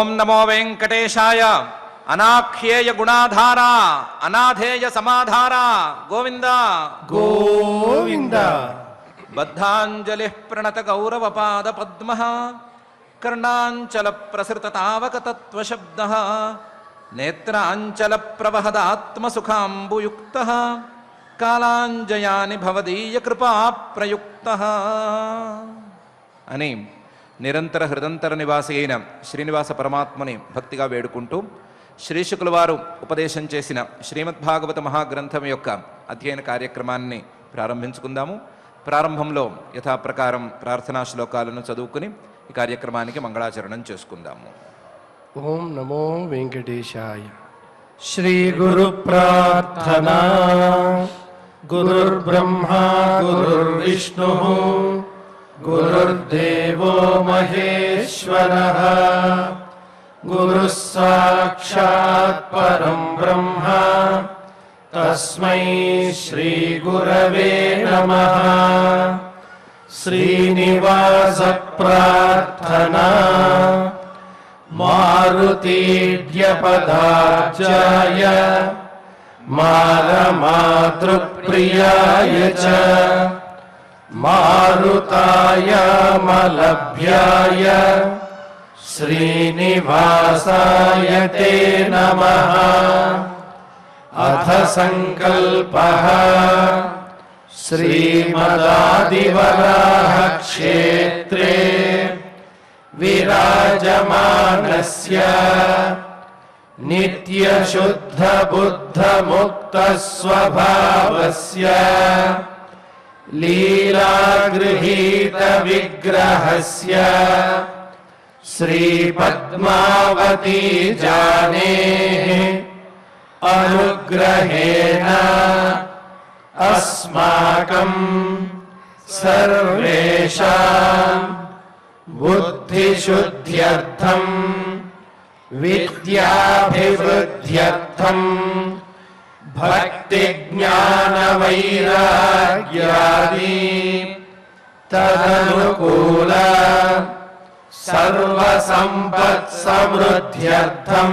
ओम नमो वेंकटेशाय अनाख्येय गुणाधारा अनाधेय समाधारा गोविंद गोविंद। बद्धांजलि प्रणत गौरव पाद पद्म कर्णांचल प्रसृत तावक तत्व शब्द नेत्रांचल प्रवहदात्म सुखांबुयुक्त कालांजयानि भवदीय कृपा प्रयुक्त అని నిరంతర హృదంతర నివాసి అయిన శ్రీనివాస పరమాత్మని భక్తిగా వేడుకుంటూ శ్రీశుకుల వారు ఉపదేశం చేసిన శ్రీమద్భాగవత మహాగ్రంథం యొక్క అధ్యయన కార్యక్రమాన్ని ప్రారంభించుకుందాము. ప్రారంభంలో యథాప్రకారం ప్రార్థనా శ్లోకాలను చదువుకుని ఈ కార్యక్రమానికి మంగళాచరణం చేసుకుందాము. ఓం నమో వెంకటేశాయ. శ్రీ గురు ప్రార్థనా. గురుర్బ్రహ్మా గురుర్విష్ణుః గురుర్దేవో మహేశ్వరః గురుః సాక్షాత్ పరం బ్రహ్మ తస్మై శ్రీ గురవే నమః. శ్రీనివాస ప్రార్థనా. మారుతీడ్యపదార్చాయ మారమాతృప్రియాయ చ మారుతాయ మలభ్యాయ శ్రీనివాసాయ తే నమః. అథ సంకల్పః శ్రీమదాదివరాహ క్షేత్రే విరాజమానస్య నిత్యశుద్ధ బుద్ధ ముక్త స్వభావస్య లీలాగృహీత విగ్రహస్య శ్రీ పద్మావతీ జానేః అనుగ్రహేణ అస్మాకం సర్వేషాం బుద్ధిశుద్ధ్యర్థం విద్యాభివృద్ధ్యర్థం భక్తి జ్ఞాన వైరాగ్యాది తదనుకూల సర్వ సంపత్ సమృద్ధ్యర్థం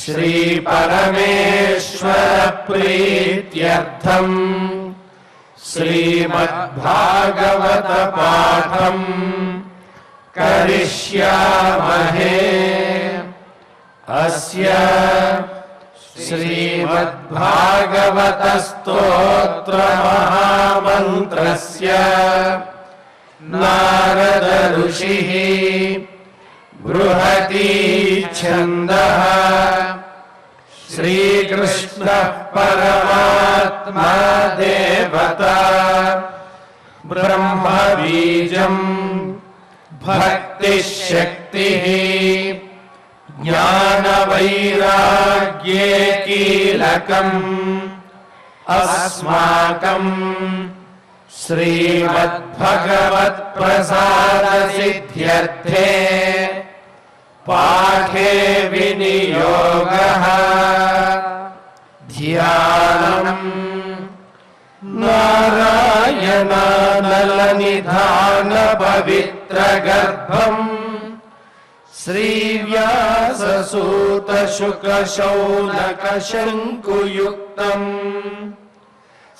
శ్రీ పరమేశ్వర ప్రీత్యర్థం శ్రీమద్భాగవత పాఠం కరిష్యామహే. అస్య శ్రీమద్భాగవత స్తోత్ర మహామంత్రస్య నారద ఋషిః బృహతి ఛందః శ్రీకృష్ణ పరమాత్మా దేవతా బ్రహ్మ బీజం భక్తి శక్తి జ్ఞాన వైరాగ్యే కీలకం అస్మాకం శ్రీమద్భగవత్ ప్రసాద సిద్ధ్యర్థే పాఠే వినియోగః. ధ్యానం నారాయణానలనిధాన పవిత్ర గర్భం శ్రీవ్యాససూత శుకశౌనక శంకుయుక్తం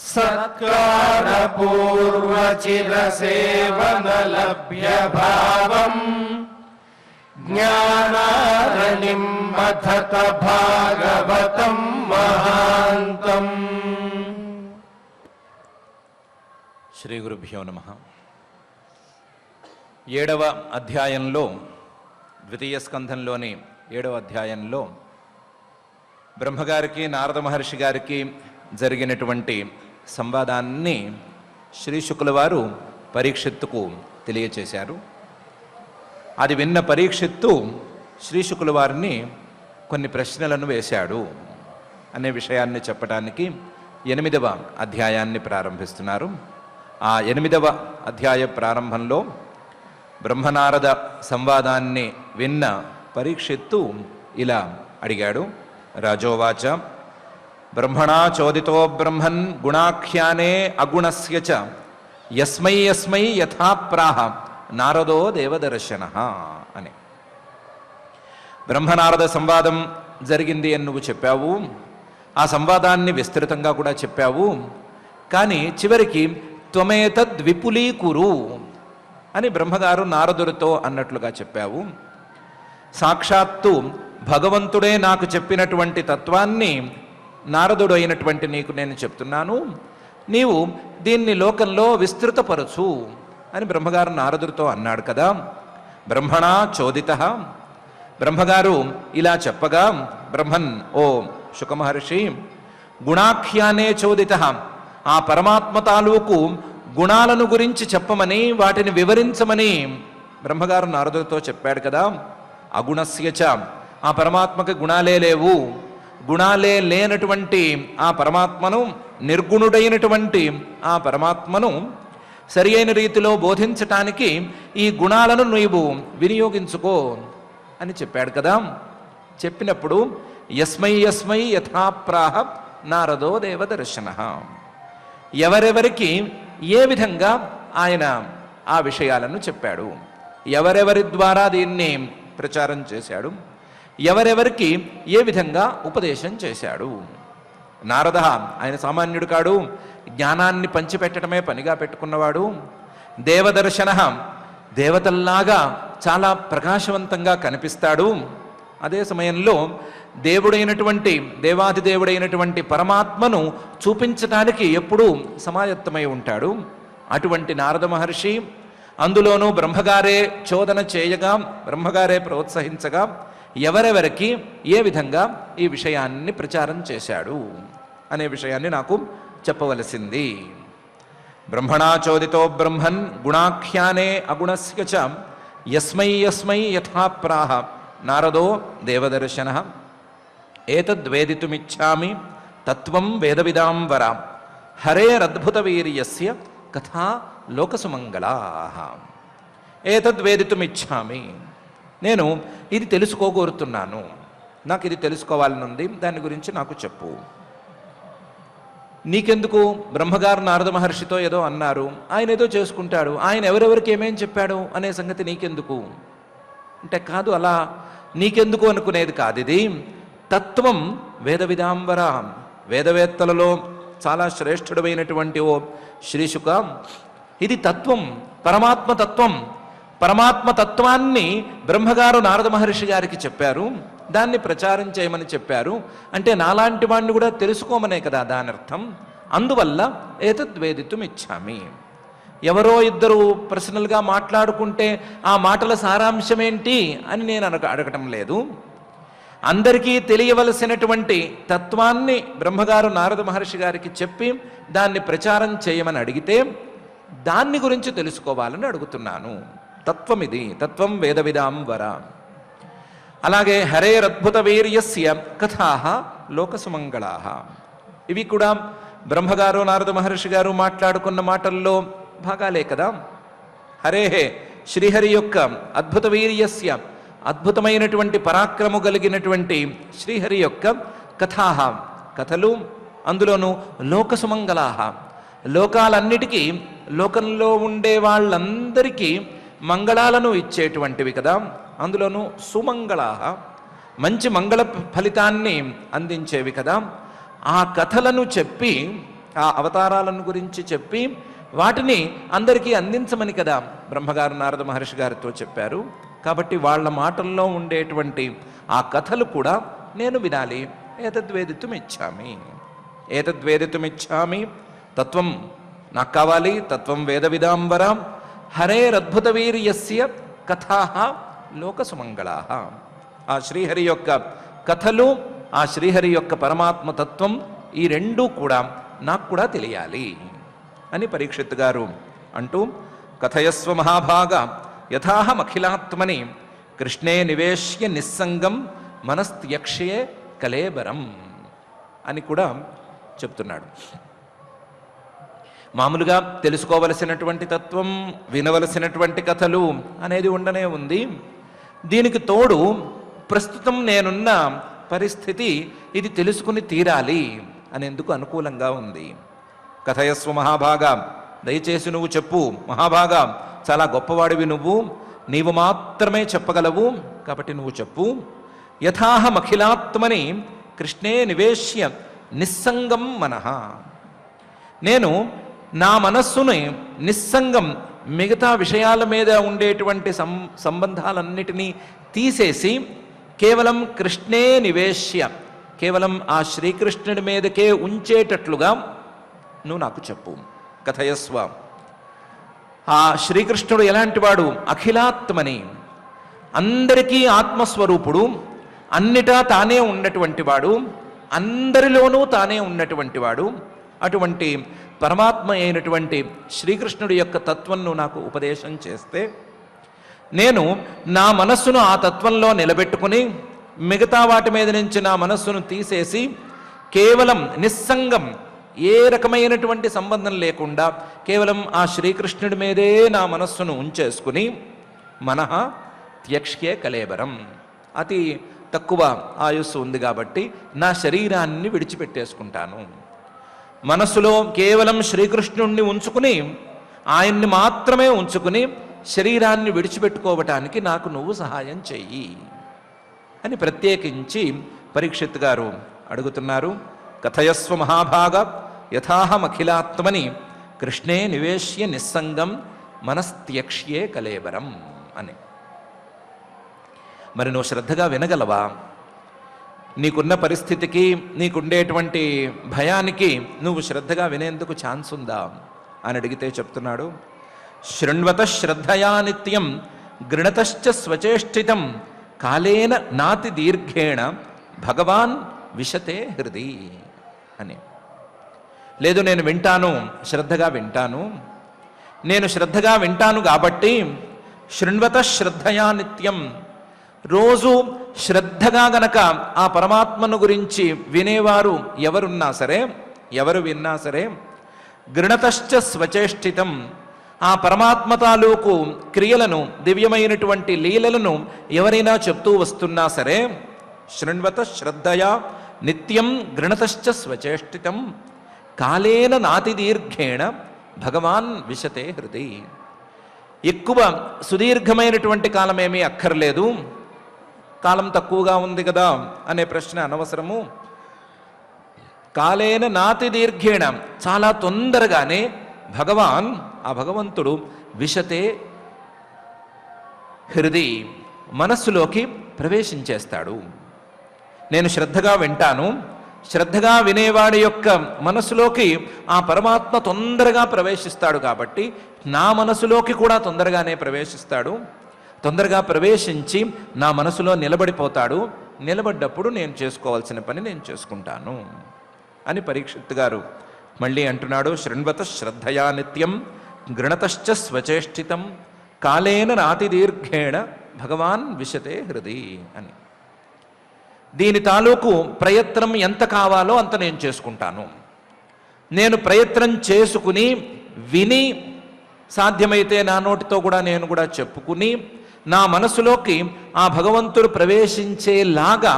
సత్కారపూర్వచిరసేవనలభ్య భావం జ్ఞానారణిం మథత భాగవతం మహాంతం. శ్రీ గురుభ్యో నమః. 7వ అధ్యాయంలో ద్వితీయ స్కంధంలోని 7వ అధ్యాయంలో బ్రహ్మగారికి నారద మహర్షి గారికి జరిగినటువంటి సంవాదాన్ని శ్రీ శుకుల వారు పరీక్షిత్తుకు తెలియచేశారు. అది విన్న పరీక్షిత్తు శ్రీ శుకుల వారిని కొన్ని ప్రశ్నలను వేశాడు అనే విషయాన్ని చెప్పడానికి 8వ అధ్యాయాన్ని ప్రారంభిస్తున్నారు. ఆ 8వ అధ్యాయ ప్రారంభంలో బ్రహ్మనారద సంవాదాన్ని విన్న పరీక్షిత్తు ఇలా అడిగాడు. రాజోవాచ బ్రహ్మణా చోదితో బ్రహ్మన్ గుణాఖ్యానే అగుణస్య చ యస్మై యస్మై యథా ప్రాహ నారదో దేవదర్శన అని. బ్రహ్మనారద సంవాదం జరిగింది అని నువ్వు చెప్పావు. ఆ సంవాదాన్ని విస్తృతంగా కూడా చెప్పావు. కానీ చివరికి త్వమేతద్విపులీకురు అని బ్రహ్మగారు నారదుడితో అన్నట్లుగా చెప్పావు. సాక్షాత్తు భగవంతుడే నాకు చెప్పినటువంటి తత్వాన్ని నారదుడు అయినటువంటి నీకు నేను చెప్తున్నాను, నీవు దీన్ని లోకంలో విస్తృతపరచు అని బ్రహ్మగారు నారదుడితో అన్నాడు కదా. బ్రహ్మణా చోదిత, బ్రహ్మగారు ఇలా చెప్పగా బ్రహ్మన్, ఓ శుకమహర్షి, గుణాఖ్యానే చోదిత, ఆ పరమాత్మ తాలూకు గుణాలను గురించి చెప్పమని, వాటిని వివరించమని బ్రహ్మగారు నారదుడితో చెప్పాడు కదా. అగుణస్యచ, ఆ పరమాత్మకి గుణాలే లేవు. గుణాలే లేనటువంటి ఆ పరమాత్మను, నిర్గుణుడైనటువంటి ఆ పరమాత్మను సరి అయిన రీతిలో బోధించటానికి ఈ గుణాలను నీవు వినియోగించుకో అని చెప్పాడు కదా. చెప్పినప్పుడు యస్మై యస్మై యథాప్రాహ నారదో దేవదర్శన, ఎవరెవరికి ఏ విధంగా ఆయన ఆ విషయాలను చెప్పాడు, ఎవరెవరి ద్వారా దీన్ని ప్రచారం చేశాడు, ఎవరెవరికి ఏ విధంగా ఉపదేశం చేశాడు. నారద ఆయన సామాన్యుడు కాడు, జ్ఞానాన్ని పంచిపెట్టడమే పనిగా పెట్టుకున్నవాడు. దేవదర్శన, దేవతల్లాగా చాలా ప్రకాశవంతంగా కనిపిస్తాడు. అదే సమయంలో దేవుడైనటువంటి, దేవాదిదేవుడైనటువంటి పరమాత్మను చూపించటానికి ఎప్పుడూ సమాయత్తమై ఉంటాడు. అటువంటి నారద మహర్షి, అందులోనూ బ్రహ్మగారే చోదన చేయగా, బ్రహ్మగారే ప్రోత్సహించగా ఎవరెవరికి ఏ విధంగా ఈ విషయాన్ని ప్రచారం చేశాడు అనే విషయాన్ని నాకు చెప్పవలసింది. బ్రహ్మణా చోదితో బ్రహ్మన్ గుణాఖ్యానే అగుణస్య చ యస్మై యస్మై యథాప్రాహ నారదో దేవదర్శన ఏతద్వేదితుమిచ్చామి తత్వం వేదవిదాంబర హరేరద్భుతవీర్యస్య కథా లోకసుమంగళాః. ఏతద్వేదితుమిచ్చామి, నేను ఇది తెలుసుకోగోరుతున్నాను, నాకు ఇది తెలుసుకోవాలనుంది, దాని గురించి నాకు చెప్పు. నీకెందుకు? బ్రహ్మగారు నారద మహర్షితో ఏదో అన్నారు, ఆయన ఏదో చేసుకుంటాడు, ఆయన ఎవరెవరికి ఏమేం చెప్పాడు అనే సంగతి నీకెందుకు అంటే, కాదు అలా నీకెందుకు అనుకునేది కాదు. ఇది తత్వం వేదవిదాంబర, వేదవేత్తలలో చాలా శ్రేష్ఠుడమైనటువంటి ఓ శ్రీశుక, ఇది తత్వం, పరమాత్మ తత్వం. పరమాత్మ తత్వాన్ని బ్రహ్మగారు నారద మహర్షి గారికి చెప్పారు, దాన్ని ప్రచారం చేయమని చెప్పారు. అంటే నాలాంటి వాడిని కూడా తెలుసుకోమనే కదా దాని అర్థం. అందువల్ల ఏతద్వేదితుం ఇచ్చామి. ఎవరో ఇద్దరు పర్సనల్గా మాట్లాడుకుంటే ఆ మాటల సారాంశం ఏంటి అని నేను అడగటం లేదు. అందరికీ తెలియవలసినటువంటి తత్వాన్ని బ్రహ్మగారు నారద మహర్షి గారికి చెప్పి దాన్ని ప్రచారం చేయమని అడిగితే దాన్ని గురించి తెలుసుకోవాలని అడుగుతున్నాను. తత్వం ఇది, తత్వం వేదవిదాంబర. అలాగే హరేరద్భుత వీర్యస్య కథాః లోకసుమంగళాః, ఇవి కూడా బ్రహ్మగారు నారద మహర్షి గారు మాట్లాడుకున్న మాటల్లో భాగాలే కదా. హరేహే, శ్రీహరి యొక్క అద్భుత వీర్యస్య, అద్భుతమైనటువంటి పరాక్రము కలిగినటువంటి శ్రీహరి యొక్క కథాః, కథలు, అందులోనూ లోకసుమంగళాః, లోకాలన్నిటికీ, లోకంలో ఉండే వాళ్ళందరికీ మంగళాలను ఇచ్చేటువంటివి కదా. అందులోనూ సుమంగళాః, మంచి మంగళ ఫలితాన్ని అందించేవి కదా. ఆ కథలను చెప్పి, ఆ అవతారాలను గురించి చెప్పి వాటిని అందరికీ అందించమని కదా బ్రహ్మగారు నారద మహర్షి గారితో చెప్పారు. కాబట్టి వాళ్ళ మాటల్లో ఉండేటువంటి ఆ కథలు కూడా నేను వినాలి. ఏతద్వేదితుమిచ్చామి, ఏతద్వేదితుమిచ్చామి, తత్వం నాకు కావాలి, తత్వం వేదవిదాంబర హరేరద్భుత వీర్యస్య కథాః లోకసుమంగళాః. ఆ శ్రీహరి యొక్క కథలు, ఆ శ్రీహరి యొక్క పరమాత్మ తత్వం, ఈ రెండూ కూడా నాకు కూడా తెలియాలి అని పరీక్షిత్ గారు అంటూ, కథయస్వ మహాభాగ యథాహమఖిలాత్మని కృష్ణే నివేశ్య నిస్సంగం మనస్త్యక్ష్యే కలేబరం అని కూడా చెప్తున్నాడు. మామూలుగా తెలుసుకోవలసినటువంటి తత్వం, వినవలసినటువంటి కథలు అనేది ఉండనే ఉంది. దీనికి తోడు ప్రస్తుతం నేనున్న పరిస్థితి ఇది తెలుసుకుని తీరాలి అనేందుకు అనుకూలంగా ఉంది. కథయస్వ మహాభాగ, దయచేసి నువ్వు చెప్పు. మహాభాగ, చాలా గొప్పవాడివి నువ్వు, నీవు మాత్రమే చెప్పగలవు, కాబట్టి నువ్వు చెప్పు. యథాహమఖిలాత్మని కృష్ణే నివేశ్య నిస్సంగం మనః. నేను నా మనస్సుని నిస్సంగం మిగతా విషయాల మీద ఉండేటువంటి సంబంధాలన్నిటినీ తీసేసి కేవలం కృష్ణే నివేశ్య, కేవలం ఆ శ్రీకృష్ణుడి మీదకే ఉంచేటట్లుగా నువ్వు నాకు చెప్పు. కథయస్వ. ఆ శ్రీకృష్ణుడు ఎలాంటి వాడు? అఖిలాత్మని, అందరికీ ఆత్మస్వరూపుడు, అన్నిటా తానే ఉన్నటువంటి వాడు, అందరిలోనూ తానే ఉన్నటువంటి వాడు. అటువంటి పరమాత్మ అయినటువంటి శ్రీకృష్ణుడి యొక్క తత్వం నువ్వు నాకు ఉపదేశం చేస్తే నేను నా మనస్సును ఆ తత్వంలో నిలబెట్టుకుని మిగతా వాటి మీద నుంచి నా మనస్సును తీసేసి కేవలం నిస్సంగం, ఏ రకమైనటువంటి సంబంధం లేకుండా కేవలం ఆ శ్రీకృష్ణుడి మీదే నా మనస్సును ఉంచేసుకుని మనః త్యక్ష్యే కళేబరం, అతి తక్కువ ఆయుస్సు ఉంది కాబట్టి నా శరీరాన్ని విడిచిపెట్టేసుకుంటాను. మనస్సులో కేవలం శ్రీకృష్ణుణ్ణి ఉంచుకుని, ఆయన్ని మాత్రమే ఉంచుకుని శరీరాన్ని విడిచిపెట్టుకోవటానికి నాకు నువ్వు సహాయం చెయ్యి అని ప్రత్యేకించి పరీక్షిత్ గారు అడుగుతున్నారు. కథయస్వ మహాభాగ యథాహమఖిలాత్మని కృష్ణే నివేశ్య నిస్సంగం మనస్త్యక్ష్యే కళేబరం అని. మరి నువ్వు శ్రద్ధగా వినగలవా? నీకున్న పరిస్థితికి, నీకుండేటువంటి భయానికి నువ్వు శ్రద్ధగా వినేందుకు ఛాన్స్ ఉందా అని అడిగితే చెప్తున్నాడు. శృణ్వత శ్రద్ధయా నిత్యం గృణతశ్చ స్వచేష్టితం కాలేన నాతి దీర్ఘేణ భగవాన్ విశతే హృది అని. లేదు, నేను వింటాను, శ్రద్ధగా వింటాను, నేను శ్రద్ధగా వింటాను కాబట్టి శృణ్వత శ్రద్ధయా నిత్యం, రోజు శ్రద్ధగా గనక ఆ పరమాత్మను గురించి వినేవారు ఎవరున్నా సరే, ఎవరు విన్నా సరే, గృణతశ్చ స్వచేష్టితం, ఆ పరమాత్మ తాలూకు క్రియలను, దివ్యమైనటువంటి లీలలను ఎవరైనా చెప్తూ వస్తున్నా సరే, శృణ్వత శ్రద్ధయా నిత్యం గృణతశ్చ స్వచేష్టితం కాలేన నాతి దీర్ఘేణ భగవాన్ విశతే హృది. ఎక్కువ సుదీర్ఘమైనటువంటి కాలమేమీ అక్కర్లేదు, కాలం తక్కువగా ఉంది కదా అనే ప్రశ్న అనవసరము. కాలేన నాతి దీర్ఘేణ, చాలా తొందరగానే భగవాన్, ఆ భగవంతుడు విశతే హృది, మనస్సులోకి ప్రవేశించేస్తాడు. నేను శ్రద్ధగా వింటాను, శ్రద్ధగా వినేవాడి యొక్క మనసులోకి ఆ పరమాత్మ తొందరగా ప్రవేశిస్తాడు కాబట్టి నా మనసులోకి కూడా తొందరగానే ప్రవేశిస్తాడు. తొందరగా ప్రవేశించి నా మనసులో నిలబడిపోతాడు. నిలబడ్డప్పుడు నేను చేసుకోవాల్సిన పని నేను చేసుకుంటాను అని పరీక్షిత్ గారు మళ్ళీ అంటున్నాడు. శృణ్వత శ్రద్ధయా నిత్యం గృణతశ్చ స్వచేష్టితం కాలేన నాతి దీర్ఘేణ భగవాన్ విశతే హృది అని. దీని తాలూకు ప్రయత్నం ఎంత కావాలో అంత నేను చేసుకుంటాను. నేను ప్రయత్నం చేసుకుని విని, సాధ్యమైతే నా నోటితో కూడా నేను కూడా చెప్పుకుని, నా మనసులోకి ఆ భగవంతుడు ప్రవేశించేలాగా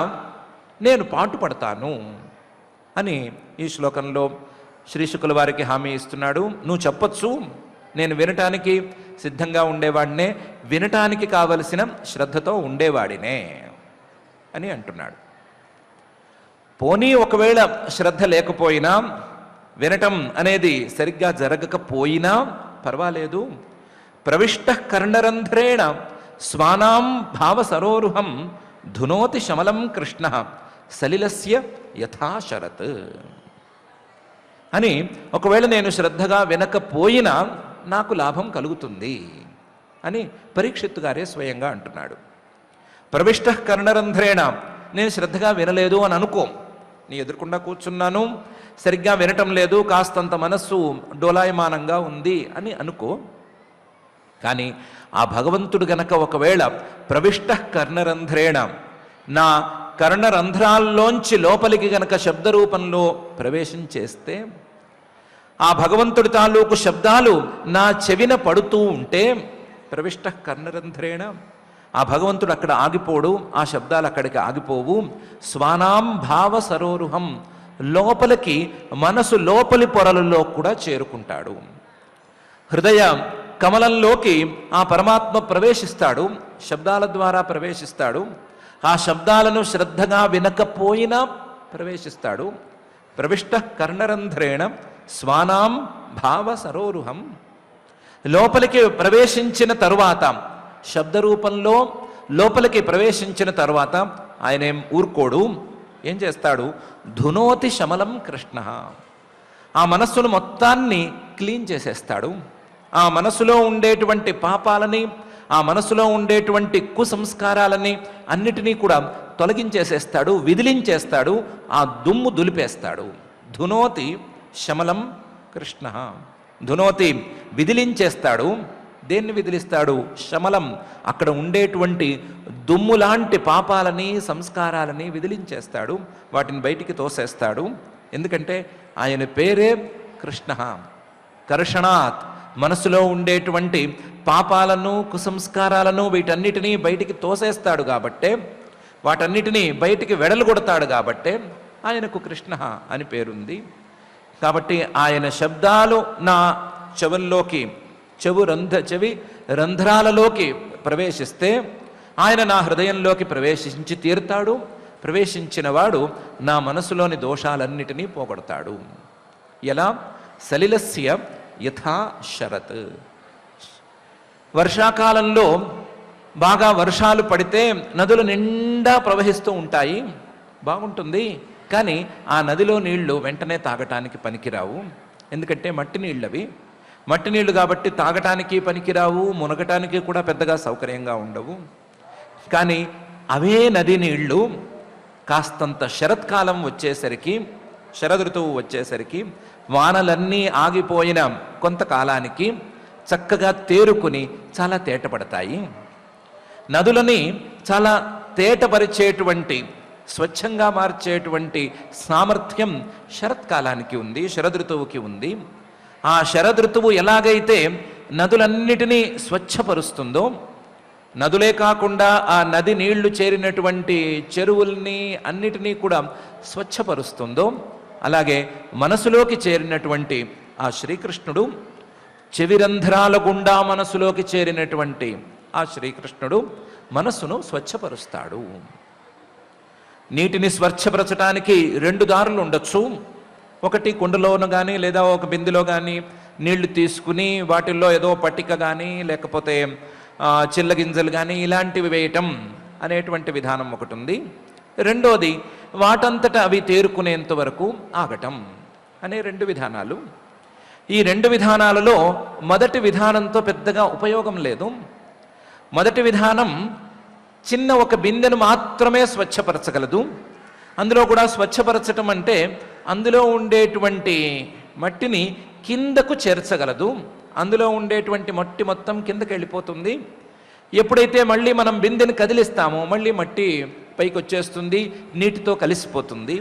నేను పాటుపడతాను అని ఈ శ్లోకంలో శ్రీ శుకుల వారికి హామీ ఇస్తున్నాడు. నువ్వు చెప్పొచ్చు, నేను వినటానికి సిద్ధంగా ఉండేవాడినే, వినటానికి కావలసిన శ్రద్ధతో ఉండేవాడినే అని అంటున్నాడు. పోనీ ఒకవేళ శ్రద్ధ లేకపోయినా, వినటం అనేది సరిగ్గా జరగకపోయినా పర్వాలేదు. ప్రవిష్ట కర్ణరంధ్రేణ స్వానాం భావ సరోరుహం ధునోతి శమలం కృష్ణ సలిలస్య యథాశరత్ అని. ఒకవేళ నేను శ్రద్ధగా వినకపోయినా నాకు లాభం కలుగుతుంది అని పరీక్షిత్ గారే స్వయంగా అంటున్నాడు. ప్రవిష్ట కర్ణరంధ్రేణ, నేను శ్రద్ధగా వినలేదు అని అనుకో, నీ ఎదుర్కొండా కూర్చున్నాను, సరిగ్గా వినటం లేదు, కాస్తంత మనస్సు డోలాయమానంగా ఉంది అని అనుకో. కానీ ఆ భగవంతుడు గనక ఒకవేళ ప్రవిష్ట కర్ణరంధ్రేణ, నా కర్ణరంధ్రాల్లోంచి లోపలికి గనక శబ్దరూపంలో ప్రవేశం చేస్తే, ఆ భగవంతుడి తాలూకు శబ్దాలు నా చెవిన పడుతూ ఉంటే, ప్రవిష్ట కర్ణరంధ్రేణ, ఆ భగవంతుడు అక్కడ ఆగిపోడు, ఆ శబ్దాలు అక్కడికి ఆగిపోవు. స్వానాం భావ సరోరుహం, లోపలికి, మనసు లోపలి పొరలలో కూడా చేరుకుంటాడు. హృదయ కమలంలోకి ఆ పరమాత్మ ప్రవేశిస్తాడు, శబ్దాల ద్వారా ప్రవేశిస్తాడు. ఆ శబ్దాలను శ్రద్ధగా వినకపోయినా ప్రవేశిస్తాడు. ప్రవిష్ట కర్ణరంధ్రేణ స్వానాం భావ సరోరుహం. లోపలికి ప్రవేశించిన తరువాత, శబ్దరూపంలో లోపలికి ప్రవేశించిన తరువాత ఆయన ఏం ఊరుకోడు, ఏం చేస్తాడు? ధునోతి శమలం కృష్ణ. ఆ మనస్సును మొత్తాన్ని క్లీన్ చేసేస్తాడు. ఆ మనసులో ఉండేటువంటి పాపాలని, ఆ మనసులో ఉండేటువంటి కుసంస్కారాలని అన్నిటినీ కూడా తొలగించేసేస్తాడు, విదిలించేస్తాడు, ఆ దుమ్ము దులిపేస్తాడు. ధునోతి శమలం కృష్ణ. ధునోతి విదిలించేస్తాడు. దేన్ని విదిలిస్తాడు? శమలం. అక్కడ ఉండేటువంటి దుమ్ము లాంటి పాపాలని, సంస్కారాలని విదిలించేస్తాడు, వాటిని బయటికి తోసేస్తాడు. ఎందుకంటే ఆయన పేరే కృష్ణ. కర్షణాత్, మనసులో ఉండేటువంటి పాపాలను, కుసంస్కారాలను, వీటన్నిటినీ బయటికి తోసేస్తాడు కాబట్టే, వాటన్నిటినీ బయటికి వెడలుగొడతాడు కాబట్టే ఆయనకు కృష్ణ అని పేరుంది. కాబట్టి ఆయన శబ్దాలు నా చెవుల్లోకి, చెవి రంధ్రాలలోకి ప్రవేశిస్తే ఆయన నా హృదయంలోకి ప్రవేశించి తీరుతాడు. ప్రవేశించిన వాడు నా మనసులోని దోషాలన్నిటినీ పోగొడతాడు. ఎలా? సలిలస్య యథా శరత్. వర్షాకాలంలో బాగా వర్షాలు పడితే నదులు నిండా ప్రవహిస్తూ ఉంటాయి, బాగుంటుంది. కానీ ఆ నదిలో నీళ్లు వెంటనే తాగటానికి పనికిరావు. ఎందుకంటే మట్టి నీళ్ళు అవి. మట్టి నీళ్లు కాబట్టి తాగటానికి పనికిరావు, మునగటానికి కూడా పెద్దగా సౌకర్యంగా ఉండవు. కానీ అవే నది నీళ్లు కాస్తంత శరత్కాలం వచ్చేసరికి, శరదృతువు వచ్చేసరికి, వానలన్నీ ఆగిపోయిన కొంతకాలానికి చక్కగా తేరుకుని చాలా తేటపడతాయి. నదులని చాలా తేటపరిచేటువంటి, స్వచ్ఛంగా మార్చేటువంటి సామర్థ్యం శరత్కాలానికి ఉంది, శరదృతువుకి ఉంది. ఆ శరదృతువు ఎలాగైతే నదులన్నిటినీ స్వచ్ఛపరుస్తుందో, నదులే కాకుండా ఆ నది నీళ్లు చేరినటువంటి చెరువుల్ని అన్నిటినీ కూడా స్వచ్ఛపరుస్తుందో, అలాగే మనసులోకి చేరినటువంటి ఆ శ్రీకృష్ణుడు, చెవిరంధ్రాల గుండా మనసులోకి చేరినటువంటి ఆ శ్రీకృష్ణుడు మనస్సును స్వచ్ఛపరుస్తాడు. నీటిని స్వచ్ఛపరచడానికి రెండు దారులు ఉండొచ్చు. ఒకటి కుండలోను కానీ లేదా ఒక బిందెలో కానీ నీళ్లు తీసుకుని వాటిల్లో ఏదో పట్టిక కానీ లేకపోతే చిల్లగింజలు కానీ ఇలాంటివి వేయటం అనేటువంటి విధానం ఒకటి ఉంది. రెండోది వాటంతట అవి తేరుకునేంత వరకు ఆగటం అనే రెండు విధానాలు. ఈ రెండు విధానాలలో మొదటి విధానంతో పెద్దగా ఉపయోగం లేదు. మొదటి విధానం చిన్న ఒక బిందెను మాత్రమే స్వచ్ఛపరచగలదు. అందులో కూడా స్వచ్ఛపరచటం అంటే అందులో ఉండేటువంటి మట్టిని కిందకు చేర్చగలదు. అందులో ఉండేటువంటి మట్టి మొత్తం కిందకి వెళ్ళిపోతుంది. ఎప్పుడైతే మళ్ళీ మనం బిందెని కదిలిస్తామో మళ్ళీ మట్టి పైకి వచ్చేస్తుంది, నీటితో కలిసిపోతుంది.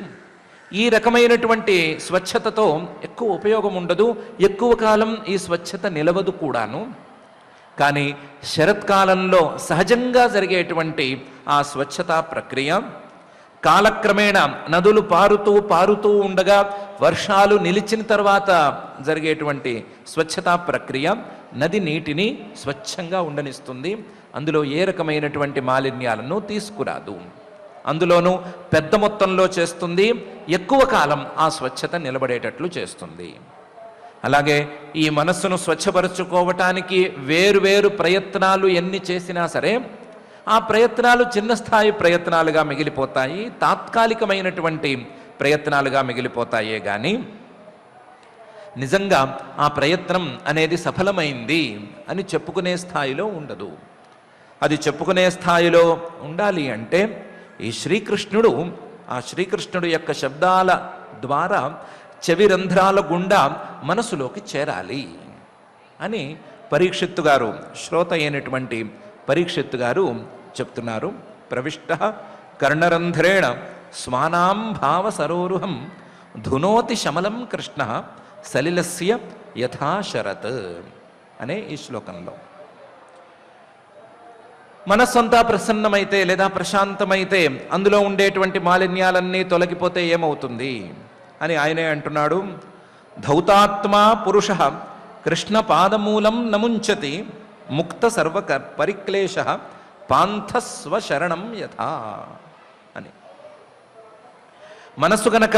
ఈ రకమైనటువంటి స్వచ్ఛతతో ఎక్కువ ఉపయోగం ఉండదు, ఎక్కువ కాలం ఈ స్వచ్ఛత నిలవదు కూడాను. కానీ శరత్కాలంలో సహజంగా జరిగేటువంటి ఆ స్వచ్ఛతా ప్రక్రియ కాలక్రమేణ నదులు పారుతూ ఉండగా వర్షాలు నిలిచిన తర్వాత జరిగేటువంటి స్వచ్ఛతా ప్రక్రియ నది నీటిని స్వచ్ఛంగా ఉండనిస్తుంది. అందులో ఏ రకమైనటువంటి మాలిన్యాలను తీసుకురాదు. అందులోనూ పెద్ద మొత్తంలో చేస్తుంది, ఎక్కువ కాలం ఆ స్వచ్ఛత నిలబడేటట్లు చేస్తుంది. అలాగే ఈ మనస్సును స్వచ్ఛపరచుకోవటానికి వేరు ప్రయత్నాలు ఎన్ని చేసినా సరే ఆ ప్రయత్నాలు చిన్న స్థాయి ప్రయత్నాలుగా మిగిలిపోతాయి, తాత్కాలికమైనటువంటి ప్రయత్నాలుగా మిగిలిపోతాయే కానీ నిజంగా ఆ ప్రయత్నం అనేది సఫలమైంది అని చెప్పుకునే స్థాయిలో ఉండదు. అది చెప్పుకునే స్థాయిలో ఉండాలి అంటే ఈ శ్రీకృష్ణుడు, ఆ శ్రీకృష్ణుడు యొక్క శబ్దాల ద్వారా చెవి రంధ్రాల గుండా మనసులోకి చేరాలి అని పరీక్షిత్తు గారు, శ్రోత అయినటువంటి పరీక్షిత్తు గారు చెప్తున్నారు. ప్రవిష్ట కర్ణరంధ్రేణ స్వానాం భావ సరోరుహం ధునోతి శమలం కృష్ణ సలిలస్య యథా శరత్ అనే ఈ శ్లోకంలో. మనస్సంతా ప్రసన్నమైతే లేదా ప్రశాంతమైతే అందులో ఉండేటువంటి మాలిన్యాలన్నీ తొలగిపోతే ఏమవుతుంది అని ఆయనే అంటున్నాడు. ధౌతాత్మా పురుష కృష్ణ పాదమూలం నముంచతి ముక్త సర్వ పరిక్లేశ పాంథస్వ శరణం యథా అని. మనస్సు గనక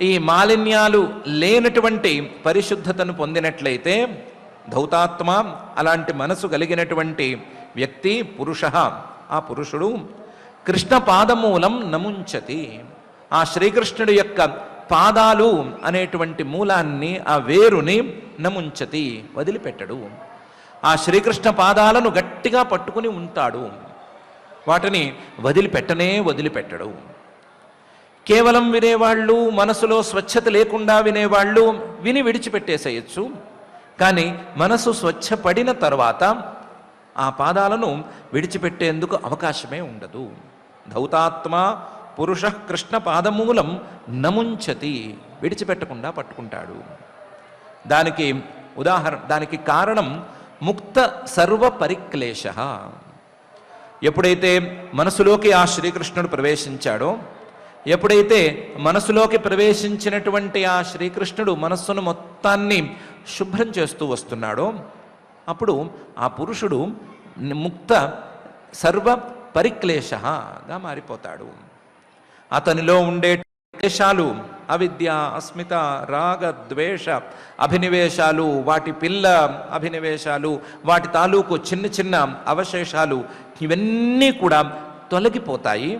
ఈ మాలిన్యాలు లేనటువంటి పరిశుద్ధతను పొందినట్లయితే ధౌతాత్మ, అలాంటి మనసు కలిగినటువంటి వ్యక్తి, పురుష, ఆ పురుషుడు కృష్ణ పాదమూలం నముంచతి, ఆ శ్రీకృష్ణుడి యొక్క పాదాలు అనేటువంటి మూలాన్ని, ఆ వేరుని నముంచతి, వదిలిపెట్టడు. ఆ శ్రీకృష్ణ పాదాలను గట్టిగా పట్టుకుని ఉంటాడు, వాటిని వదిలిపెట్టడు. కేవలం వినేవాళ్ళు, మనసులో స్వచ్ఛత లేకుండా వినేవాళ్ళు విని విడిచిపెట్టేసేయచ్చు. కానీ మనసు స్వచ్ఛపడిన తర్వాత ఆ పాదాలను విడిచిపెట్టేందుకు అవకాశమే ఉండదు. ధౌతాత్మ పురుష కృష్ణ పాదమూలం నముంచతి, విడిచిపెట్టకుండా పట్టుకుంటాడు. దానికి కారణం ముక్త సర్వ పరిక్లేశ. ఎప్పుడైతే మనసులోకి ఆ శ్రీకృష్ణుడు ప్రవేశించాడో, ఎప్పుడైతే మనసులోకి ప్రవేశించినటువంటి ఆ శ్రీకృష్ణుడు మనస్సును మొత్తాన్ని శుభ్రం చేస్తూ వస్తున్నాడో, అప్పుడు ఆ పురుషుడు ముక్త సర్వ పరిక్లేశగా మారిపోతాడు. అతనిలో ఉండే క్లేశాలు, అవిద్య, అస్మిత, రాగ, ద్వేష అభినివేశాలు, వాటి పిల్ల అభినివేశాలు, వాటి తాలూకు చిన్న చిన్న అవశేషాలు, ఇవన్నీ కూడా తొలగిపోతాయి.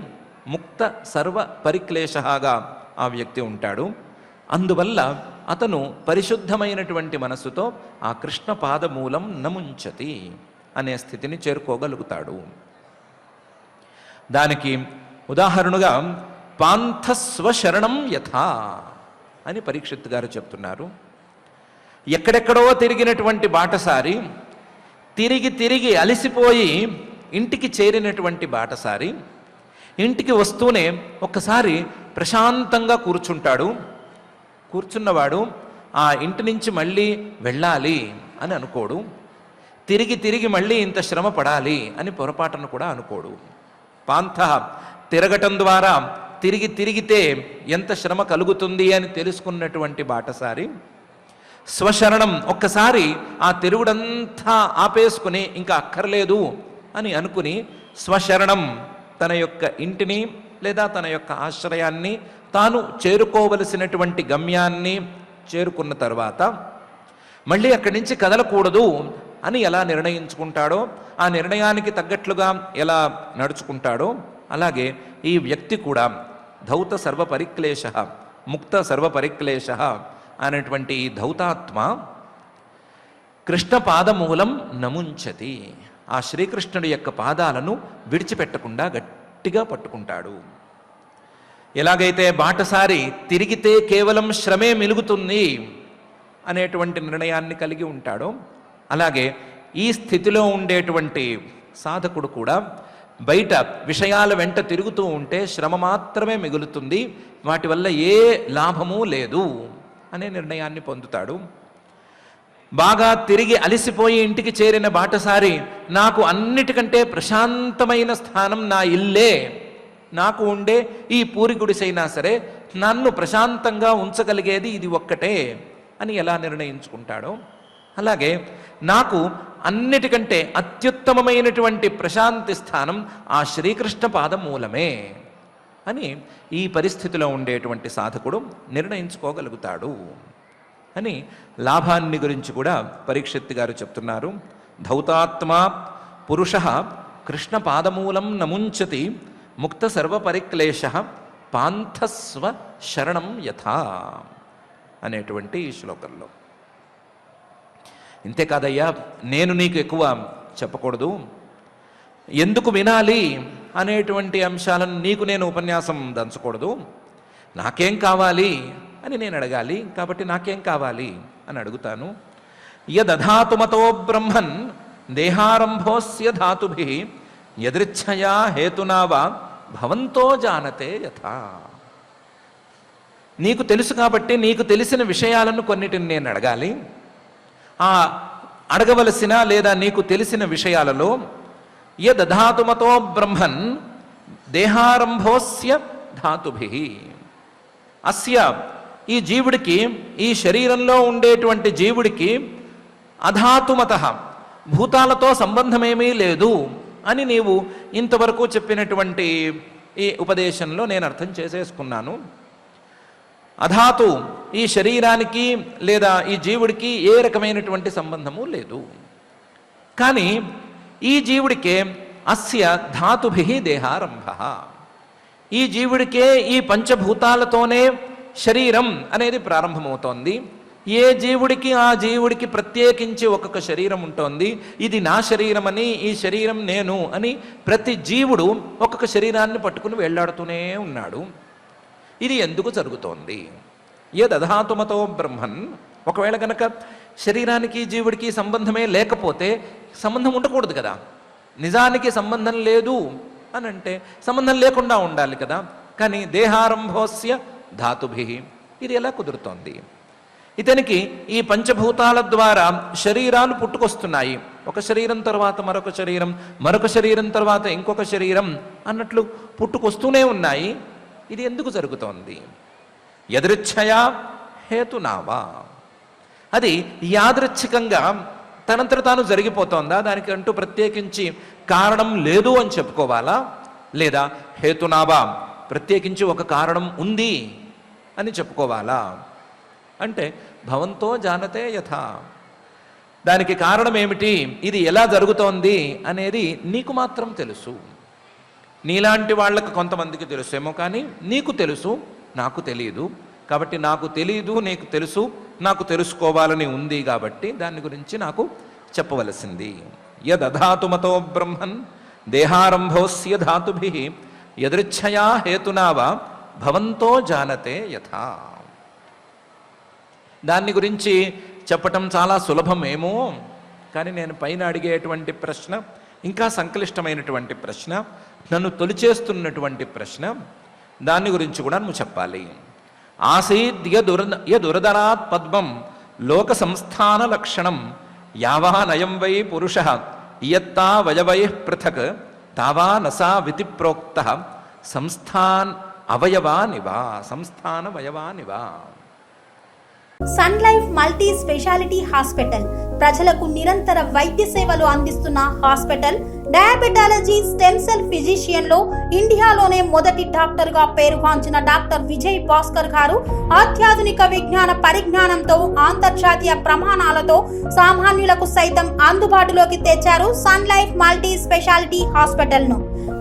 ముక్త సర్వ పరిక్లేశగా ఆ వ్యక్తి ఉంటాడు. అందువల్ల అతను పరిశుద్ధమైనటువంటి మనస్సుతో ఆ కృష్ణ పాదమూలం నముంచతి అనే స్థితిని చేరుకోగలుగుతాడు. దానికి ఉదాహరణగా పాంథస్వశరణం యథా అని పరీక్షిత్ గారు చెప్తున్నారు. ఎక్కడెక్కడో తిరిగినటువంటి బాటసారి, తిరిగి అలసిపోయి ఇంటికి చేరినటువంటి బాటసారి ఇంటికి వస్తూనే ఒక్కసారి ప్రశాంతంగా కూర్చుంటాడు. కూర్చున్నవాడు ఆ ఇంటి నుంచి మళ్ళీ వెళ్ళాలి అని అనుకోడు. తిరిగి మళ్ళీ ఇంత శ్రమ పడాలి అని పొరపాటును కూడా అనుకోడు. పాంథ తిరగటం ద్వారా తిరిగితే ఎంత శ్రమ కలుగుతుంది అని తెలుసుకున్నటువంటి బాటసారి స్వశరణం, ఒక్కసారి ఆ తిరుగుడంతా ఆపేసుకుని ఇంకా అక్కర్లేదు అని అనుకుని స్వశరణం, తన యొక్క ఇంటిని లేదా తన యొక్క ఆశ్రయాన్ని, తాను చేరుకోవలసినటువంటి గమ్యాన్ని చేరుకున్న తర్వాత మళ్ళీ అక్కడి నుంచి కదలకూడదు అని ఎలా నిర్ణయించుకుంటాడో, ఆ నిర్ణయానికి తగ్గట్లుగా ఎలా నడుచుకుంటాడో, అలాగే ఈ వ్యక్తి కూడా ధౌత సర్వపరిక్లేశ, ముక్త సర్వపరిక్లేశ అనేటువంటి ఈ ధౌతాత్మ కృష్ణ పాదమూలం నముంచతి, ఆ శ్రీకృష్ణుడి యొక్క పాదాలను విడిచిపెట్టకుండా గట్టిగా పట్టుకుంటాడు. ఎలాగైతే బాటసారి తిరిగితే కేవలం శ్రమే మిలుగుతుంది అనేటువంటి నిర్ణయాన్ని కలిగి ఉంటాడో, అలాగే ఈ స్థితిలో ఉండేటువంటి సాధకుడు కూడా బయట విషయాల వెంట తిరుగుతూ ఉంటే శ్రమ మాత్రమే మిగులుతుంది, వాటి వల్ల ఏ లాభము లేదు అనే నిర్ణయాన్ని పొందుతాడు. బాగా తిరిగి అలసిపోయి ఇంటికి చేరిన బాటసారి, నాకు అన్నిటికంటే ప్రశాంతమైన స్థానం నా ఇల్లే, నాకు ఉండే ఈ పూరి గుడిసైనా సరే నన్ను ప్రశాంతంగా ఉంచగలిగేది ఇది ఒక్కటే అని ఎలా నిర్ణయించుకుంటాడో, అలాగే నాకు అన్నిటికంటే అత్యుత్తమమైనటువంటి ప్రశాంతి స్థానం ఆ శ్రీకృష్ణ పాదమూలమే అని ఈ పరిస్థితిలో ఉండేటువంటి సాధకుడు నిర్ణయించుకోగలుగుతాడు అని లాభాన్ని గురించి కూడా పరీక్షిత్ గారు చెప్తున్నారు. ధౌతాత్మ పురుష కృష్ణ పాదమూలం నముంచతి ముక్త సర్వపరిక్లేశ పాంథస్వ శరణం యథా అనేటువంటి ఈ శ్లోకంలో. ఇంతేకాదయ్యా, నేను నీకు ఎక్కువ చెప్పకూడదు, ఎందుకు వినాలి అనేటువంటి అంశాలను నీకు నేను ఉపన్యాసం దంచకూడదు, నాకేం కావాలి అని నేను అడగాలి, కాబట్టి నాకేం కావాలి అని అడుగుతాను. యదధాతుమతో బ్రహ్మన్ దేహారంభోస్య ధాతుభిః యదృచ్ఛయా హేతునావా భవంతో జానతే యథా. నీకు తెలుసు కాబట్టి నీకు తెలిసిన విషయాలను కొన్నిటిని నేను అడగాలి. ఆ అడగవలసిన లేదా నీకు తెలిసిన విషయాలలో యదధాతుమతో బ్రహ్మన్ దేహారంభోస్య ధాతుభిః, అస్య ఈ జీవుడికి, ఈ శరీరంలో ఉండేటువంటి జీవుడికి అధాతుమత భూతాలతో సంబంధమేమీ లేదు అని నీవు ఇంతవరకు చెప్పినటువంటి ఈ ఉపదేశంలో నేను అర్థం చేసేసుకున్నాను. అధాతు ఈ శరీరానికి లేదా ఈ జీవుడికి ఏ రకమైనటువంటి సంబంధము లేదు. కానీ ఈ జీవుడికే అస్య ధాతుభి దేహారంభ, ఈ జీవుడికే ఈ పంచభూతాలతోనే శరీరం అనేది ప్రారంభమవుతోంది. ఏ జీవుడికి ఆ జీవుడికి ప్రత్యేకించి ఒక్కొక్క శరీరం ఉంటుంది. ఇది నా శరీరమని, ఈ శరీరం నేను అని ప్రతి జీవుడు ఒక్కొక్క శరీరాన్ని పట్టుకుని వేళ్లాడుతూనే ఉన్నాడు. ఇది ఎందుకు జరుగుతోంది? యదధాతుమతో బ్రహ్మన్, ఒకవేళ కనుక శరీరానికి జీవుడికి సంబంధమే లేకపోతే సంబంధం ఉండకూడదు కదా. నిజానికి సంబంధం లేదు అని అంటే సంబంధం లేకుండా ఉండాలి కదా. కానీ దేహారంభోస్య ధాతుభి, ఇది ఎలా కుదురుతోంది? ఇతనికి ఈ పంచభూతాల ద్వారా శరీరాలు పుట్టుకొస్తున్నాయి. ఒక శరీరం తర్వాత మరొక శరీరం, మరొక శరీరం తర్వాత ఇంకొక శరీరం అన్నట్లు పుట్టుకొస్తూనే ఉన్నాయి. ఇది ఎందుకు జరుగుతోంది? యదృచ్ఛయా హేతునావా, అది యాదృచ్ఛికంగా తనంతట తాను జరిగిపోతోందా? దానికి అంటూ ప్రత్యేకించి కారణం లేదు అని చెప్పుకోవాలా? లేదా హేతునావా ప్రత్యేకించి ఒక కారణం ఉంది అని చెప్పుకోవాలా? అంటే భవంతో జానతే యథా, దానికి కారణం ఏమిటి, ఇది ఎలా జరుగుతోంది అనేది నీకు మాత్రం తెలుసు. నీలాంటి వాళ్ళకు కొంతమందికి తెలుసేమో, కానీ నీకు తెలుసు, నాకు తెలియదు. కాబట్టి నాకు తెలియదు, నీకు తెలుసు, నాకు తెలుసుకోవాలని ఉంది. కాబట్టి దాని గురించి నాకు చెప్పవలసింది. యదధాతుమతో బ్రహ్మన్ దేహారంభోస్య ధాతుభి యదృచ్ఛయా హేతునావా భవంతో జానతే యథా. దాన్ని గురించి చెప్పటం చాలా సులభమేమో, కానీ నేను పైన అడిగేటువంటి ప్రశ్న ఇంకా సంక్లిష్టమైనటువంటి ప్రశ్న, నన్ను తొలిచేస్తున్నటువంటి ప్రశ్న. దాని గురించి కూడా నువ్వు చెప్పాలి. ఆసీద్ యదురదరాత్ పద్మం లోక సంస్థాన లక్షణం యావానయం వై పురుష ఇయత్తా వయవై పృథక్ తావా నసా వితి ప్రోక్త సంస్థాన్ అవయవానివా, సంస్థానవయవానివా. Sun Life multi speciality hospital ప్రజలకు నిరంతర వైద్య సేవలు అందిస్తున్న hospital. Diabetology, stem cell physician లో ఇండియాలోనే మొదటి డాక్టర్ గా పేరుగాంచిన డాక్టర్ విజయ్ భాస్కర్ గారు అత్యాధునిక విజ్ఞాన పరిజ్ఞానంతో అంతర్జాతీయ ప్రమాణాలతో సామాన్యులకు సైతం అందుబాటులోకి తెచ్చారు Sun Life multi speciality hospital ను.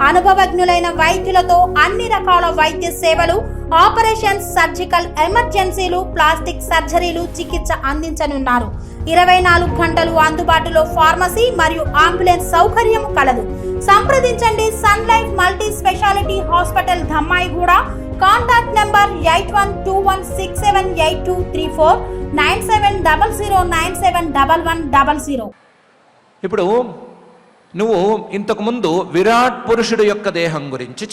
అనుభవజ్ఞులైన వైద్యులతో అన్ని రకాల వైద్య సేవలు, ఆపరేషన్స్, సర్జికల్ ఎమర్జెన్సీలు, ప్లాస్టిక్ సర్జరీలు, చికిత్స అందించనున్నారు. 24 గంటలు అందుబాటులో ఫార్మసీ మరియు అంబులెన్స్ సౌకర్యం కలదు. సంప్రదించండి Sun Life multi speciality hospital, Dammaiguda. Contact number 8121678234 9700971100. ఇప్పుడు నువ్వు ఇంతకుముందు విరాట్ పురుషుడు యొక్క దేహం గురించి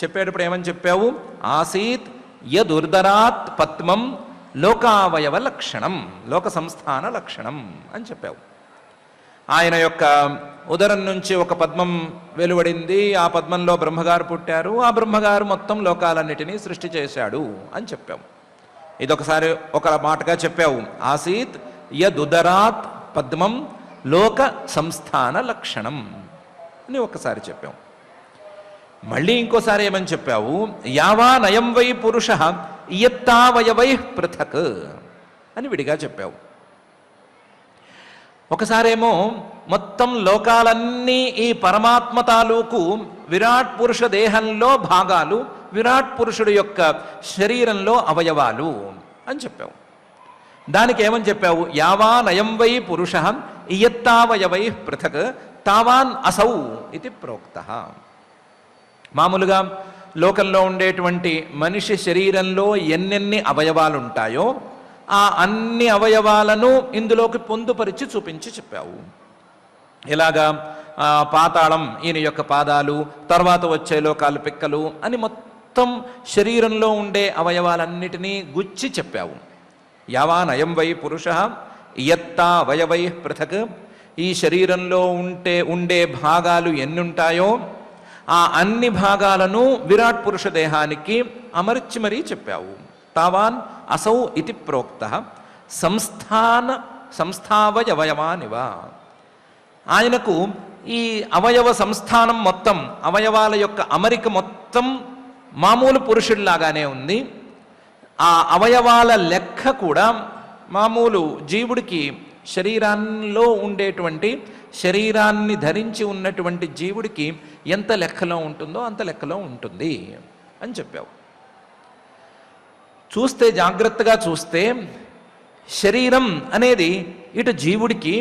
చెప్పేటప్పుడు ఏమని చెప్పావు? ఆసీత్ యదుర్దరాత్ పద్మం లోకావయవ లక్షణం, లోక సంస్థాన లక్షణం అని చెప్పావు. ఆయన యొక్క ఉదరం నుంచి ఒక పద్మం వెలువడింది, ఆ పద్మంలో బ్రహ్మగారు పుట్టారు, ఆ బ్రహ్మగారు మొత్తం లోకాలన్నిటినీ సృష్టి చేశాడు అని చెప్పావు. ఇదొకసారి ఒక మాటగా చెప్పావు. ఆసీత్ యదుదరాత్ పద్మం లోక సంస్థాన లక్షణం అని ఒకసారి చెప్పావు. మళ్ళీ ఇంకోసారి ఏమని చెప్పావు? యావా నయం వై పురుష ఇయత్తావయవై పృథక్ అని విడిగా చెప్పావు. ఒకసారేమో మొత్తం లోకాలన్నీ ఈ పరమాత్మ తాలూకు విరాట్ పురుష దేహంలో భాగాలు, విరాట్ పురుషుడు యొక్క శరీరంలో అవయవాలు అని చెప్పావు. దానికి ఏమని చెప్పావు? యావా నయం వై పురుష ఇయత్తావయవై పృథక్ తావాన్ అసౌ ఇది ప్రోక్త. మామూలుగా లోకంలో ఉండేటువంటి మనిషి శరీరంలో ఎన్నెన్ని అవయవాలు ఉంటాయో ఆ అన్ని అవయవాలను ఇందులోకి పొందుపరిచి చూపించి చెప్పావు. ఇలాగా పాతాళం ఈయన యొక్క పాదాలు, తర్వాత వచ్చే లోకాలు పిక్కలు అని మొత్తం శరీరంలో ఉండే అవయవాలన్నిటినీ గుచ్చి చెప్పావు. యావానయం వై పురుష ఇయత్తా అవయవై పృథక్, ఈ శరీరంలో ఉండే భాగాలు ఎన్నుంటాయో ఆ అన్ని భాగాలను విరాట్ పురుష దేహానికి అమర్చి మరీ చెప్పావు. తావాన్ అసౌ ఇది ప్రోక్త సంస్థావయవయవానివా. ఆయనకు ఈ అవయవ సంస్థానం మొత్తం, అవయవాల యొక్క అమరిక మొత్తం మామూలు పురుషుడిలాగానే ఉంది. ఆ అవయవాల లెక్క కూడా మామూలు జీవుడికి, శరీరాల్లో ఉండేటువంటి, శరీరాన్ని ధరించి ఉన్నటువంటి జీవుడికి ఎంత లెక్కలో ఉంటుందో అంత లెక్కలో ఉంటుంది అని చెప్పావు. చూస్తే, జాగ్రత్తగా చూస్తే, శరీరం అనేది ఇటు జీవుడికి,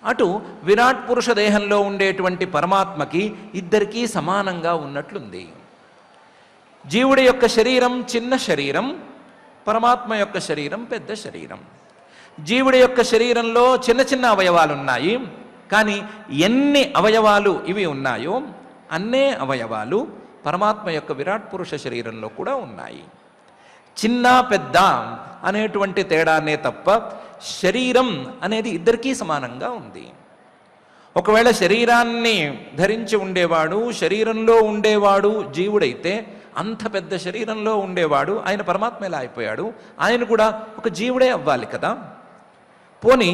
అటు విరాట్ పురుష దేహంలో ఉండేటువంటి పరమాత్మకి ఇద్దరికీ సమానంగా ఉన్నట్లుంది. జీవుడి యొక్క శరీరం చిన్న శరీరం, పరమాత్మ యొక్క శరీరం పెద్ద శరీరం. జీవుడి యొక్క శరీరంలో చిన్న చిన్న అవయవాలు ఉన్నాయి, కానీ ఎన్ని అవయవాలు ఇవి ఉన్నాయో అన్నే అవయవాలు పరమాత్మ యొక్క విరాట్ పురుష శరీరంలో కూడా ఉన్నాయి. చిన్న పెద్ద అనేటువంటి తేడానే తప్ప శరీరం అనేది ఇద్దరికీ సమానంగా ఉంది. ఒకవేళ శరీరాన్ని ధరించి ఉండేవాడు, శరీరంలో ఉండేవాడు జీవుడైతే, అంత పెద్ద శరీరంలో ఉండేవాడు ఆయన పరమాత్మ ఎలా అయిపోయాడు? ఆయన కూడా ఒక జీవుడే అవ్వాలి కదా. పోనీ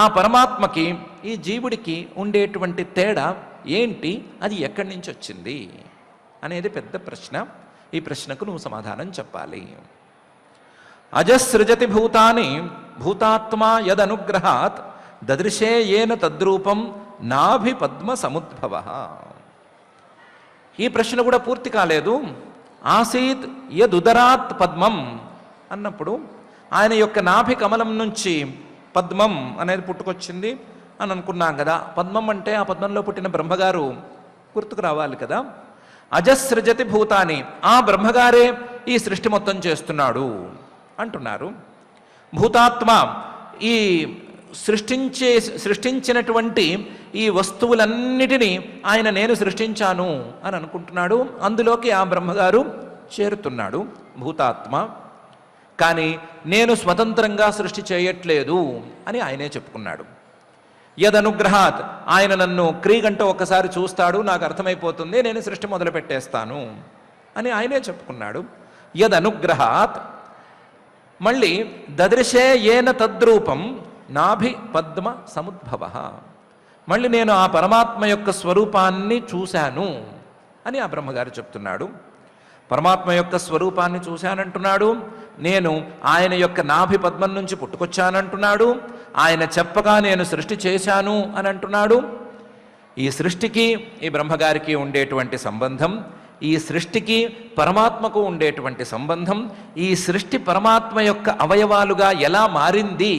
ఆ పరమాత్మకి ఈ జీవుడికి ఉండేటువంటి తేడా ఏంటి? అది ఎక్కడి నుంచి వచ్చింది అనేది పెద్ద ప్రశ్న. ఈ ప్రశ్నకు నువ్వు సమాధానం చెప్పాలి. అజసృజతి భూతాని భూతాత్మా యదనుగ్రహాత్ దదృశే ఏన తద్రూపం నాభి పద్మ సముద్భవ. ఈ ప్రశ్న కూడా పూర్తి కాలేదు. ఆసీత్ యదుదరాత్ పద్మం అన్నప్పుడు ఆయన యొక్క నాభి కమలం నుంచి పద్మం అనేది పుట్టుకొచ్చింది అని అనుకున్నాం కదా. పద్మం అంటే ఆ పద్మంలో పుట్టిన బ్రహ్మగారు గుర్తుకు రావాలి కదా. అజసృజతి భూతాని, ఆ బ్రహ్మగారే ఈ సృష్టి మొత్తం చేస్తున్నాడు అంటున్నారు. భూతాత్మ, ఈ సృష్టించినటువంటి ఈ వస్తువులన్నిటినీ ఆయన నేను సృష్టించాను అని అనుకుంటున్నాడు. అందులోకి ఆ బ్రహ్మగారు చేరుతున్నాడు భూతాత్మ. కానీ నేను స్వతంత్రంగా సృష్టి చేయట్లేదు అని ఆయనే చెప్పుకున్నాడు. యదనుగ్రహాత్, ఆయన నన్ను క్రీగంట ఒక్కసారి చూస్తాడు, నాకు అర్థమైపోతుంది, నేను సృష్టి మొదలు పెట్టేస్తాను అని ఆయనే చెప్పుకున్నాడు. యదనుగ్రహాత్. మళ్ళీ దదృశే ఏన తద్రూపం నాభి పద్మ సముద్భవ. మళ్ళీ నేను ఆ పరమాత్మ యొక్క స్వరూపాన్ని చూశాను అని ఆ బ్రహ్మగారు చెప్తున్నాడు. పరమాత్మ యొక్క స్వరూపాన్ని చూశానంటున్నాడు. నేను ఆయన యొక్క నాభి పద్మం నుంచి పుట్టుకొచ్చానంటున్నాడు. ఆయన చెప్పగా నేను సృష్టి చేశాను అని అంటున్నాడు. ఈ సృష్టికి ఈ బ్రహ్మగారికి ఉండేటువంటి సంబంధం, ఈ సృష్టికి పరమాత్మకు ఉండేటువంటి సంబంధం, ఈ సృష్టి పరమాత్మ యొక్క అవయవాలుగా ఎలా మారింది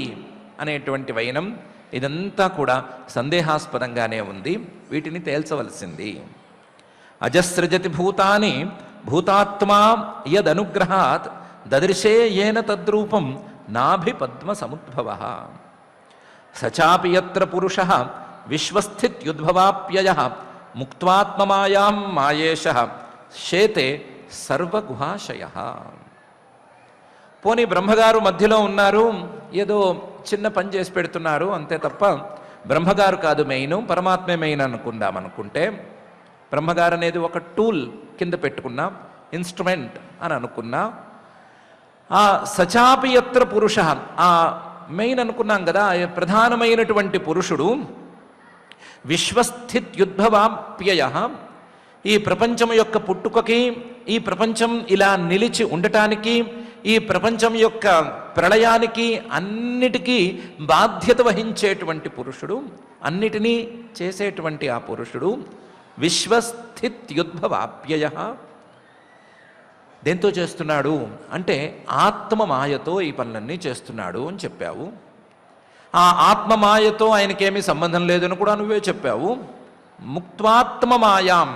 అనేటువంటి వైనం, ఇదంతా కూడా సందేహాస్పదంగానే ఉంది. వీటిని తేల్చవలసింది. అజసృజతి భూతాని భూతాత్మా యదనుగ్రహాత్ దదృశే ఏన తద్రూపం నాభి పద్మ సముద్భవ. సచాపి యత్ర పురుషః విశ్వస్థిత్యుద్భవాప్యయః ముక్త్వాత్మమాయాం మాయేషః శేతే సర్వగుహాశయః. పోనీ బ్రహ్మగారు మధ్యలో ఉన్నారు, ఏదో చిన్న పని చేసి పెడుతున్నారు అంతే తప్ప బ్రహ్మగారు కాదు మెయిన్, పరమాత్మే మెయిన్ అనుకుంటే, బ్రహ్మగారు అనేది ఒక టూల్ కింద పెట్టుకున్నా, ఇన్స్ట్రుమెంట్ అని అనుకున్నా, ఆ సచాపి యత్ర పురుష, ఆ మెయిన్ అనుకున్నాం కదా, ప్రధానమైనటువంటి పురుషుడు విశ్వస్థిత్యుద్భవాప్యయ, ఈ ప్రపంచం యొక్క పుట్టుకకి, ఈ ప్రపంచం ఇలా నిలిచి ఉండటానికి, ఈ ప్రపంచం యొక్క ప్రళయానికి అన్నిటికీ బాధ్యత వహించేటువంటి పురుషుడు, అన్నిటినీ చేసేటువంటి ఆ పురుషుడు విశ్వస్థిత్యుద్భవాప్యయ. దేంతో చేస్తున్నాడు అంటే ఆత్మమాయతో ఈ పనులన్నీ చేస్తున్నాడు అని చెప్పావు. ఆ ఆత్మమాయతో ఆయనకేమీ సంబంధం లేదని కూడా నువ్వే చెప్పావు. ముక్త్వాత్మమాయాం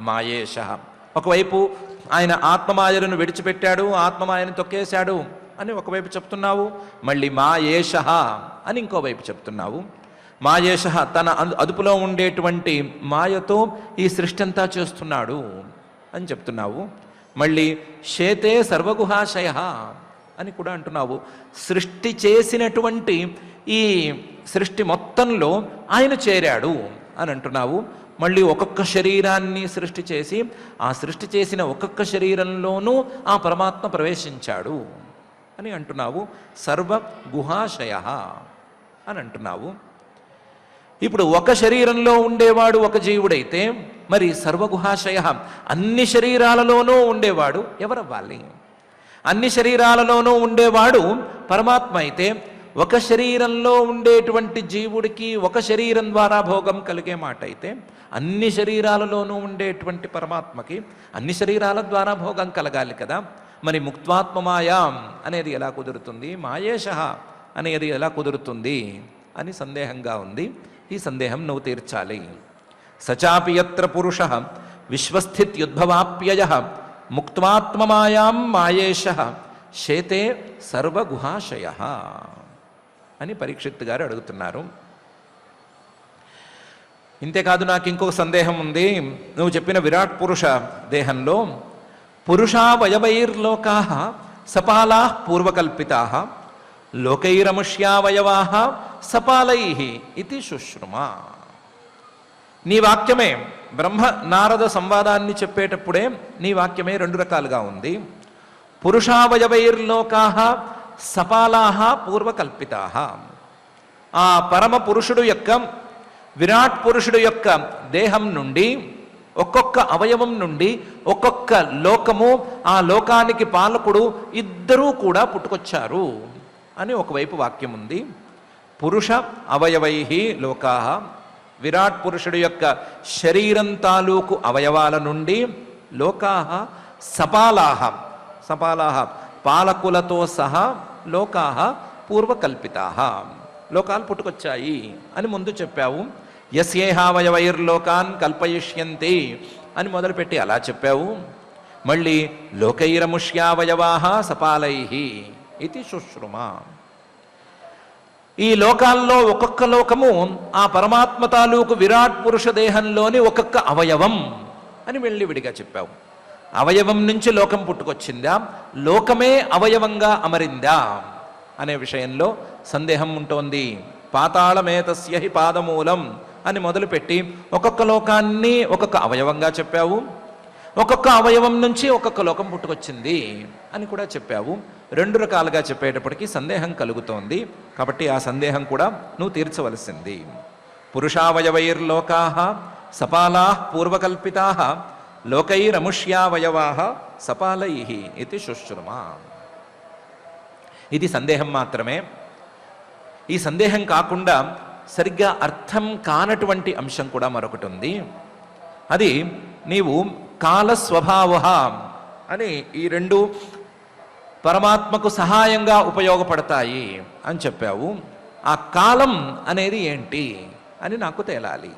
మాయేష, ఒకవైపు ఆయన ఆత్మమాయలను విడిచిపెట్టాడు, ఆత్మమాయను తొక్కేశాడు అని ఒకవైపు చెప్తున్నావు, మళ్ళీ మాయేష అని ఇంకోవైపు చెప్తున్నావు. మాయేష తన అదుపులో ఉండేటువంటి మాయతో ఈ సృష్టి అంతా చేస్తున్నాడు అని చెప్తున్నావు. మళ్ళీ శేతే సర్వగుహాశయ అని కూడా అంటున్నావు. సృష్టి చేసినటువంటి ఈ సృష్టి మొత్తంలో ఆయన చేరాడు అని అంటున్నావు. మళ్ళీ ఒక్కొక్క శరీరాన్ని సృష్టి చేసి ఆ సృష్టి చేసిన ఒక్కొక్క శరీరంలోనూ ఆ పరమాత్మ ప్రవేశించాడు అని అంటున్నావు. సర్వగుహాశయ అని అంటున్నావు. ఇప్పుడు ఒక శరీరంలో ఉండేవాడు ఒక జీవుడైతే మరి సర్వగుహాశయ అన్ని శరీరాలలోనూ ఉండేవాడు ఎవరవ్వాలి? అన్ని శరీరాలలోనూ ఉండేవాడు పరమాత్మ అయితే ఒక శరీరంలో ఉండేటువంటి జీవుడికి ఒక శరీరం ద్వారా భోగం కలిగే మాట అయితే అన్ని శరీరాలలోనూ ఉండేటువంటి పరమాత్మకి అన్ని శరీరాల ద్వారా భోగం కలగాలి కదా. మరి ముక్త్వాత్మమాయాం అనేది ఎలా కుదురుతుంది, మాయేష అనేది ఎలా కుదురుతుంది అని సందేహంగా ఉంది. ఈ సందేహం నువ్వు తీర్చాలి. సచాపి యత్ర పురుష విశ్వస్థిత్యుద్భవాప్యయ ముక్త్వాత్మమాయాం మాయేష శేతే సర్వగుహాశయ అని పరీక్షిత్ గారు అడుగుతున్నారు. ఇంతేకాదు నాకు ఇంకొక సందేహం ఉంది. నువ్వు చెప్పిన విరాట్ పురుష దేహంలో పురుషావయవైర్లోకా సపాలా పూర్వకల్పితా లోకైరముష్యావయవా సపాలై ఇది శుశ్రుమా. నీ వాక్యమే బ్రహ్మ నారద సంవాదాన్ని చెప్పేటప్పుడే నీ వాక్యమే రెండు రకాలుగా ఉంది. పురుషావయవైర్లోకా సపాలా పూర్వకల్పితా. ఆ పరమ పురుషుడు యొక్క విరాట్ పురుషుడు యొక్క దేహం నుండి ఒక్కొక్క అవయవం నుండి ఒక్కొక్క లోకము, ఆ లోకానికి పాలకుడు ఇద్దరూ కూడా పుట్టుకొచ్చారు అని ఒకవైపు వాక్యం ఉంది. పురుష అవయవై లోకా, విరాట్ పురుషుడు యొక్క శరీరం తాలూకు అవయవాల నుండి లోకా సపాలాహ, సపాలాహ పాలకులతో సహా లోకా పూర్వకల్పితా, లోకాలు పుట్టుకొచ్చాయి అని ముందు చెప్పావు. యస్యేహావయవైర్లోకాన్ కల్పయిష్యంతి అని మొదలుపెట్టి అలా చెప్పావు. మళ్ళీ లోకైరముష్యావయవా సపాలై ఇది శుశ్రుమా. ఈ లోకాల్లో ఒక్కొక్క లోకము ఆ పరమాత్మ తాలూకు విరాట్ పురుష దేహంలోని ఒక్కొక్క అవయవం అని వెళ్ళి విడిగా చెప్పావు. అవయవం నుంచి లోకం పుట్టుకొచ్చిందా, లోకమే అవయవంగా అమరిందా అనే విషయంలో సందేహం ఉంటోంది. పాతాళమేతస్య హి పాదమూలం అని మొదలుపెట్టి ఒక్కొక్క లోకాన్ని ఒక్కొక్క అవయవంగా చెప్పావు. ఒక్కొక్క అవయవం నుంచి ఒక్కొక్క లోకం పుట్టుకొచ్చింది అని కూడా చెప్పావు. రెండు రకాలుగా చెప్పేటప్పటికీ సందేహం కలుగుతోంది. కాబట్టి ఆ సందేహం కూడా నువ్వు తీర్చవలసింది. పురుషావయవైర్లోకా సపాలా పూర్వకల్పితా లోకైరముష్యావయవా సపాలై ఇది శుశ్రుమా. ఇది సందేహం మాత్రమే. ఈ సందేహం కాకుండా సరిగ్గా అర్థం కానటువంటి అంశం కూడా మరొకటి ఉంది. అది నీవు కాలస్వభావ అని ఈ రెండు పరమాత్మకు సహాయంగా ఉపయోగపడతాయి అని చెప్పావు. ఆ కాలం అనేది ఏంటి అని నాకు తేలాలి.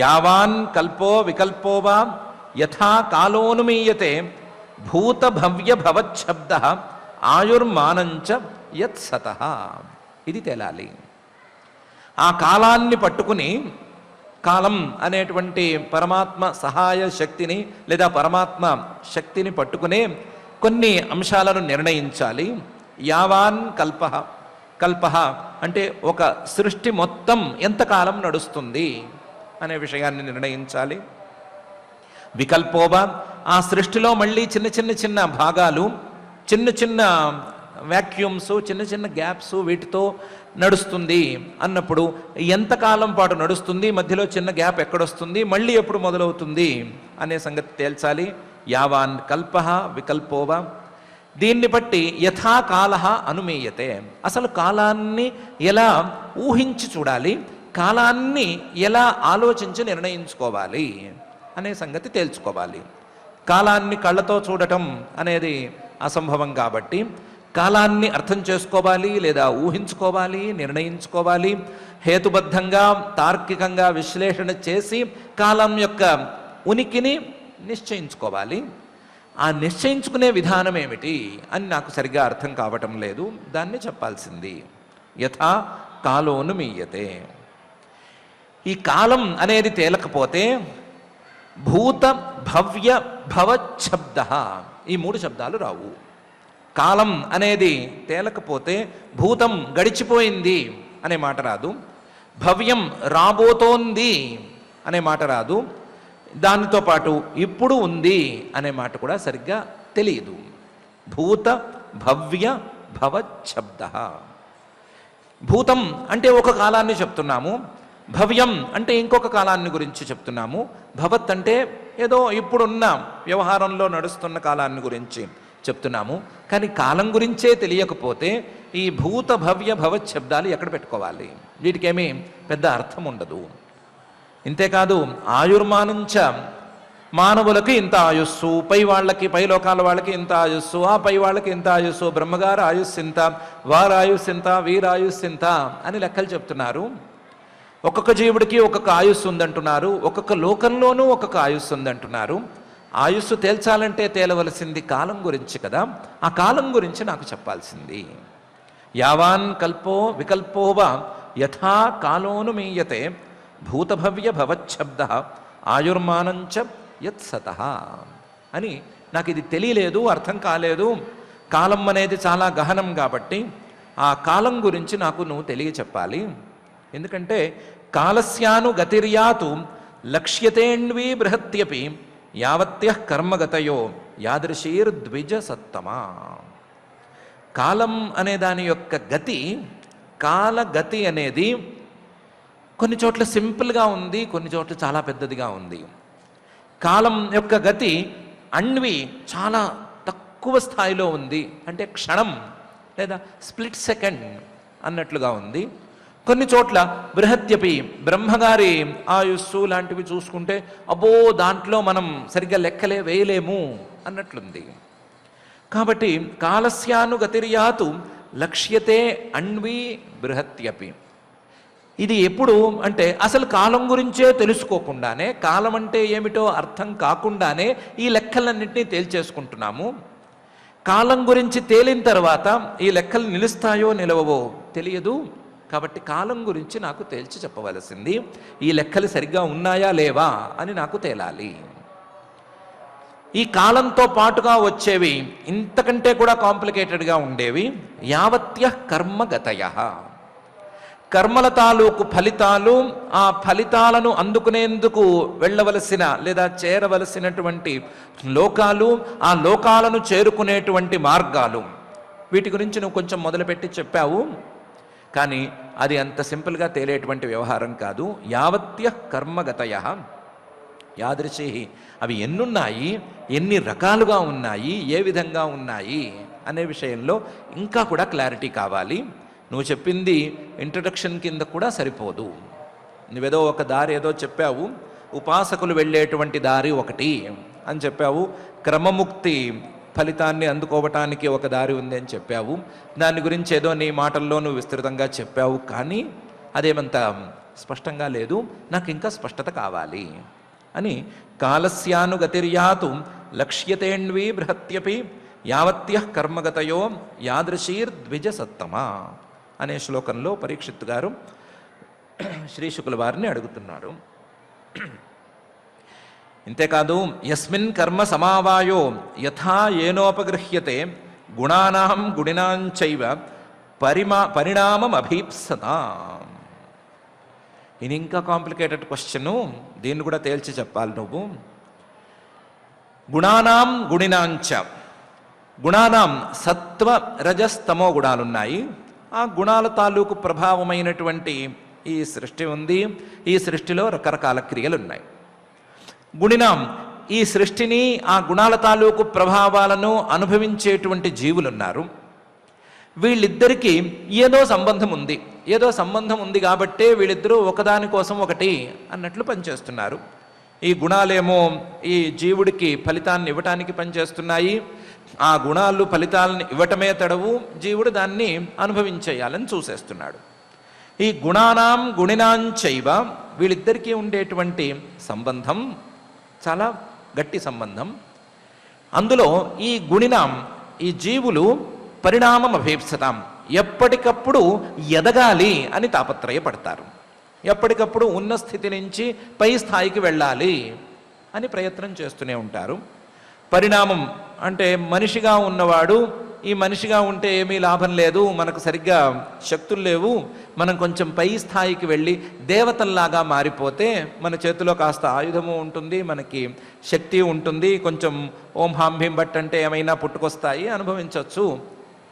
యావాన్ కల్పో వికల్పోవా యథా కాలోనుమీయతే భూత భవ్య భవచ్చబ్ద ఆయుర్మానంచ యత్ సతః, ఇది తేలాలి. ఆ కాలాన్ని పట్టుకుని, కాలం అనేటువంటి పరమాత్మ సహాయ శక్తిని లేదా పరమాత్మ శక్తిని పట్టుకునే కొన్ని అంశాలను నిర్ణయించాలి. యావాన్ కల్ప, కల్ప అంటే ఒక సృష్టి మొత్తం ఎంతకాలం నడుస్తుంది అనే విషయాన్ని నిర్ణయించాలి. వికల్పోవా ఆ సృష్టిలో మళ్ళీ చిన్న చిన్న చిన్న భాగాలు, చిన్న చిన్న వ్యాక్యూమ్స్, చిన్న చిన్న గ్యాప్స్ వీటితో నడుస్తుంది అన్నప్పుడు ఎంతకాలం పాటు నడుస్తుంది, మధ్యలో చిన్న గ్యాప్ ఎక్కడొస్తుంది, మళ్ళీ ఎప్పుడు మొదలవుతుంది అనే సంగతి తేల్చాలి. యావాన్ కల్ప వికల్పోవా. దీన్ని బట్టి యథాకాల అనుమీయతే, అసలు కాలాన్ని ఎలా ఊహించి చూడాలి, కాలాన్ని ఎలా ఆలోచించి నిర్ణయించుకోవాలి అనే సంగతి తేల్చుకోవాలి. కాలాన్ని కళ్ళతో చూడటం అనేది అసంభవం కాబట్టి కాలాన్ని అర్థం చేసుకోవాలి లేదా ఊహించుకోవాలి, నిర్ణయించుకోవాలి. హేతుబద్ధంగా తార్కికంగా విశ్లేషణ చేసి కాలం యొక్క ఉనికిని నిశ్చయించుకోవాలి. ఆ నిశ్చయించుకునే విధానం ఏమిటి అని నాకు సరిగ్గా అర్థం కావటం లేదు, దాన్ని చెప్పాల్సింది. యథా కాలోనుమీయతే. ఈ కాలం అనేది తేలకపోతే భూత భవ్య భవశబ్ద, ఈ మూడు శబ్దాలు రావు. కాలం అనేది తేలకపోతే భూతం గడిచిపోయింది అనే మాట రాదు, భవ్యం రాబోతోంది అనే మాట రాదు, దానితో పాటు ఇప్పుడు ఉంది అనే మాట కూడా సరిగ్గా తెలియదు. భూత భవ్య భవశబ్ద. భూతం అంటే ఒక కాలాన్ని చెప్తున్నాము, భవ్యం అంటే ఇంకొక కాలాన్ని గురించి చెప్తున్నాము. భవత్ అంటే ఏదో ఇప్పుడున్న వ్యవహారంలో నడుస్తున్న కాలాన్ని గురించి చెప్తున్నాము. కానీ కాలం గురించే తెలియకపోతే ఈ భూత భవ్య భవత్ శబ్దాలు ఎక్కడ పెట్టుకోవాలి? వీటికేమీ పెద్ద అర్థం ఉండదు. ఇంతేకాదు ఆయుర్మానంచ, మానవులకి ఇంత ఆయుస్సు, పై వాళ్ళకి, పై లోకాల వాళ్ళకి ఇంత ఆయుస్సు, ఆ పై వాళ్ళకి ఇంత ఆయుస్సు, బ్రహ్మగారు ఆయుస్సు ఇంత, వారు ఆయుస్సు ఇంత, వీరు ఆయుస్సు ఇంత అని లెక్కలు చెప్తున్నారు. ఒక్కొక్క జీవుడికి ఒక్కొక్క ఆయుస్సు ఉందంటున్నారు, ఒక్కొక్క లోకంలోనూ ఒక్కొక్క ఆయుస్సు ఉందంటున్నారు. ఆయుస్సు తేల్చాలంటే తేలవలసింది కాలం గురించి కదా. ఆ కాలం గురించి నాకు చెప్పాల్సింది. యావాన్ కల్పో వికల్పోవ యథా కాలోను మీయతే భూతభవ్య భవచ్చబ్ద ఆయుర్మానంచ యత్సతః అని. నాకు ఇది తెలియలేదు, అర్థం కాలేదు. కాలం అనేది చాలా గహనం కాబట్టి ఆ కాలం గురించి నాకు నువ్వు తెలియచెప్పాలి. ఎందుకంటే కాలస్యాను గతిర్యాతు లక్ష్యతేణ్వీ బృహత్యపి యావత్యః కర్మగతయో యాదృశీర్ద్విజ సత్తమా. కాలం అనే దాని యొక్క గతి, కాలగతి అనేది కొన్ని చోట్ల సింపుల్గా ఉంది, కొన్ని చోట్ల చాలా పెద్దదిగా ఉంది. కాలం యొక్క గతి అణ్వి చాలా తక్కువ స్థాయిలో ఉంది, అంటే క్షణం లేదా స్ప్లిట్ సెకండ్ అన్నట్లుగా ఉంది. కొన్ని చోట్ల బృహత్యపి, బ్రహ్మగారి ఆయుస్సు లాంటివి చూసుకుంటే అబ్బో దాంట్లో మనం సరిగ్గా లెక్కలే వేయలేము అన్నట్లుంది. కాబట్టి కాలస్యానుగతిర్యాతు లక్ష్యతే అణ్వి బృహత్యపి. ఇది ఎప్పుడు అంటే అసలు కాలం గురించే తెలుసుకోకుండానే, కాలం అంటే ఏమిటో అర్థం కాకుండానే ఈ లెక్కలన్నింటినీ తేల్చేసుకుంటున్నాము. కాలం గురించి తేలిన తర్వాత ఈ లెక్కలు నిలుస్తాయో నిలవవో తెలియదు. కాబట్టి కాలం గురించి నాకు తేల్చి చెప్పవలసింది. ఈ లెక్కలు సరిగ్గా ఉన్నాయా లేవా అని నాకు తేలాలి. ఈ కాలంతో పాటుగా వచ్చేవి ఇంతకంటే కూడా కాంప్లికేటెడ్గా ఉండేవి. యావత్యః కర్మగతయః, కర్మల తాలూకు ఫలితాలు, ఆ ఫలితాలను అందుకునేందుకు వెళ్ళవలసిన లేదా చేరవలసినటువంటి లోకాలు, ఆ లోకాలను చేరుకునేటువంటి మార్గాలు, వీటి గురించి నువ్వు కొంచెం మొదలుపెట్టి చెప్పావు. కానీ అది అంత సింపుల్గా తేలేటువంటి వ్యవహారం కాదు. యావత్యః కర్మగతయః యాదృశి, అవి ఎన్నున్నాయి, ఎన్ని రకాలుగా ఉన్నాయి, ఏ విధంగా ఉన్నాయి అనే విషయంలో ఇంకా కూడా క్లారిటీ కావాలి. నువ్వు చెప్పింది ఇంట్రడక్షన్ కింద కూడా సరిపోదు. నువ్వేదో ఒక దారి ఏదో చెప్పావు, ఉపాసకులు వెళ్ళేటువంటి దారి ఒకటి అని చెప్పావు, క్రమముక్తి ఫలితాన్ని అందుకోవటానికి ఒక దారి ఉంది అని చెప్పావు. దాని గురించి ఏదో నీ మాటల్లో నువ్వు విస్తృతంగా చెప్పావు, కానీ అదేమంత స్పష్టంగా లేదు. నాకు ఇంకా స్పష్టత కావాలి అని. కాలస్యానుగతిర్యాతు లక్ష్యతేణ్వీ బృహత్యపి యావత్యః కర్మగతయో యాదృశీర్ద్విజ సత్తమా అనే శ్లోకంలో పరీక్షిత్ గారు శ్రీ శుకుల వారిని అడుగుతున్నారు. ఇంతేకాదు యస్మిన్ కర్మ సమావాయో యథా ఏనోపగృహ్యతే గుణానాం గుణినాంచైవ పరిణామం అభీప్సతా. ఇది ఇంకా కాంప్లికేటెడ్ క్వశ్చను, దీన్ని కూడా తేల్చి చెప్పాలి నువ్వు. గుణానాం గుణినాంచ, గుణానాం సత్వ రజస్తమో గుణాలున్నాయి. ఆ గుణాల తాలూకు ప్రభావమైనటువంటి ఈ సృష్టి ఉంది. ఈ సృష్టిలో రకరకాల క్రియలు ఉన్నాయి. గుణినాం, ఈ సృష్టిని, ఆ గుణాల తాలూకు ప్రభావాలను అనుభవించేటువంటి జీవులున్నారు. వీళ్ళిద్దరికీ ఏదో సంబంధం ఉంది. ఏదో సంబంధం ఉంది కాబట్టే వీళ్ళిద్దరూ ఒకదాని కోసం ఒకటి అన్నట్లు పనిచేస్తున్నారు. ఈ గుణాలేమో ఈ జీవుడికి ఫలితాన్ని ఇవ్వటానికి పనిచేస్తున్నాయి. ఆ గుణాలు ఫలితాలను ఇవ్వటమే తడవు, జీవుడు దాన్ని అనుభవించేయాలని చూసేస్తున్నాడు. ఈ గుణానాం గుణినాంచైవ, వీళ్ళిద్దరికీ ఉండేటువంటి సంబంధం చాలా గట్టి సంబంధం. అందులో ఈ గుణినాం, ఈ జీవులు పరిణామం అభీప్సతాం, ఎప్పటికప్పుడు ఎదగాలి అని తాపత్రయపడతారు. ఎప్పటికప్పుడు ఉన్న స్థితి నుంచి పై స్థాయికి వెళ్ళాలి అని ప్రయత్నం చేస్తూనే ఉంటారు. పరిణామం అంటే మనిషిగా ఉన్నవాడు, ఈ మనిషిగా ఉంటే ఏమీ లాభం లేదు, మనకు సరిగ్గా శక్తులు లేవు, మనం కొంచెం పై స్థాయికి వెళ్ళి దేవతల్లాగా మారిపోతే మన చేతిలో కాస్త ఆయుధము ఉంటుంది, మనకి శక్తి ఉంటుంది, కొంచెం ఓం హాం భీం భట్ అంటే ఏమైనా పుట్టుకొస్తాయి, అనుభవించవచ్చు